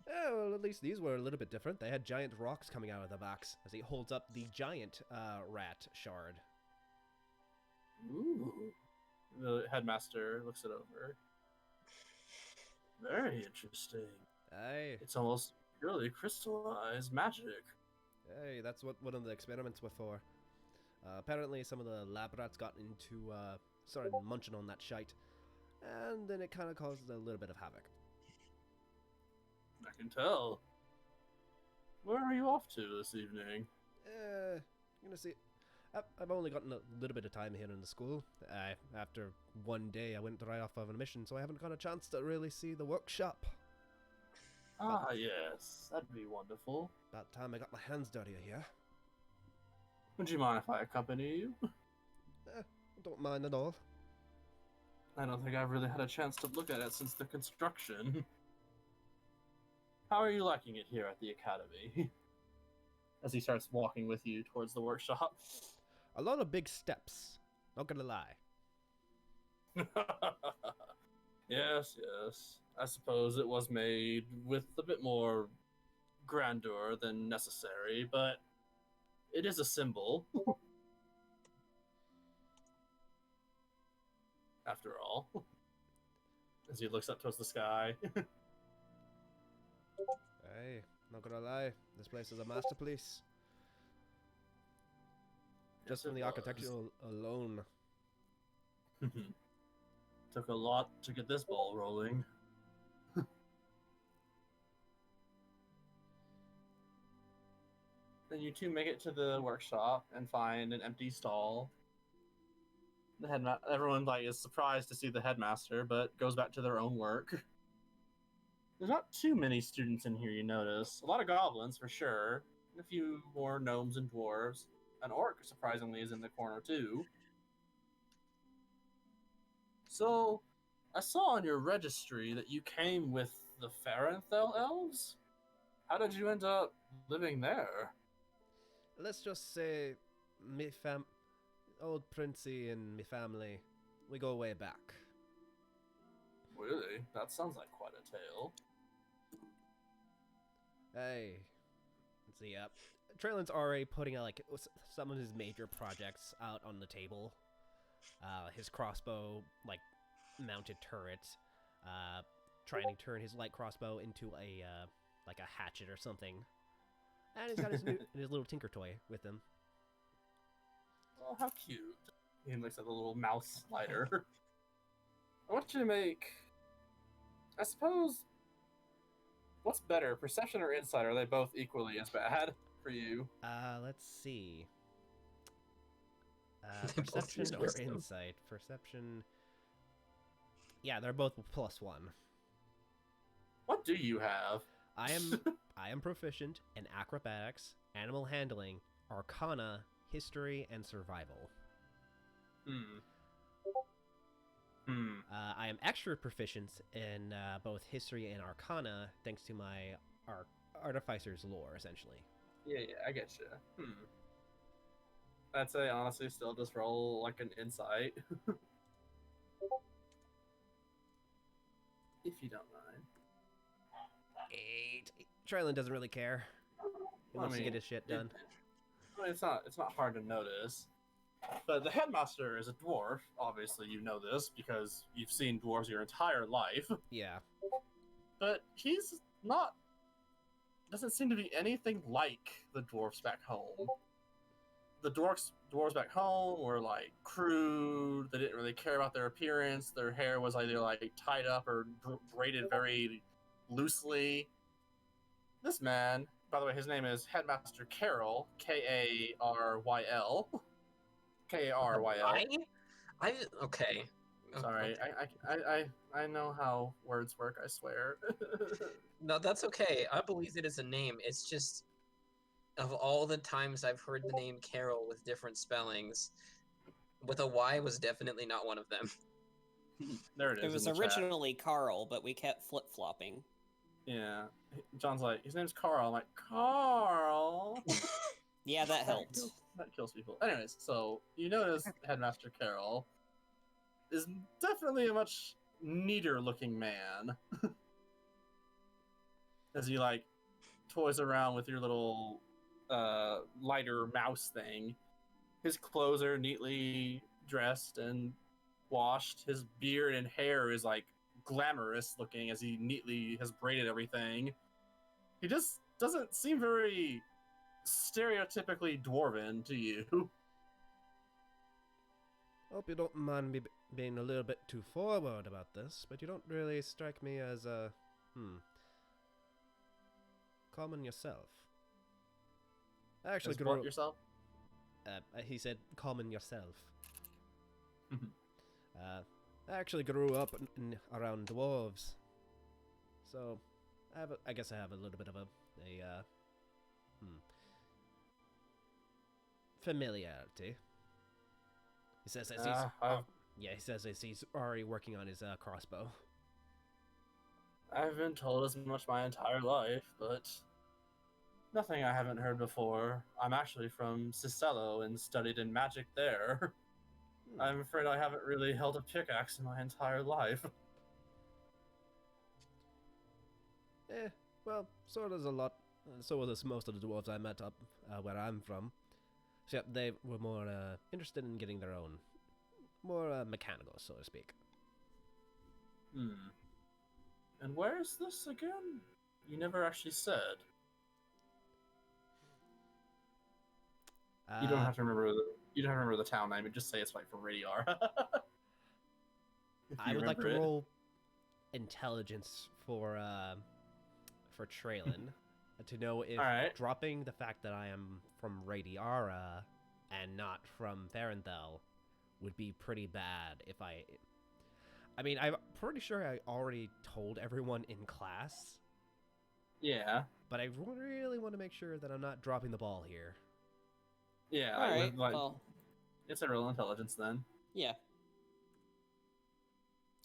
Yeah, well, at least these were a little bit different. They had giant rocks coming out of the backs as he holds up the giant rat shard. Ooh. The headmaster looks it over. Very interesting. Aye, It's almost purely crystallized magic. hey, that's what one of the experiments were for. Apparently, some of the lab rats got into, started munching on that shite, and then it kind of caused a little bit of havoc. I can tell. Where are you off to this evening? You know, see, I've only gotten a little bit of time here in the school. After one day, I went right off of a mission, so I haven't got a chance to really see the workshop. Ah, yes. That'd be wonderful. About time I got my hands dirty here. Would you mind if I accompany you? Don't mind at all. I don't think I've really had a chance to look at it since the construction. How are you liking it here at the academy? As he starts walking with you towards the workshop. A lot of big steps, not gonna lie. Yes, yes. I suppose it was made with a bit more grandeur than necessary, but it is a symbol. After all. As he looks up towards the sky. Hey, not gonna lie, this place is a masterpiece. Just from the architecture alone. Took a lot to get this ball rolling. Then you two make it to the workshop and find an empty stall. The everyone is surprised to see the headmaster, but goes back to their own work. There's not too many students in here, you notice. A lot of goblins, for sure. And a few more gnomes and dwarves. An orc, surprisingly, is in the corner, too. So, I saw on your registry that you came with the Farenthel elves? How did you end up living there? Let's just say, old Princey and me family, we go way back. Really? That sounds like quite a tale. Hey, let's see. Traylon's already putting some of his major projects out on the table. His crossbow, mounted turret. Trying to turn his light crossbow into a hatchet or something. And he's got his little tinker toy with him. Oh, how cute. He looks at the little mouse slider. I want you to make I suppose. What's better, perception or insight? Are they both equally as bad for you? Let's see. They both Perception use or wisdom. insight? Perception. Yeah, they're both +1. What do you have? I am proficient in acrobatics, animal handling, arcana, history, and survival. I am extra proficient in both history and arcana, thanks to my artificer's lore, essentially. Yeah, I get you. I'd say honestly, still just roll like an insight, if you don't mind. 8. Trylon doesn't really care. He wants to get his shit done. It's not hard to notice. But the headmaster is a dwarf. Obviously, you know this because you've seen dwarves your entire life. Yeah. But he's not. Doesn't seem to be anything like the dwarves back home. The dwarves back home were like crude. They didn't really care about their appearance. Their hair was either like tied up or braided very loosely. This man, by the way, his name is Headmaster Carroll, K-A-R-Y-L. K-A-R-Y-L. Okay. Sorry, I know how words work, I swear. No, that's okay. I believe it is a name. It's just, of all the times I've heard the name Carol with different spellings, with a Y was definitely not one of them. There it is. It was in the chat. originally Carl, but we kept flip-flopping. Yeah. John's like, his name's Carl. I'm like, Carl. Yeah, that helped. That kills people. Anyways, so you notice Headmaster Carroll is definitely a much neater looking man. As you like toys around with your little lighter mouse thing. His clothes are neatly dressed and washed. His beard and hair is like glamorous looking as he neatly has braided everything. He just doesn't seem very stereotypically dwarven to you. Hope you don't mind me being a little bit too forward about this, but you don't really strike me as a common yourself. I actually As grew what up. yourself? He said, "Common yourself." I actually grew up around dwarves, so I guess I have a little bit of a familiarity. He says as he says as he's already working on his crossbow. I've been told as much my entire life, but nothing I haven't heard before. I'm actually from Cicello and studied in magic there. I'm afraid I haven't really held a pickaxe in my entire life. Well, so does a lot. So does most of the dwarves I met up where I'm from. Except they were more interested in getting their own, more mechanical, so to speak. And where is this again? You never actually said. You don't have to remember the town name. You just say it's like for Radiar. I would like to roll intelligence for Traylon to know if dropping the fact that I am from Radiara and not from Farenthel would be pretty bad if I mean, I'm pretty sure I already told everyone in class. Yeah. But I really want to make sure that I'm not dropping the ball here. Yeah. All right. Well, it's a real intelligence then. Yeah.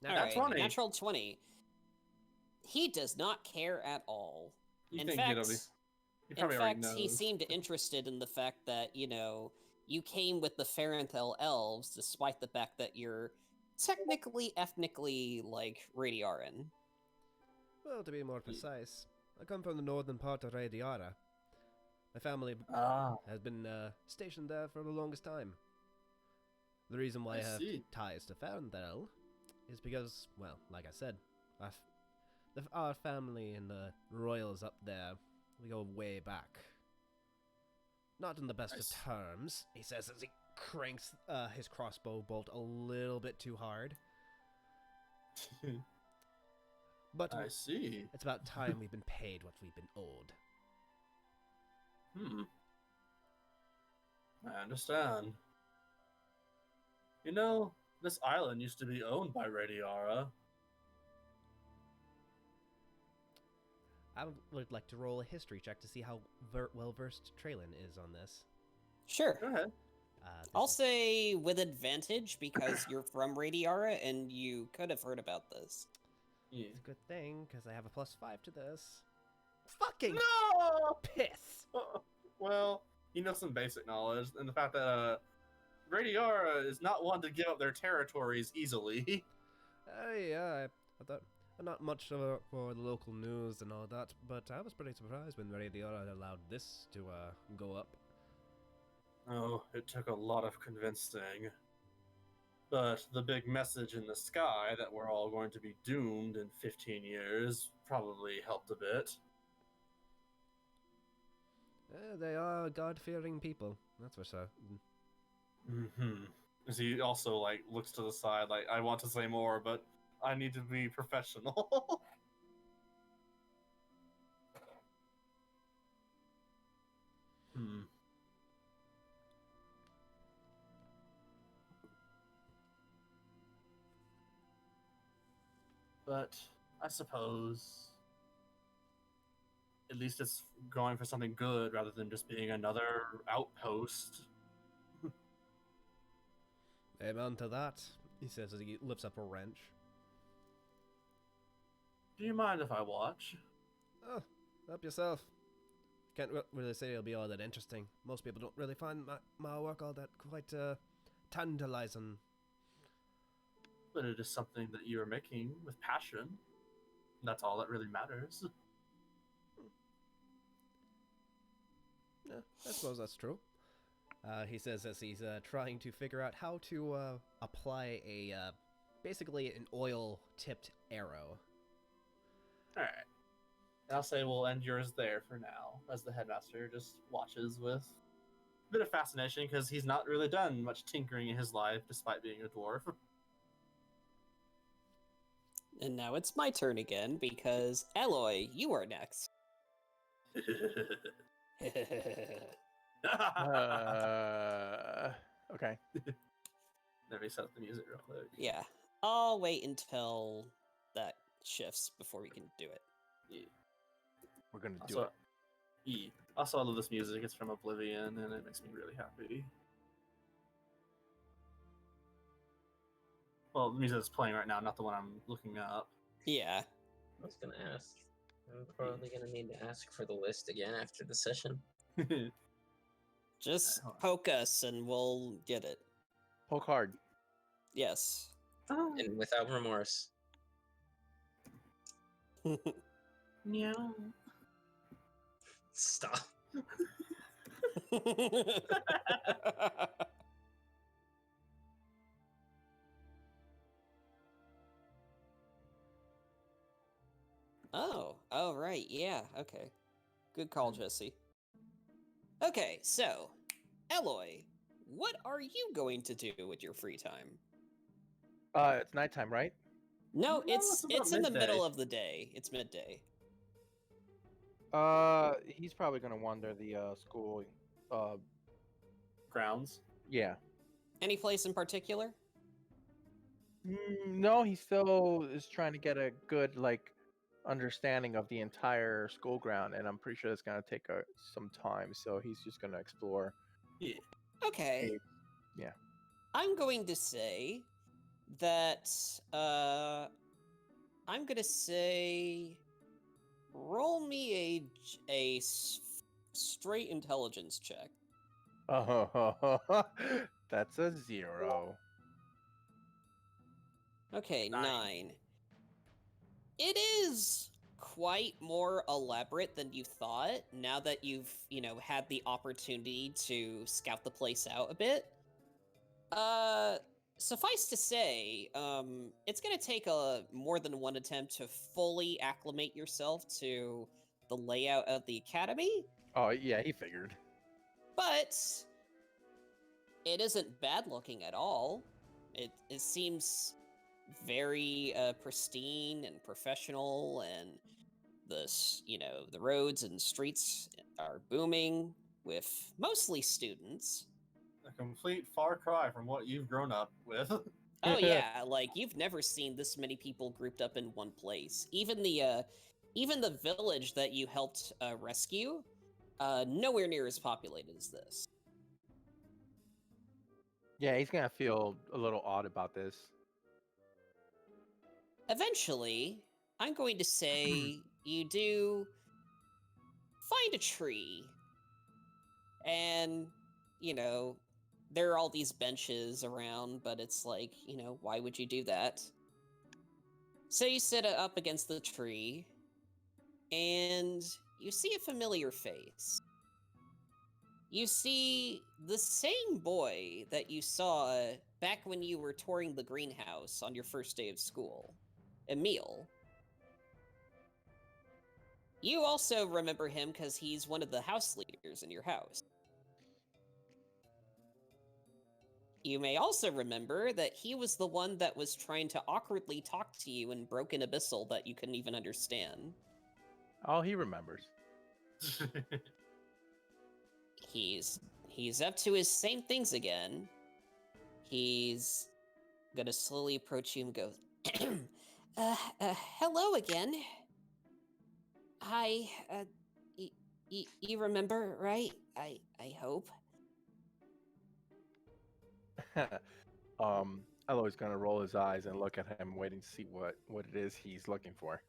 Now, that's 20. Natural 20. He does not care at all. In fact, he seemed interested in the fact that, you came with the Farenthel elves, despite the fact that you're technically, ethnically, Radiaran. Well, to be more precise, I come from the northern part of Radiara. My family has been stationed there for the longest time. The reason why I have ties to Farenthel is because, well, like I said, our family and the royals up there, we go way back. Not in the best of terms, he says as he cranks his crossbow bolt a little bit too hard. But I see. it's about time we've been paid what we've been owed. I understand. You know, this island used to be owned by Radiara. I would like to roll a history check to see how well-versed Traylon is on this. Sure. Go ahead. I'll say with advantage because you're from Radiara and you could have heard about this. Yeah. It's a good thing, because I have a +5 to this. Fucking No! piss! Well, you know some basic knowledge, and the fact that Radiara is not one to give up their territories easily. Yeah, I thought not much for the local news and all that, but I was pretty surprised when Radiara allowed this to go up. Oh, it took a lot of convincing. But the big message in the sky that we're all going to be doomed in 15 years probably helped a bit. They are God-fearing people, that's for sure. As he also, like, looks to the side, like, I want to say more, but I need to be professional. But I suppose at least it's going for something good rather than just being another outpost. Amen to that, he says as he lifts up a wrench. Do you mind if I watch? Oh, help yourself. Can't really say it'll be all that interesting. Most people don't really find my work all that quite tantalizing. But it is something that you are making with passion. That's all that really matters. Yeah, I suppose that's true. He says as he's trying to figure out how to apply a basically an oil-tipped arrow. Alright. I'll say we'll end yours there for now, as the headmaster just watches with a bit of fascination, because he's not really done much tinkering in his life, despite being a dwarf. And now it's my turn again, because Aloy, you are next. Okay. Let me set up the music real quick. Yeah. I'll wait until that shifts before we can do it. Yeah. We're gonna do Also, it. yeah. Also, I love this music. It's from Oblivion, and it makes me really happy. Well, the music that's playing right now, not the one I'm looking up. Yeah. I was gonna ask. I'm probably gonna need to ask for the list again after the session. Just Hold on. poke us and we'll get it. Poke hard. Yes. Oh, And without remorse. meow. Stop. Oh, right, yeah, okay. Good call, Jesse. Okay, so, Aloy, what are you going to do with your free time? It's nighttime, right? No, No, it's it's about in the middle midday. of the day. It's midday. He's probably gonna wander the school. Grounds. Yeah. Any place in particular? No, he still is trying to get a good understanding of the entire school ground, and I'm pretty sure it's gonna take some time. So he's just gonna explore. Yeah. Okay. Yeah. I'm going to say that I'm gonna say roll me a straight intelligence check. Oh, that's a 0. Okay, 9. 9. It is quite more elaborate than you thought now that you've, had the opportunity to scout the place out a bit. Suffice to say, it's going to take more than one attempt to fully acclimate yourself to the layout of the academy. Oh, yeah, he figured. But it isn't bad looking at all. It seems very pristine and professional, and the roads and streets are booming with mostly students. A complete far cry from what you've grown up with. Oh yeah, like you've never seen this many people grouped up in one place. Even the village that you helped rescue, nowhere near as populated as this. Yeah, he's gonna feel a little odd about this. Eventually, I'm going to say you do find a tree, and there are all these benches around, but it's like, why would you do that? So you sit up against the tree, and you see a familiar face. You see the same boy that you saw back when you were touring the greenhouse on your first day of school, Emil. You also remember him because he's one of the house leaders in your house. You may also remember that he was the one that was trying to awkwardly talk to you in Broken Abyssal that you couldn't even understand. Oh, he remembers. He's up to his same things again. He's gonna slowly approach you and go, hello again. Hi, you remember, right? I hope. Eloy's gonna roll his eyes and look at him, waiting to see what it is he's looking for.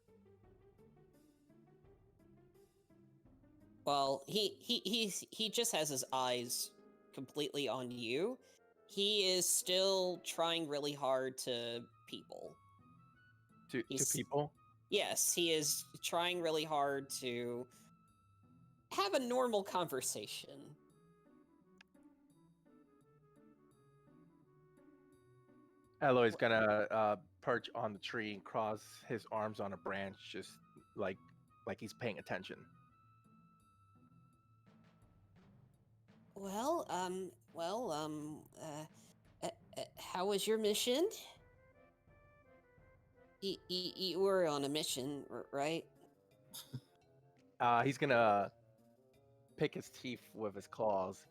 Well, he just has his eyes completely on you. He is still trying really hard to people. To people? Yes, he is trying really hard to have a normal conversation. Eloy's gonna perch on the tree and cross his arms on a branch, just like he's paying attention. Well, how was your mission? You were on a mission, right? He's gonna pick his teeth with his claws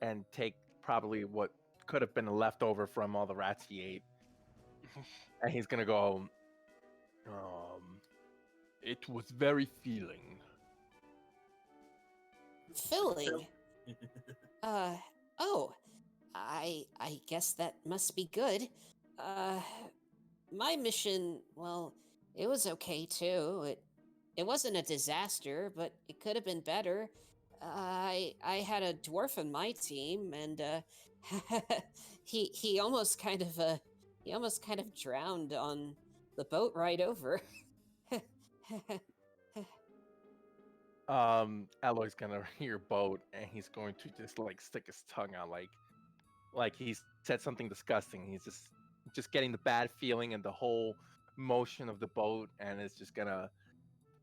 and take probably what could have been leftover from all the rats he ate, and he's gonna go. It was very filling. Filling? Oh, I guess that must be good. My mission, well, it was okay too. It wasn't a disaster, but it could have been better. I had a dwarf on my team, and he almost kind of drowned on the boat ride over. Eloy's gonna hear boat, and he's going to just stick his tongue out, like he's said something disgusting. He's just getting the bad feeling and the whole motion of the boat, and it's just gonna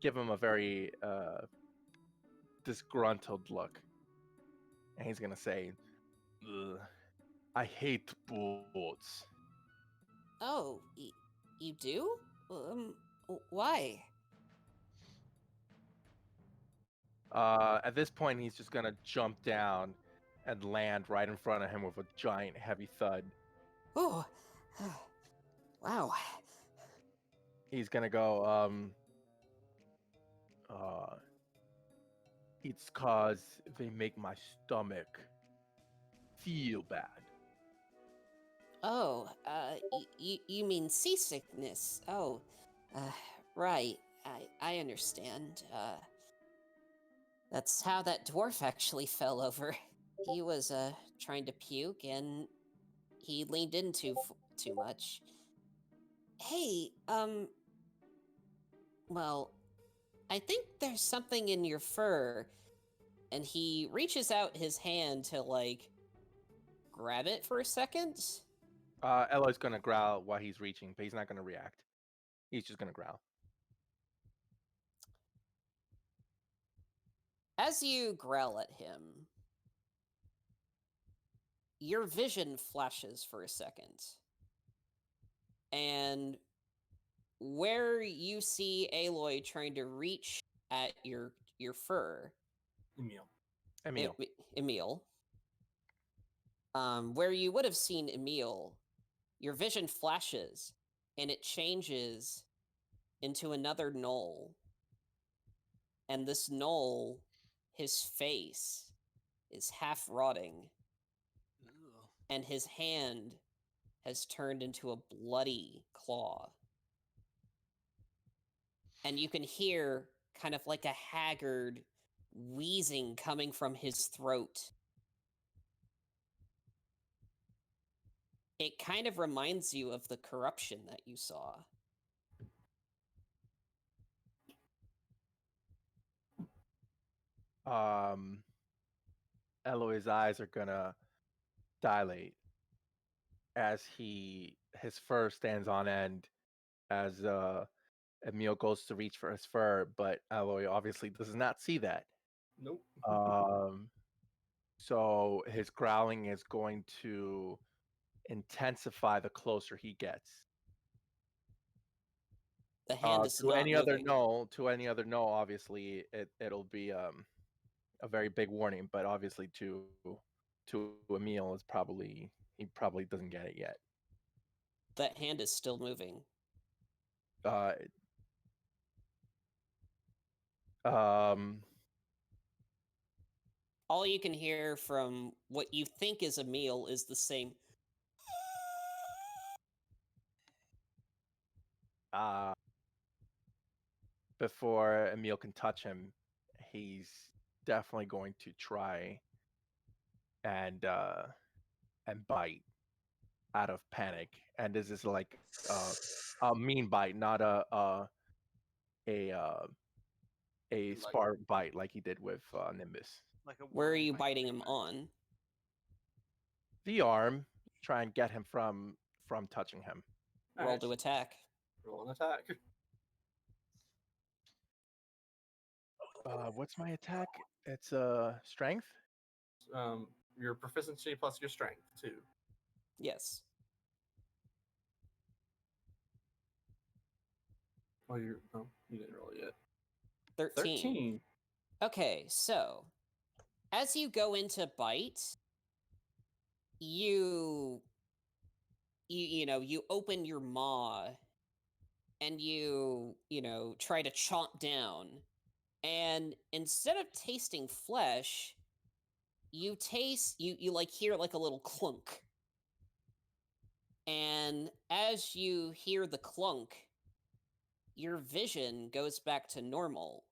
give him a very disgruntled look, and he's gonna say, "I hate boats." Oh, you do? Why? At this point, he's just gonna jump down and land right in front of him with a giant, heavy thud. Oh, wow. He's gonna go, it's cause they make my stomach feel bad. Oh, you mean seasickness? Oh, right. I understand. That's how that dwarf actually fell over. He was trying to puke, and he leaned in too much. Hey, well, I think there's something in your fur. And he reaches out his hand to grab it for a second. Eloy's gonna growl while he's reaching, but he's not gonna react. He's just gonna growl. As you growl at him, your vision flashes for a second. And where you see Aloy trying to reach at your fur, Emil. Emil. Emil, where you would have seen Emil, your vision flashes and it changes into another gnoll. And this gnoll, his face is half rotting, Ugh. and his hand has turned into a bloody claw. And you can hear kind of like a haggard wheezing coming from his throat. It kind of reminds you of the corruption that you saw. Eloy's eyes are gonna dilate as his fur stands on end as Emil goes to reach for his fur, but Eloy obviously does not see that. Nope. So his growling is going to intensify the closer he gets. The hand is not moving. To any other no, obviously it'll be a very big warning, but obviously to Emil is he probably doesn't get it yet. That hand is still moving. All you can hear from what you think is Emil is the same. Before Emil can touch him, he's definitely going to try and bite out of panic. And this is like a mean bite, not a smart bite like he did with Nimbus. Like a Where are wormy you bite, biting pretty him much. on? The arm, try and get him from touching him. Roll Alright, to attack. roll an attack. What's my attack? It's strength. Your proficiency plus your strength too. Yes. Oh, you didn't roll it yet. 13. Okay, so as you go into bite, you open your maw and you try to chomp down, and instead of tasting flesh, you hear like a little clunk. And as you hear the clunk, your vision goes back to normal,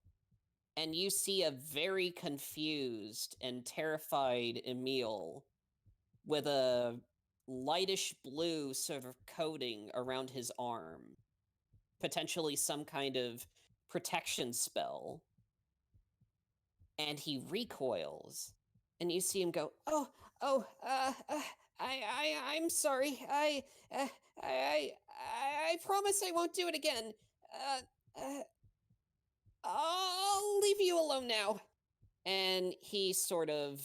and you see a very confused and terrified Emil with a lightish blue sort of coating around his arm, potentially some kind of protection spell. And he recoils, and you see him go, I'm sorry. I promise I won't do it again. I'll leave you alone now. And he sort of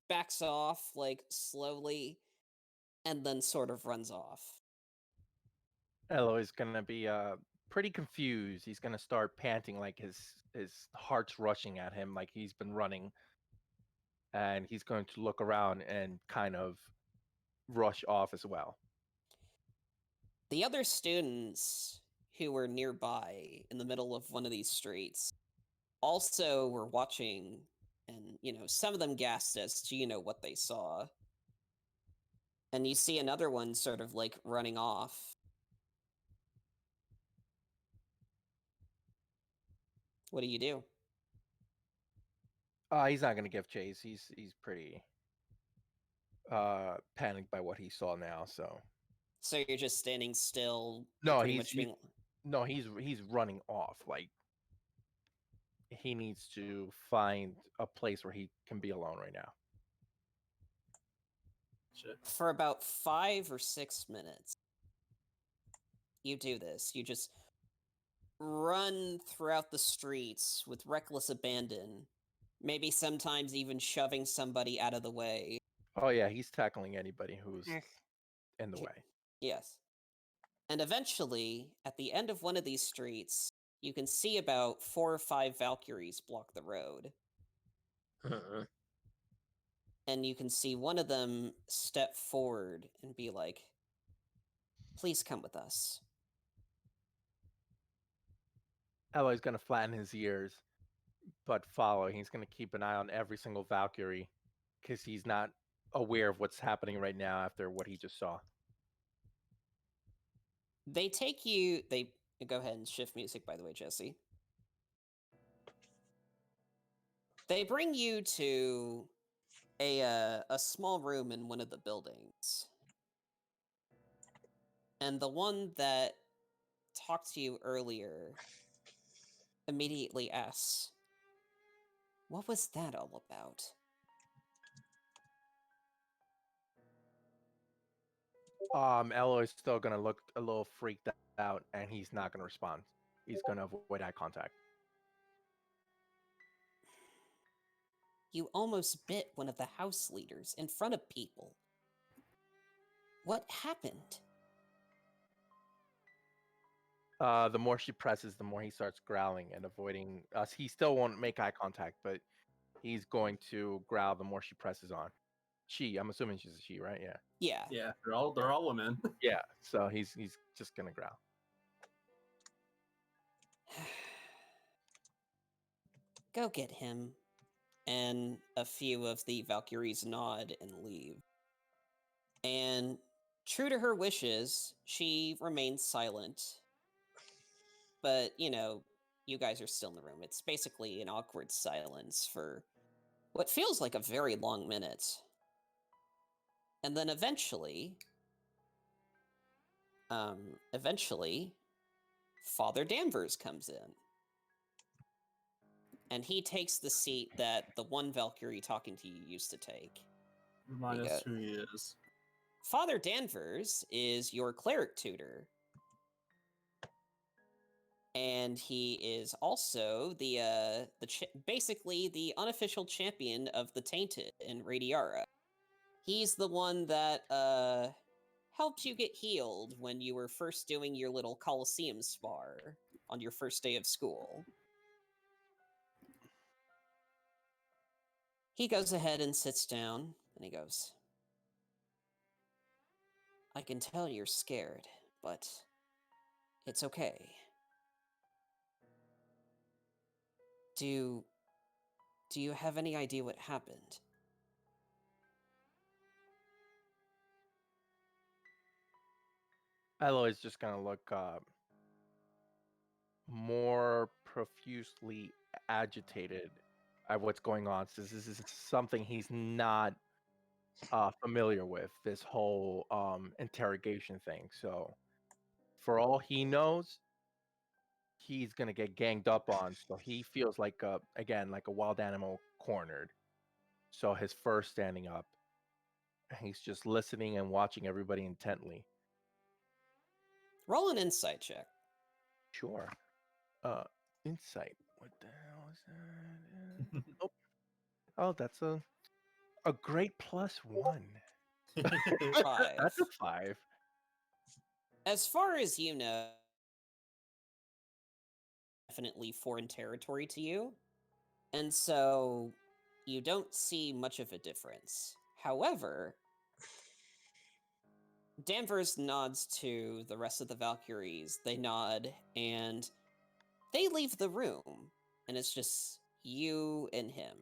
backs off, like, slowly, and then sort of runs off. Eloy's gonna be pretty confused. He's gonna start panting, like his heart's rushing at him, like he's been running, and he's going to look around and kind of rush off as well. The other students who were nearby in the middle of one of these streets also were watching, and some of them gasped as to what they saw. And you see another one sort of like running off. What do you do? He's not gonna give chase. He's pretty panicked by what he saw now. So you're just standing still? No, pretty much being... No, he's running off. Like he needs to find a place where he can be alone right now. Shit. For about 5 or 6 minutes, you do this. You just run throughout the streets with reckless abandon, maybe sometimes even shoving somebody out of the way. Oh yeah, he's tackling anybody who's in the way. Yes. And eventually, at the end of one of these streets, you can see about 4 or 5 Valkyries block the road. Uh-uh. And you can see one of them step forward and be like, please come with us. Eloy's gonna flatten his ears, but follow. He's gonna keep an eye on every single Valkyrie, because he's not aware of what's happening right now after what he just saw. They go ahead and shift music, by the way, Jesse. They bring you to a small room in one of the buildings. And the one that talked to you earlier immediately asks, what was that all about? Eloy's still gonna look a little freaked out, and he's not gonna respond. He's gonna avoid eye contact. You almost bit one of the house leaders in front of people. What happened? The more she presses, the more he starts growling and avoiding us. He still won't make eye contact, but he's going to growl the more she presses on. She, I'm assuming she's a she, right? Yeah. Yeah. Yeah, they're all women. Yeah. So he's just gonna growl. Go get him. And a few of the Valkyries nod and leave. And true to her wishes, she remains silent. But, you guys are still in the room. It's basically an awkward silence for what feels like a very long minute. And then eventually, Father Danvers comes in. And he takes the seat that the one Valkyrie talking to you used to take. Remind us who he is. Father Danvers is your cleric tutor. And he is also basically the unofficial champion of the Tainted in Radiara. He's the one that helped you get healed when you were first doing your little Colosseum spar on your first day of school. He goes ahead and sits down, and he goes, I can tell you're scared, but it's okay. Do you have any idea what happened? Eloy's just gonna look more profusely agitated at what's going on. So this is something he's not familiar with. This whole interrogation thing. So for all he knows, he's gonna get ganged up on. So he feels like like a wild animal cornered. So his first standing up, he's just listening and watching everybody intently. Roll an insight check. Sure. Insight. What the hell is that? Oh, oh, that's a great +1. That's a 5. As far as you know, definitely foreign territory to you, and so you don't see much of a difference. However, Danvers nods to the rest of the Valkyries. They nod, and they leave the room, and it's just you and him.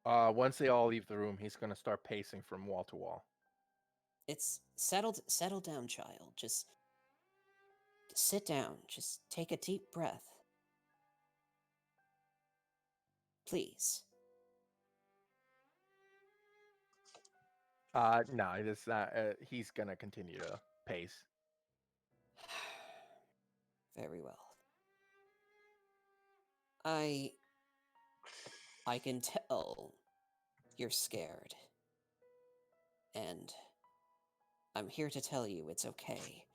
Once they all leave the room, he's gonna start pacing from wall to wall. It's settle down, child. Just sit down. Just take a deep breath. Please. No, it's not. He's gonna continue to pace. Very well. I can tell you're scared. And I'm here to tell you it's okay.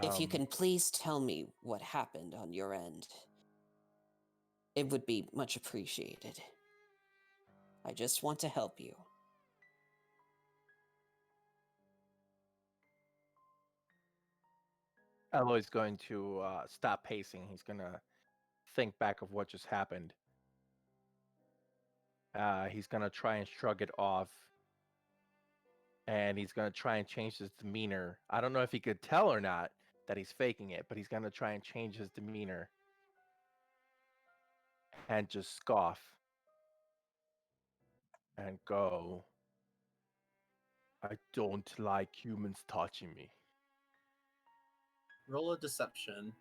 If you can please tell me what happened on your end, it would be much appreciated. I just want to help you. Eloy's going to stop pacing. He's gonna think back of what just happened. He's gonna try and shrug it off, and he's gonna try and change his demeanor. I don't know if he could tell or not that he's faking it, but he's gonna try and change his demeanor and just scoff and go, "I don't like humans touching me." Roll a deception.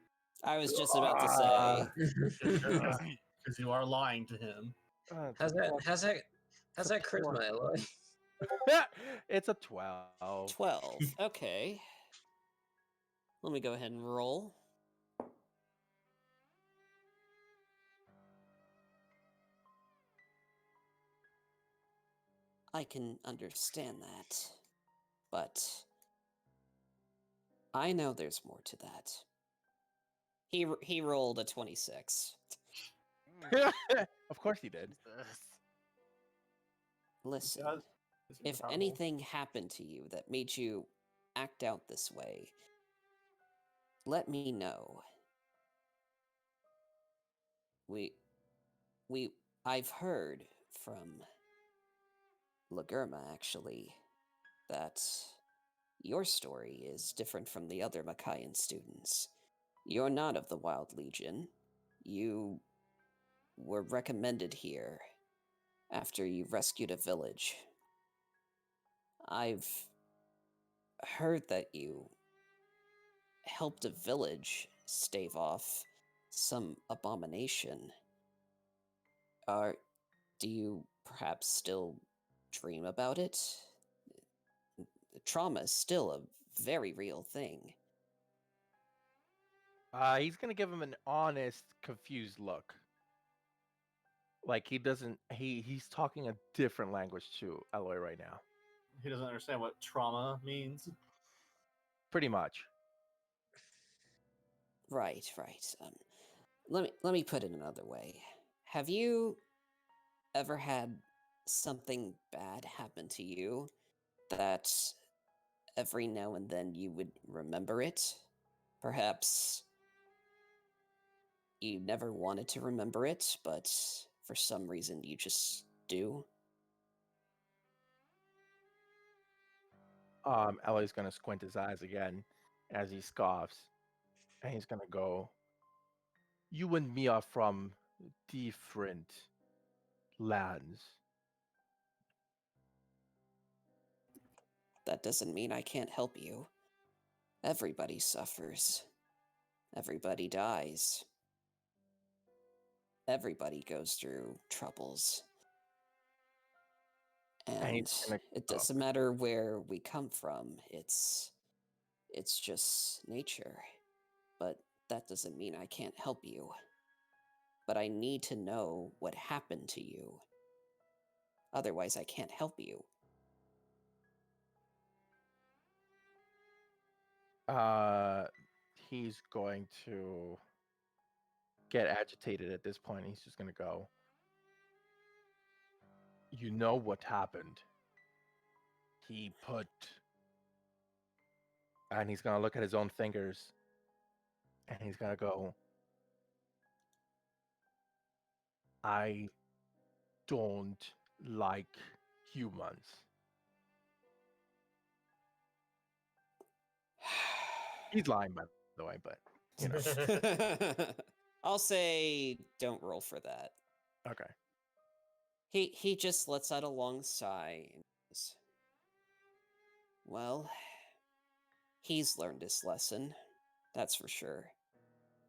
I was just about to Ah. say. Because you are lying to him. How's that charisma, Eloy? It's a 12. 12. Okay. Let me go ahead and roll. I can understand that, but I know there's more to that. He rolled a 26. Of course he did. Listen, Yeah, it's if powerful. anything happened to you that made you act out this way, let me know. I've heard from Lagurma, actually, that your story is different from the other Makayan students. You're not of the Wild Legion. You were recommended here after you rescued a village. I've heard that you helped a village stave off some abomination. Do you perhaps still dream about it? Trauma is still a very real thing. He's gonna give him an honest, confused look. Like he doesn't. He's talking a different language to Eloy right now. He doesn't understand what trauma means. Pretty much. Right. Let me put it another way. Have you ever had something bad happen to you that every now and then you would remember it? Perhaps you never wanted to remember it, but for some reason you just do? Eloy's gonna squint his eyes again as he scoffs, and he's gonna go, "You and me are from different lands." That doesn't mean I can't help you. Everybody suffers. Everybody dies. Everybody goes through troubles. And And he's gonna it go. doesn't matter where we come from. It's just nature. But that doesn't mean I can't help you. But I need to know what happened to you. Otherwise, I can't help you. He's going to get agitated at this point. He's just gonna go, "You know what happened? He put," and he's gonna look at his own fingers, and he's gonna go, "I don't like humans." He's lying, by the way, but you know. I'll say don't roll for that. Okay. He just lets out a long sigh and goes, well, he's learned his lesson, that's for sure.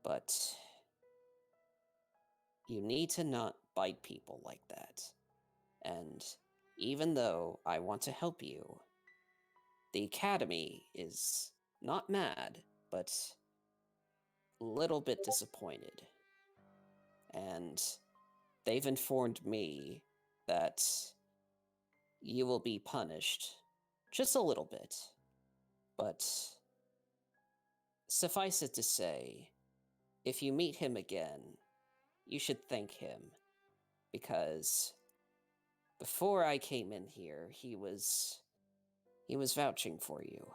But you need to not bite people like that. And even though I want to help you, the Academy is not mad, but a little bit disappointed. And they've informed me that you will be punished just a little bit. But suffice it to say, if you meet him again, you should thank him, because before I came in here, he was vouching for you.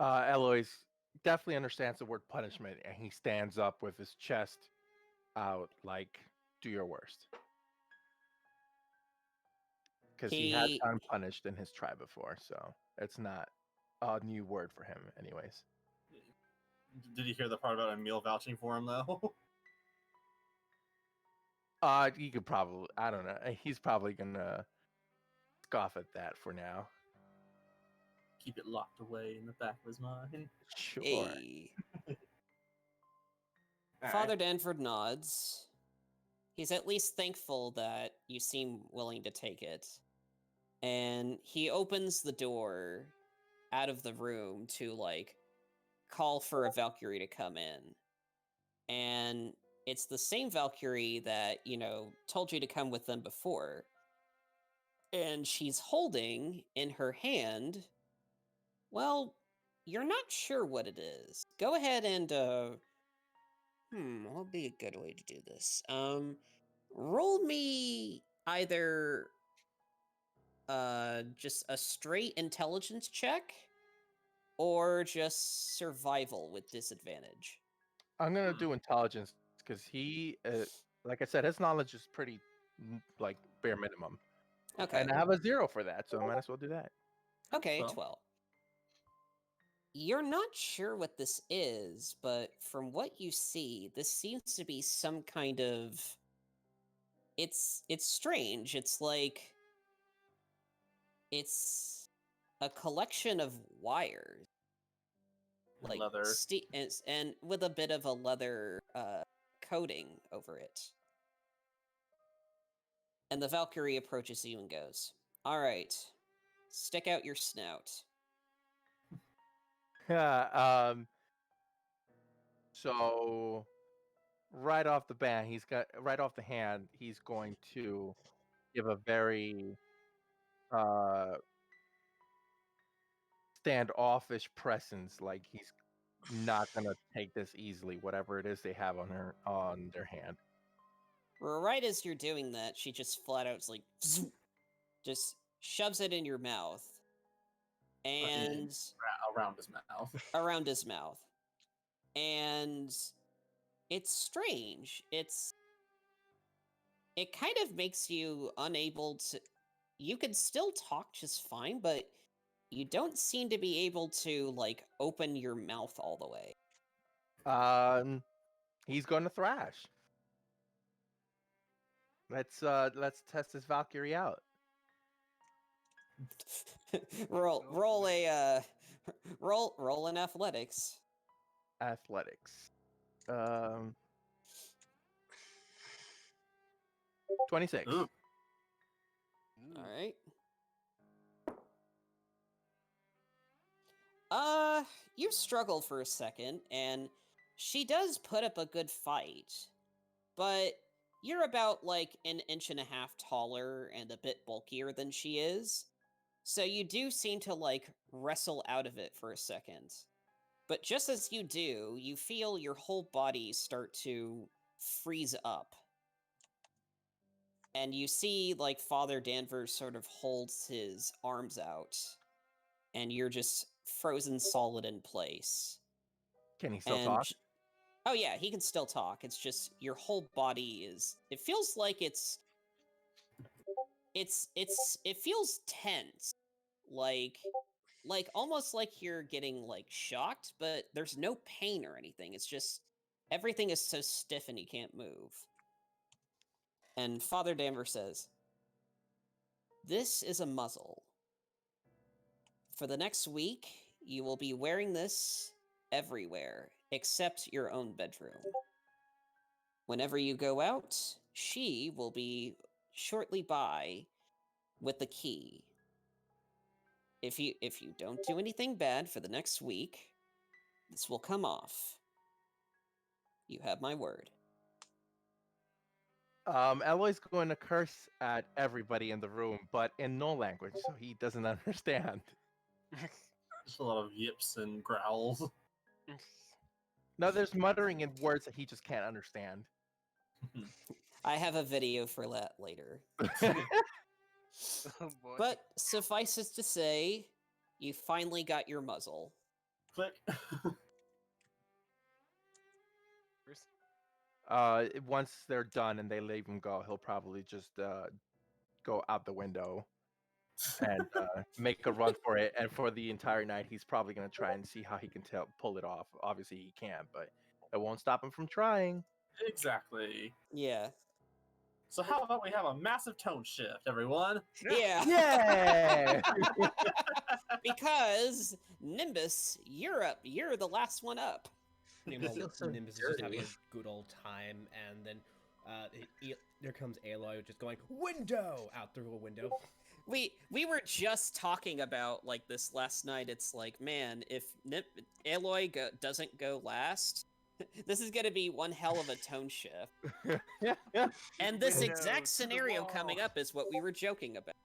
Eloise definitely understands the word punishment, and he stands up with his chest out, like, do your worst. Because he has He gotten punished in his tribe before, so it's not a new word for him, anyways. Did you hear the part about Emil vouching for him though? You could probably, I don't know. He's probably gonna scoff at that for now. Keep it locked away in the back of his mind. Sure. Hey. Alright. Father Danford nods. He's at least thankful that you seem willing to take it. And he opens the door out of the room to, like, call for a Valkyrie to come in. And it's the same Valkyrie that, told you to come with them before. And she's holding in her hand, well, you're not sure what it is. Go ahead and, what would be a good way to do this? Roll me either, just a straight intelligence check, or just survival with disadvantage. I'm gonna do intelligence because he, like I said, his knowledge is pretty, like, bare minimum. Okay. And I have a 0 for that, so I might as well do that. Okay, 12. 12. You're not sure what this is, but from what you see, this seems to be some kind of... It's strange. It's like... It's a collection of wires. Like Leather. and with a bit of a leather coating over it. And the Valkyrie approaches you and goes, "All right, stick out your snout." Yeah. So right off the bat, right off the hand, he's going to give a very standoffish presence, like he's not gonna take this easily, whatever it is they have on their hand. Right as you're doing that, she just flat out's like, just shoves it in your mouth, and Around his mouth. around his mouth. And it's strange. It kind of makes you unable to... You can still talk just fine, but you don't seem to be able to, like, open your mouth all the way. He's going to thrash. Let's test this Valkyrie out. roll an athletics. Athletics. 26. Ooh. All right. You struggle for a second, and she does put up a good fight, but you're about, like, an inch and a half taller and a bit bulkier than she is, so you do seem to, like, wrestle out of it for a second. But just as you do, you feel your whole body start to freeze up. And you see, like, Father Danvers sort of holds his arms out, and you're just frozen solid in place. Can he still talk? Oh yeah, he can still talk. It's just your whole body is... It feels like it feels tense. Like almost like you're getting, like, shocked, but there's no pain or anything. It's just everything is so stiff and you can't move. And Father Danvers says, "This is a muzzle. For the next week, you will be wearing this everywhere, except your own bedroom. Whenever you go out, she will be shortly by with the key. If you don't do anything bad for the next week, this will come off. You have my word." Eloy's going to curse at everybody in the room, but in no language, so he doesn't understand. Just a lot of yips and growls. No, there's muttering in words that he just can't understand. I have a video for that later. Oh boy. But suffice it to say, you finally got your muzzle. Click. Once they're done and they leave him go, he'll probably just go out the window and make a run for it. And for the entire night, he's probably gonna try and see how he can pull it off. Obviously, he can't, but it won't stop him from trying. Exactly. Yeah. So how about we have a massive tone shift, everyone? Yeah. Yeah. Because Nimbus, you're up. You're the last one up. Meanwhile, feels so Nimbus is just having dirty. a good old time, and then there comes Aloy just going, window! Out through a window. We were just talking about like this last night. It's like, man, if Aloy doesn't go last, this is gonna be one hell of a tone shift. And this Window exact to the scenario wall. coming up is what we were joking about.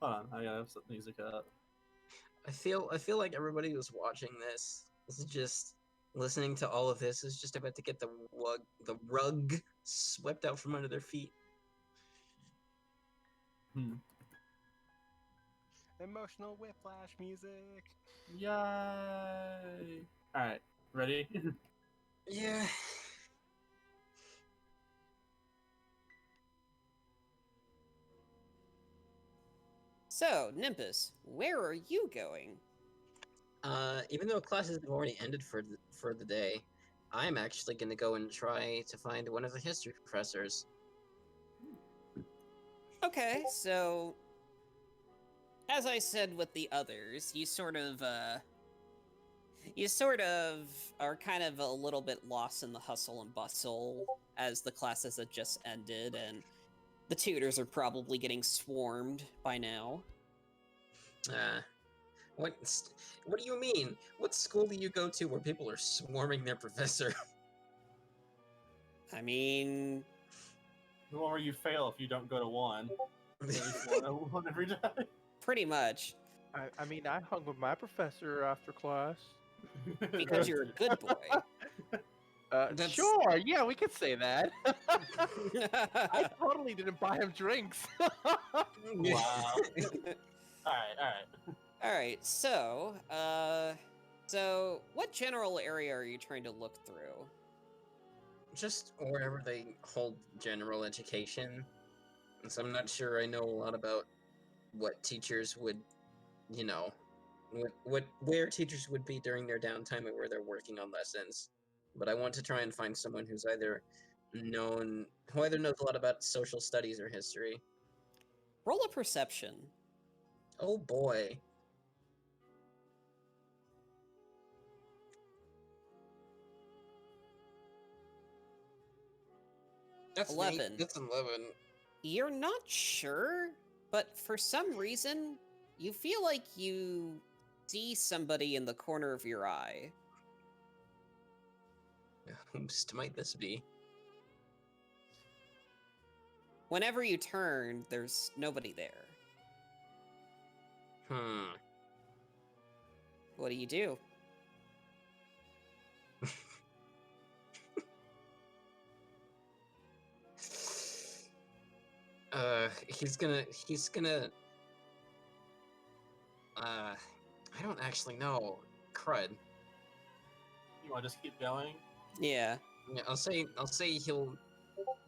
Hold on, I gotta set the music up. I feel like everybody who's watching this is just listening to all of this is just about to get the rug swept out from under their feet. Emotional whiplash music. Yay! Alright, ready? Yeah. So, Nimbus, where are you going? Even though classes have already ended for the day, I'm actually gonna go and try to find one of the history professors. Okay, so as I said with the others, you sort of are kind of a little bit lost in the hustle and bustle as the classes have just ended, and the tutors are probably getting swarmed by now. What do you mean? What school do you go to where people are swarming their professor? I mean, The one where you fail if you don't go to one. One every day. pretty much, I mean, I hung with my professor after class. because you're a good boy. That's- Sure, yeah, we could say that. I totally didn't buy him drinks. Wow. Alright. Alright, so, what general area are you trying to look through? Just wherever they hold general education. And so I'm not sure I know a lot about what teachers would, you know, where teachers would be during their downtime and where they're working on lessons. But I want to try and find someone who either knows a lot about social studies or history. Roll a perception. Oh boy. That's 11. That's 11. You're not sure, but for some reason, you feel like you see somebody in the corner of your eye. Whomst might this be? Whenever you turn, there's nobody there. What do you do? He's gonna I don't actually know. Crud. You wanna just keep going? Yeah. Yeah, I'll say he'll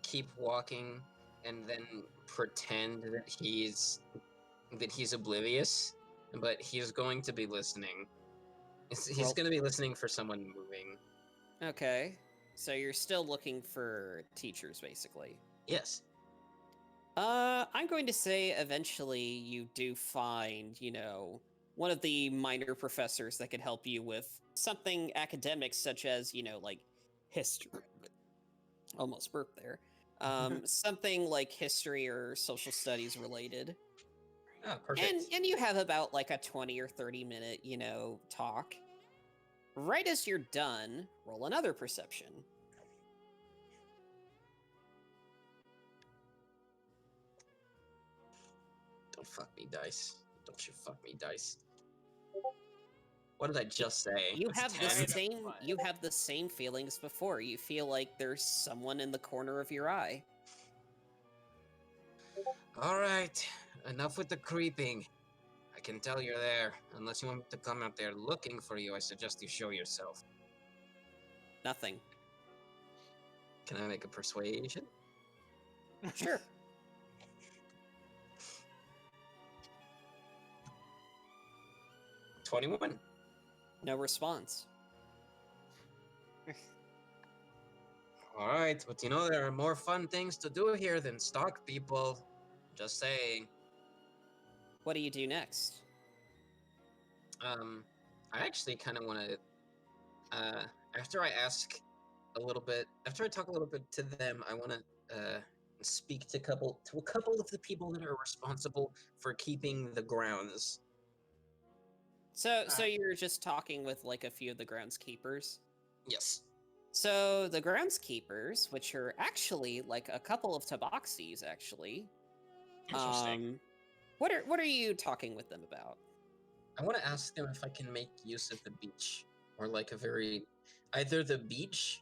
keep walking and then pretend that he's oblivious, but he's going to be listening. He's Well- going to be listening for someone moving. Okay. So you're still looking for teachers, basically. Yes. I'm going to say eventually you do find, one of the minor professors that could help you with something academic, such as, like history. Almost burped there. Something like history or social studies related. Oh, perfect. And you have about like a 20 or 30 minute, talk. Right as you're done, roll another perception. Don't fuck me, dice. Don't you fuck me, dice. What did I just say? You That's have the 10. same you have the same feelings before. You feel like there's someone in the corner of your eye. All right, enough with the creeping. I can tell you're there. Unless you want me to come out there looking for you, I suggest you show yourself. Nothing. Can I make a persuasion? Sure. 21. No response. Alright, but there are more fun things to do here than stalk people. Just saying. What do you do next? I actually kind of want to, after I talk a little bit to them, I want to, speak to a couple of the people that are responsible for keeping the grounds. So you're just talking with like a few of the groundskeepers? Yes. So the groundskeepers, which are actually like a couple of tabaxis, actually. Interesting. What are you talking with them about? I want to ask them if I can make use of the beach, or like either the beach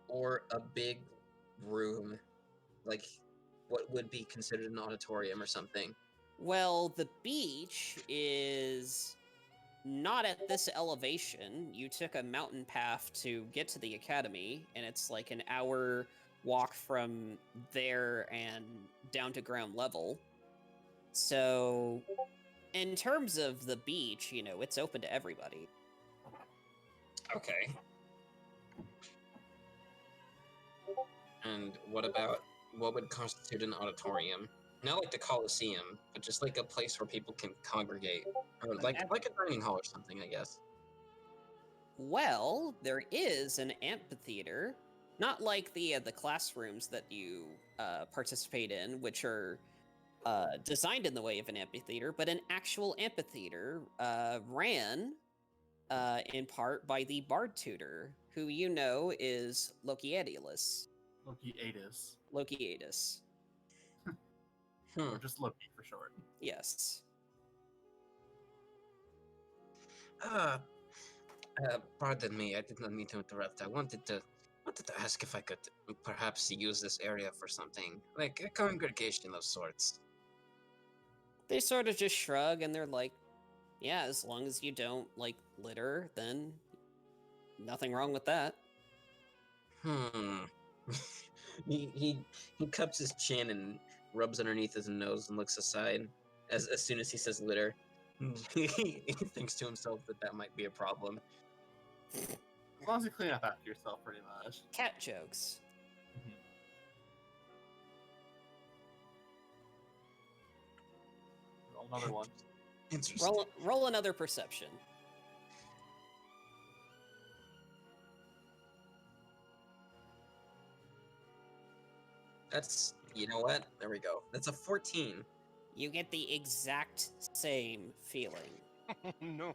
or a big room, like what would be considered an auditorium or something. Well, the beach is not at this elevation. You took a mountain path to get to the academy, and it's like an hour walk from there and down to ground level. So, in terms of the beach, it's open to everybody. Okay. And what would constitute an auditorium? Not like the Coliseum, but just like a place where people can congregate. Or like a dining hall or something, I guess. Well, there is an amphitheater, not like the classrooms that you participate in, which are designed in the way of an amphitheater, but an actual amphitheater ran in part by the bard tutor, who is Lokiadilus. Lokiadus. Or just Loki for short. Yes. Pardon me, I did not mean to interrupt. I wanted to ask if I could perhaps use this area for something, like a congregation of sorts. They sort of just shrug and they're like, yeah, as long as you don't, like, litter, then nothing wrong with that. He cups his chin and rubs underneath his nose and looks aside as soon as he says litter. He thinks to himself that might be a problem. As long as you clean up after yourself, pretty much. Cat jokes. Roll another one. Interesting. Roll another perception. That's, you know what? There we go. That's a 14. You get the exact same feeling. No.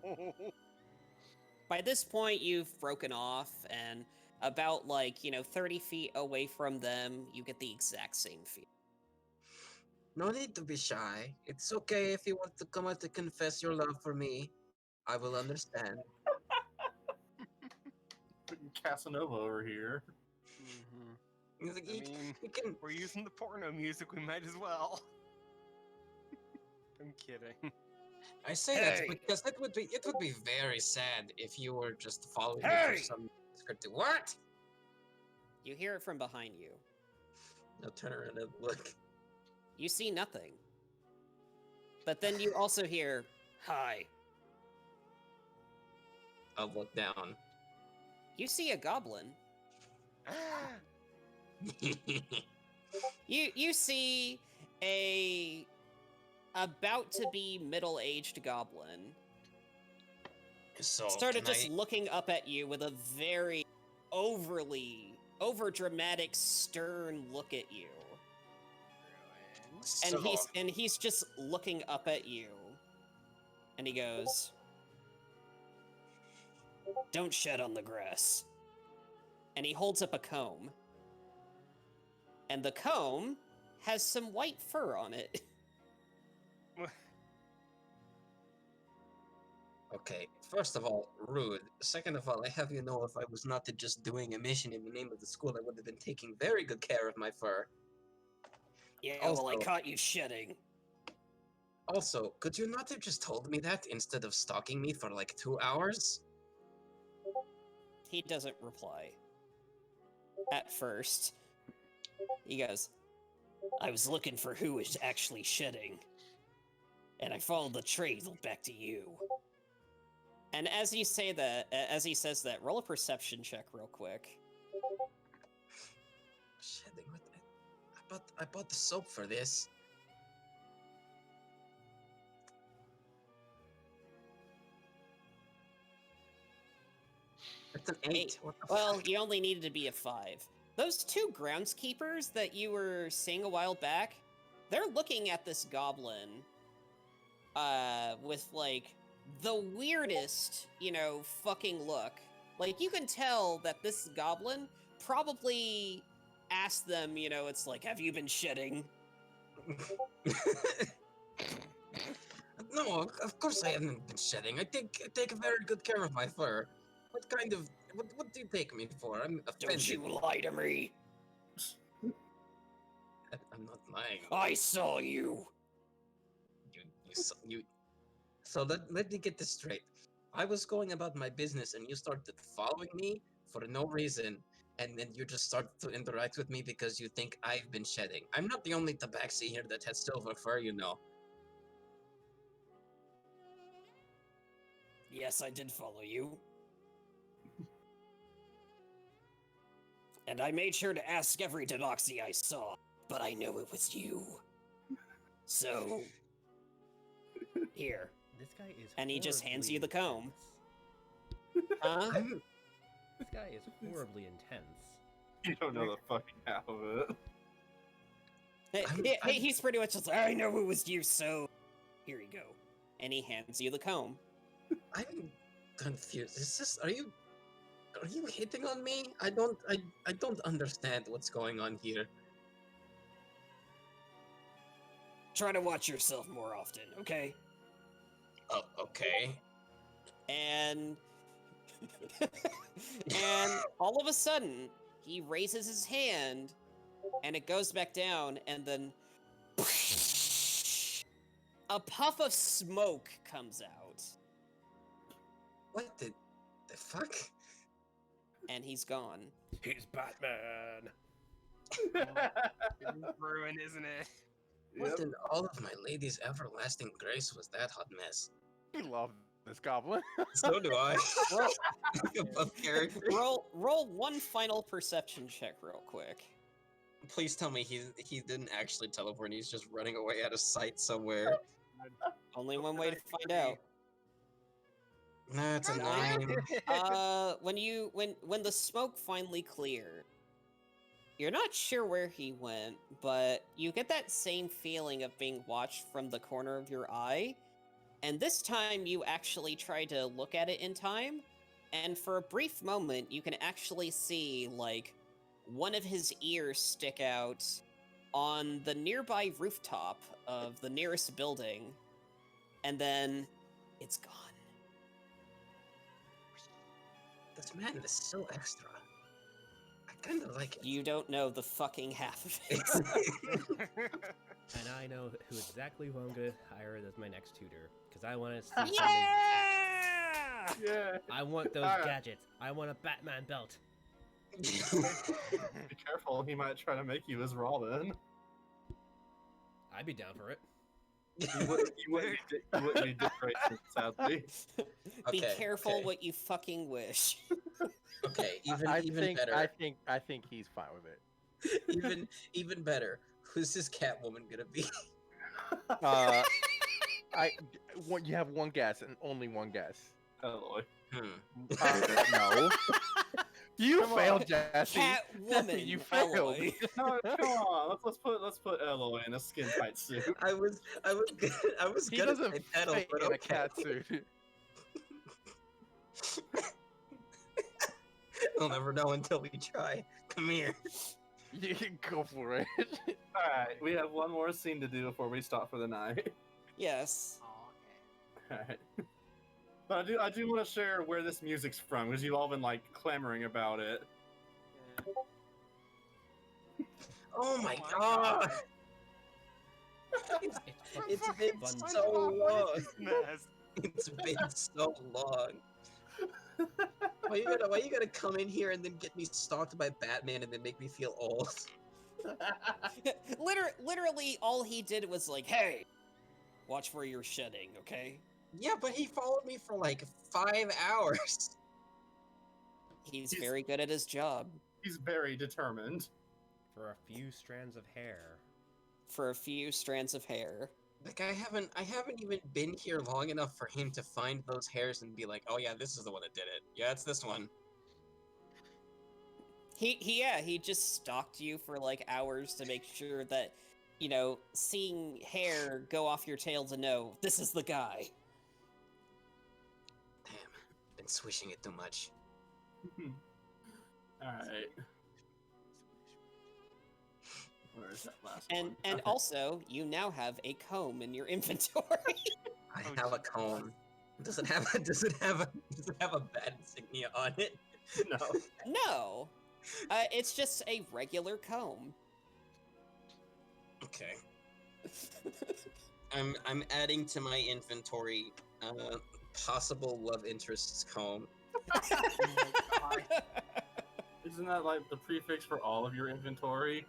By this point, you've broken off, and about 30 feet away from them, you get the exact same feeling. No need to be shy. It's okay if you want to come out to confess your love for me. I will understand. Casanova over here. He's like, you can... We're using the porno music, we might as well. I'm kidding. I say that because it would be very sad if you were just following me for some scripted. What? You hear it from behind you. Now turn around and look. You see nothing. But then you also hear, hi. I'll look down. You see a goblin. You see a about to be middle-aged goblin. So sort of just looking up at you with a very over-dramatic, stern look at you. And he's just looking up at you. And he goes, "Don't shed on the grass." And he holds up a comb. And the comb has some white fur on it. Okay, first of all, rude. Second of all, I have you know if I was not just doing a mission in the name of the school, I would have been taking very good care of my fur. Yeah, Also, well, I caught you shedding. Also, could you not have just told me that instead of stalking me for like 2 hours? He doesn't reply. At first. He goes, I was looking for who was actually shedding. And I followed the trail back to you. And as he says that, roll a perception check real quick. Shedding, what? I bought the soap for this. It's an 8. What the Well, fuck? you only needed to be a 5. Those 2 groundskeepers that you were seeing a while back, they're looking at this goblin with, like, the weirdest, fucking look. Like, you can tell that this goblin probably asked them, it's like, have you been shedding? No, of course I haven't been shedding. I take very good care of my fur. What kind of what do you take me for? I'm offended. Don't you lie to me. I'm not lying. I saw you. You. So let me get this straight. I was going about my business and you started following me for no reason, and then you just started to interact with me because you think I've been shedding. I'm not the only tabaxi here that has silver fur, Yes, I did follow you. And I made sure to ask every tabaxi I saw, but I know it was you. So, here. This guy is. And he just hands horribly you the comb. intense. Huh? This guy is horribly intense. You don't know the fucking half of it. He's pretty much just like, I know it was you, so here you go. And he hands you the comb. I'm confused. Are you hitting on me? I don't understand what's going on here. Try to watch yourself more often, okay? Oh, okay. And and all of a sudden, he raises his hand, and it goes back down, and then a puff of smoke comes out, What the fuck? and he's gone. He's Batman. Ruin, isn't it? What in all of my lady's everlasting grace was that hot mess? We love this goblin. So do I. Above character. Roll one final perception check real quick. Please tell me he didn't actually teleport and he's just running away out of sight somewhere. Only one way to find out. Nah, it's a 9. When the smoke finally cleared, you're not sure where he went, but you get that same feeling of being watched from the corner of your eye. And this time you actually try to look at it in time, and for a brief moment you can actually see, like, one of his ears stick out on the nearby rooftop of the nearest building, and then it's gone. This man is so extra. I kind of like it. You don't know the fucking half of it. And I know exactly who I'm gonna hire as my next tutor, because I want to see. something- Yeah! Yeah. I want those Alright. gadgets. I want a Batman belt. Be careful, he might try to make you his Robin. I'd be down for it. You wouldn't be Dick Grayson, sadly. Be Okay, careful okay. what you fucking wish. Okay, even think, better. I think he's fine with it. even better. Who's this Catwoman gonna be? You have one guess and only one guess. Eloy. No. You Come on. failed, Jesse. Catwoman. You failed. Eloy. No, come on. Let's put Eloy in a skin tight suit. I was He gonna doesn't say pedal, fit but in a okay. cat suit. We'll never know until we try. Come here. You can go for it. Alright, we have one more scene to do before we stop for the night. Yes. Oh, okay. Alright. But I do want to share where this music's from, because you've all been like clamoring about it. Yeah. Oh my my god. It's been fun. so long. Mess. It's been so long. Why you gotta come in here and then get me stalked by Batman and then make me feel old? Literally, all he did was like, "Hey, watch where you're shedding, okay?" Yeah, but he followed me for like 5 hours. He's He's- very good at his job. He's very determined. For a few strands of hair. For a few strands of hair. Like I haven't even been here long enough for him to find those hairs and be like, oh yeah, this is the one that did it. Yeah, it's this one. He just stalked you for like hours to make sure that, you know, seeing hair go off your tail to know this is the guy. Damn, been swishing it too much. Alright. Where's that last And one? and Okay. also, you now have a comb in your inventory. I Oh, have a Jesus. comb. Does it have a bad insignia on it? No. No. It's just a regular comb. Okay. I'm adding to my inventory possible love interests comb. Isn't that like the prefix for all of your inventory?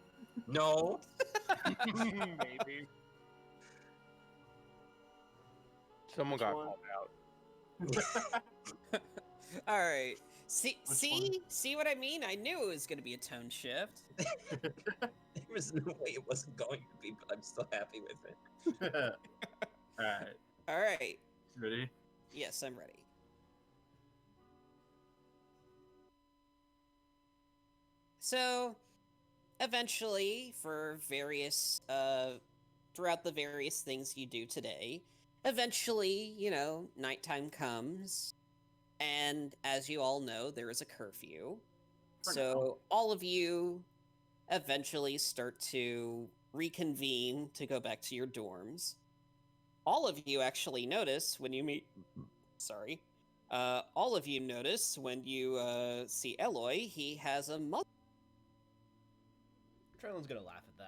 No. Maybe. Someone Which got one? called out. All right. See, Which see what I mean? I knew it was going to be a tone shift. There was no way it wasn't going to be, but I'm still happy with it. Alright. All right. Ready? Yes, I'm ready. So, eventually, for various, throughout the various things you do today, eventually, you know, nighttime comes, and as you all know, there is a curfew. For So, all of you eventually start to reconvene to go back to your dorms. All of you actually notice when you meet. Sorry. All of you notice when you see Eloy, he has a muzzle. Trellin's gonna laugh at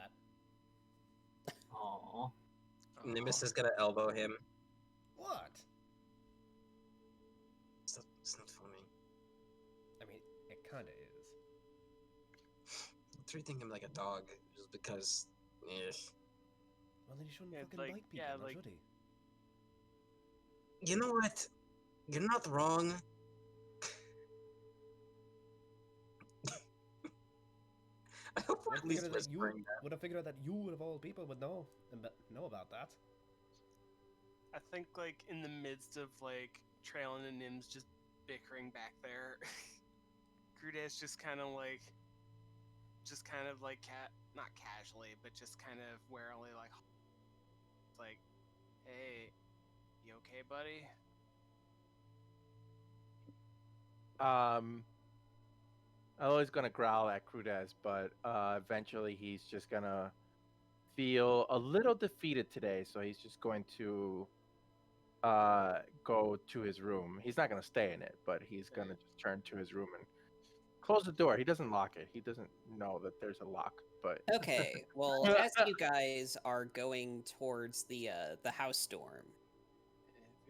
that. Aww. Nimbus is gonna elbow him. What? It's not funny. I mean, it kinda is. I'm treating him like a dog just because. Eh. Well, then you shouldn't Yeah, fucking like- bite people, yeah, now, like- should he? You know what? You're not wrong. I hope we're Would at least have figured that you whispering that. would have figured out that you, of all people, would know about that. I think like in the midst of like Traylon and Nims just bickering back there, Grude's just kind of like not casually, but just kind of warily like, hey, you okay, buddy? Eloy's gonna growl at Crudez, but eventually he's just gonna feel a little defeated today, so he's just going to go to his room. He's not gonna stay in it, but he's gonna just turn to his room and close the door. He doesn't lock it. He doesn't know that there's a lock, but Okay, well, as you guys are going towards the house storm,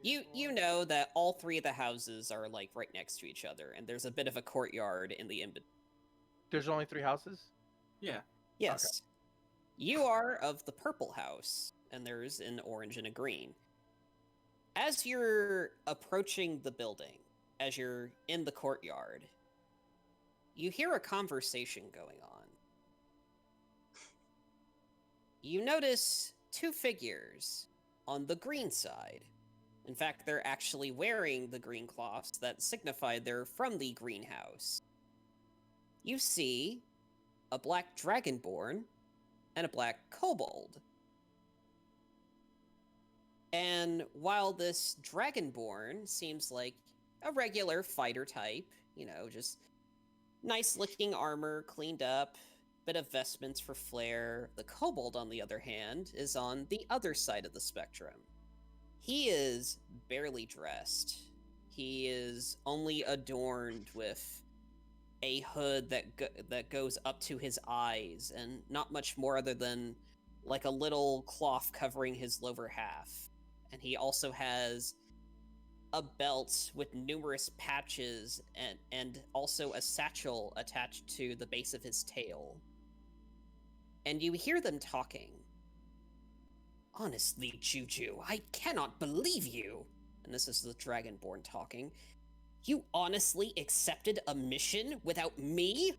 you know that all three of the houses are like right next to each other, and there's a bit of a courtyard in the in between. there's only 3 houses. Yeah. Yes, you are of the purple house, and there's an orange and a green. As you're approaching the building, as you're in the courtyard, you hear a conversation going on. You notice 2 figures on the green side. In fact, they're actually wearing the green cloths that signify they're from the greenhouse. You see a black dragonborn and a black kobold. And while this dragonborn seems like a regular fighter type, you know, just nice looking armor, cleaned up, bit of vestments for flair, the kobold, on the other hand, is on the other side of the spectrum. He is barely dressed. He is only adorned with a hood that goes up to his eyes, and not much more other than like a little cloth covering his lower half. And he also has a belt with numerous patches and also a satchel attached to the base of his tail. And you hear them talking. Honestly, Juju, I cannot believe you. And this is the Dragonborn talking. You honestly accepted a mission without me?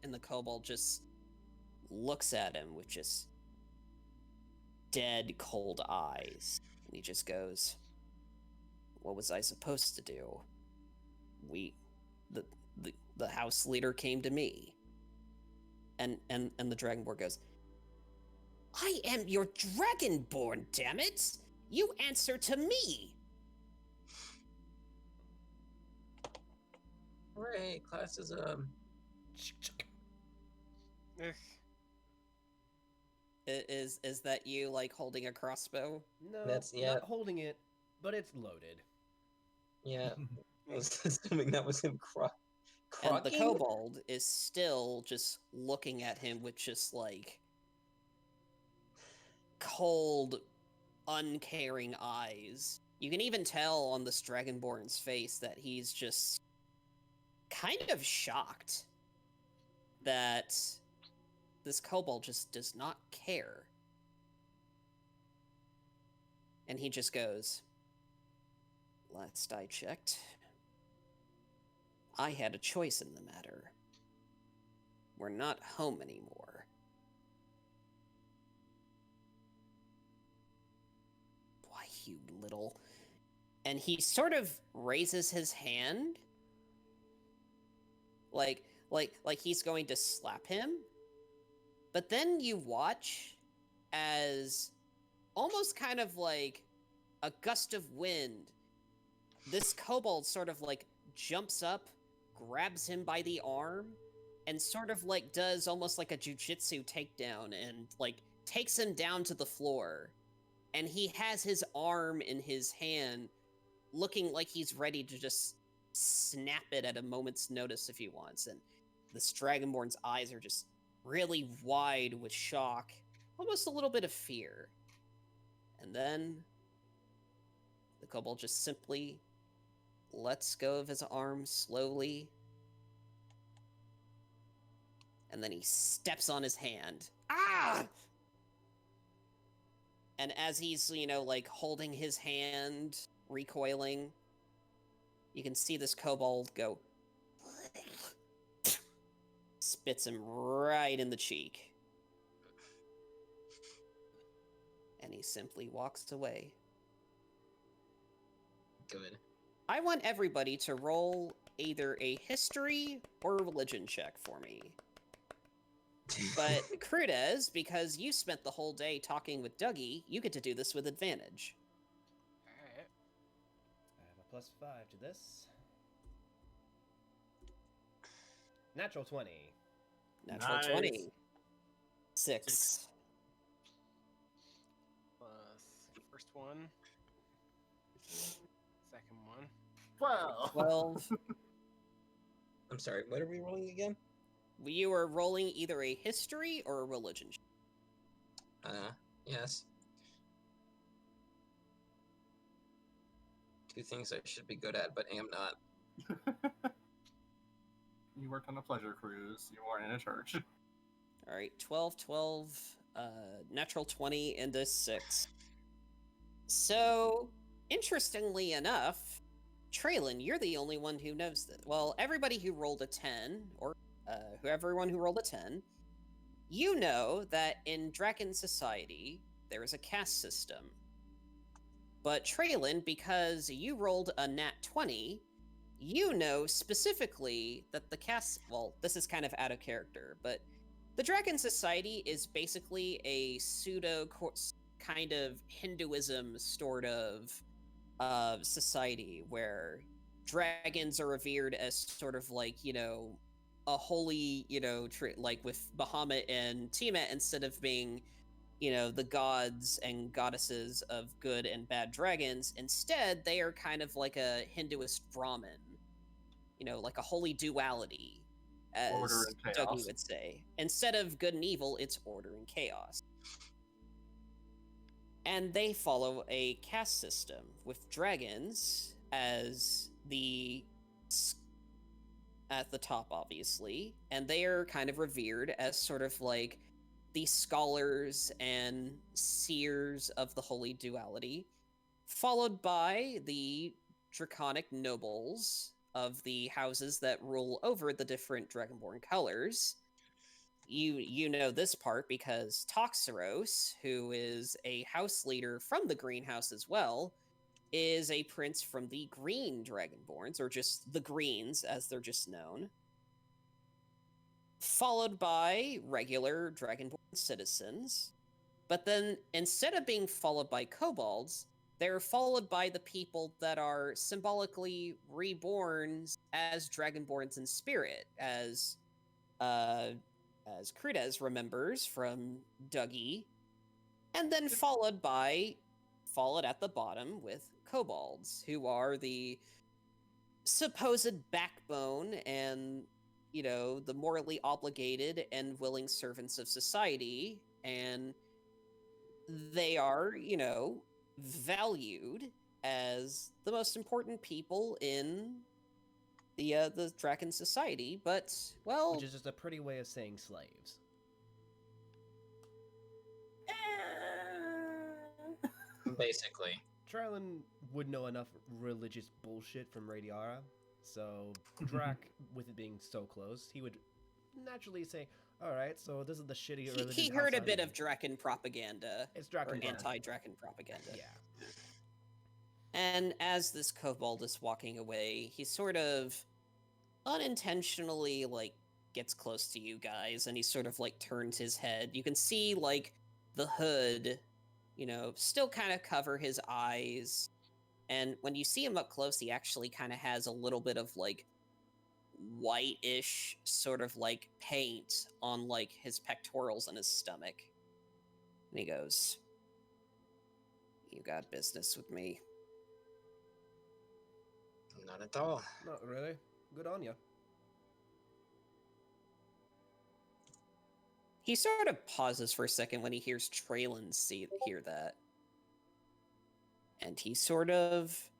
And the kobold just looks at him with just dead, cold eyes. And he just goes, what was I supposed to do? The house leader came to me. And the Dragonborn goes, I am your Dragonborn, damn it! You answer to me! Hooray, classism. Ugh. Is that you, like, holding a crossbow? No, That's- yeah. not holding it, but it's loaded. Yeah, I was assuming that was him And the crocking? kobold is still just looking at him with just, like, cold, uncaring eyes. You can even tell on this Dragonborn's face that he's just kind of shocked that this kobold just does not care. And he just goes, last I checked, I had a choice in the matter. We're not home anymore. Why, you little... And he sort of raises his hand, like he's going to slap him. But then you watch as almost kind of like a gust of wind, this kobold sort of like jumps up, grabs him by the arm, and sort of like does almost like a jujitsu takedown and like takes him down to the floor. And he has his arm in his hand, looking like he's ready to just snap it at a moment's notice if he wants. And this Dragonborn's eyes are just really wide with shock, almost a little bit of fear. And then the kobold just simply lets go of his arm slowly. And then he steps on his hand. Ah! And as he's, like holding his hand, recoiling, you can see this kobold go, spits him right in the cheek. And he simply walks away. Good. I want everybody to roll either a history or a religion check for me. But Crudez, because you spent the whole day talking with Dougie, you get to do this with advantage. Alright. I have a +5 to this. Natural 20. Natural Nice. 20. 6. Plus first one. Second one. 12. 12. I'm sorry, what are we rolling again? You are rolling either a history or a religion check. Yes. Two things I should be good at, but am not. You worked on a pleasure cruise. You weren't in a church. Alright, 12, 12, natural 20, and a 6. So, interestingly enough, Traylon, you're the only one who knows that. Well, everybody who rolled a 10, or everyone who rolled a 10, you know that in Dragon Society, there is a caste system. But Traylon, because you rolled a nat 20, you know specifically that the caste... Well, this is kind of out of character, but the Dragon Society is basically a pseudo kind of Hinduism sort of society where dragons are revered as sort of like, a holy, like with Bahamut and Tiamat, instead of being, the gods and goddesses of good and bad dragons. Instead, they are kind of like a Hinduist Brahmin, like a holy duality. Order as and Dougie chaos. would say. Instead of good and evil, it's order and chaos. And they follow a caste system with dragons as at the top, obviously, and they are kind of revered as sort of like the scholars and seers of the holy duality, followed by the draconic nobles of the houses that rule over the different dragonborn colors. You know this part because Toxeros, who is a house leader from the greenhouse as well, is a prince from the Green Dragonborns, or just the Greens as they're just known. Followed by regular Dragonborn citizens. But then, instead of being followed by kobolds, they're followed by the people that are symbolically reborn as Dragonborns in spirit, as Crudez remembers from Dougie, and then followed at the bottom with kobolds, who are the supposed backbone and, the morally obligated and willing servants of society, and they are, valued as the most important people in the Draken society, but, well... Which is just a pretty way of saying slaves. Basically. Trylon would know enough religious bullshit from Radiara, so Drac, with it being so close, he would naturally say, alright, so this is the shitty religion. He heard a bit of Draken propaganda. It's Draken or anti-Draken propaganda. Yeah. And as this kobold is walking away, he sort of unintentionally, gets close to you guys, and he sort of, turns his head. You can see, the hood, still kind of cover his eyes. And when you see him up close, he actually kind of has a little bit of, whitish sort of, paint on, his pectorals and his stomach. And he goes, "You got business with me?" Not at all. Not really. Good on you. He sort of pauses for a second when he hears Traylon hear that. And he sort of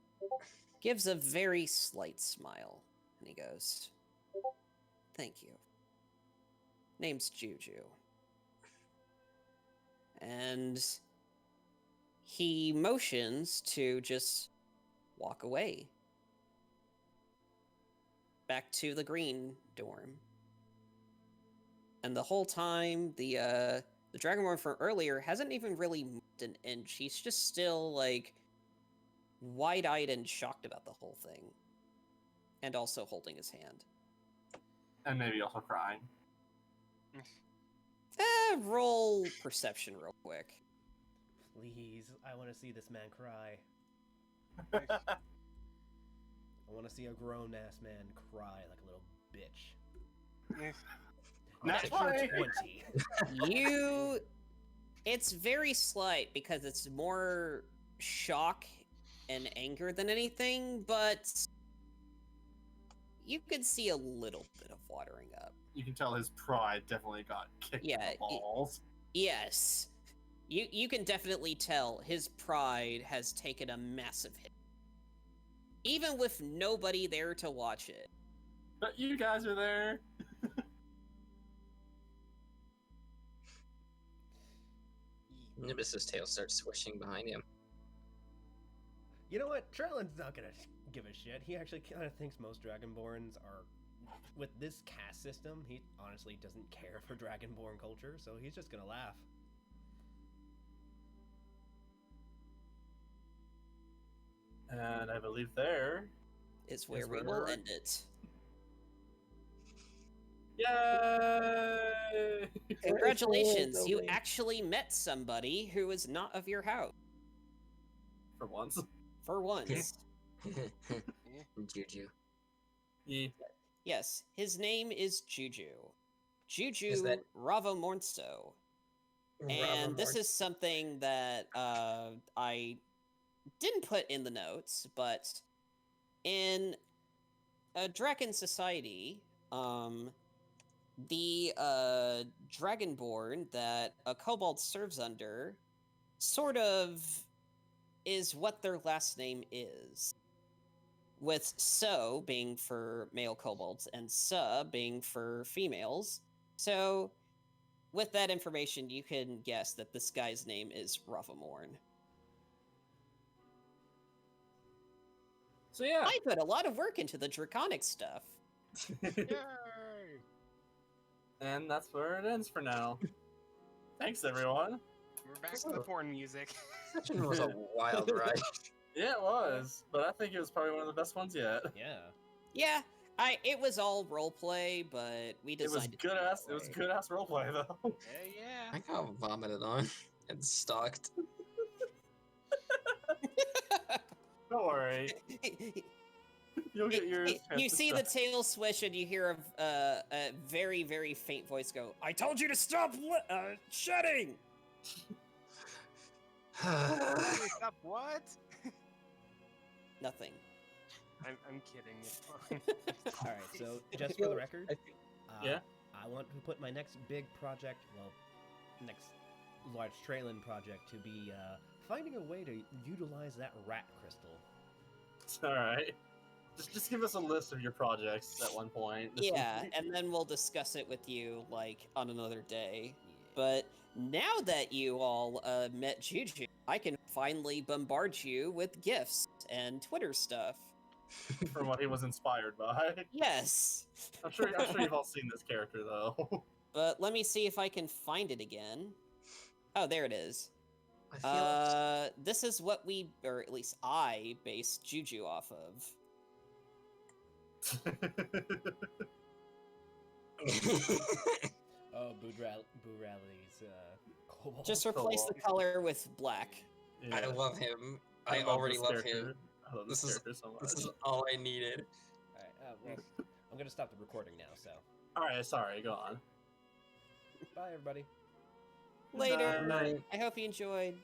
gives a very slight smile. And he goes, "Thank you. Name's Juju." And he motions to just walk away. Back to the green dorm. And the whole time, the Dragonborn from earlier hasn't even really moved an inch. He's just still, wide-eyed and shocked about the whole thing. And also holding his hand. And maybe also crying. Roll perception real quick. Please, I want to see this man cry. I want to see a grown-ass man cry like a little bitch. Natural 20. It's very slight because it's more shock and anger than anything, but you could see a little bit of watering up. You can tell his pride definitely got kicked in the balls. Yes. You can definitely tell his pride has taken a massive hit. Even with nobody there to watch it. But you guys are there. Nibus's tail starts swishing behind him. You know what? Trylon's not gonna give a shit. He actually kind of thinks most Dragonborns are... With this caste system, he honestly doesn't care for Dragonborn culture, so he's just gonna laugh. And I believe there Is where we will end it. Yay! Congratulations, you actually met somebody who is not of your house. For once. For once. Juju. Yeah. Yes, his name is Juju. Juju Is that- Ravamornso. And this is something that I didn't put in the notes, but in a Draken society, the Dragonborn that a kobold serves under sort of is what their last name is. With so being for male kobolds and sa being for females. So, with that information, you can guess that this guy's name is Ravamorn. So yeah, I put a lot of work into the draconic stuff. Yay! and that's where it ends for now. Thanks, everyone. We're back to the porn music. Session was a wild ride. Yeah, it was, but I think it was probably one of the best ones yet. Yeah. Yeah, it was all roleplay, but we It was designed good ass. It that was way. good ass roleplay though. Yeah. I got vomited on and stalked. Don't worry, you'll get yours. You see the tail swish and you hear a very, very faint voice go, "I told you to stop shedding!" Stop what? Nothing. I'm kidding. It's fine. All right. So just for the record, Yeah? I want to put my next big project, well, next large Traylon project, to be finding a way to utilize that rat crystal. All right. Just give us a list of your projects at one point. This Yeah, week. and then we'll discuss it with you, like, on another day. But now that you all met Juju, I can finally bombard you with gifts and Twitter stuff. From what he was inspired by. Yes. I'm sure you've all seen this character though. But let me see if I can find it again. Oh, there it is. I feel This is what we, or at least I, based Juju off of. Oh, Boorali's cobalt. Just replace the color with black. Yeah. I love him. I already this love character. him. I love this This is- character so much. This is all I needed. All right. Well, I'm gonna stop the recording now. So, All right, sorry. Go on. bye, everybody. Later. Good night. I hope you enjoyed.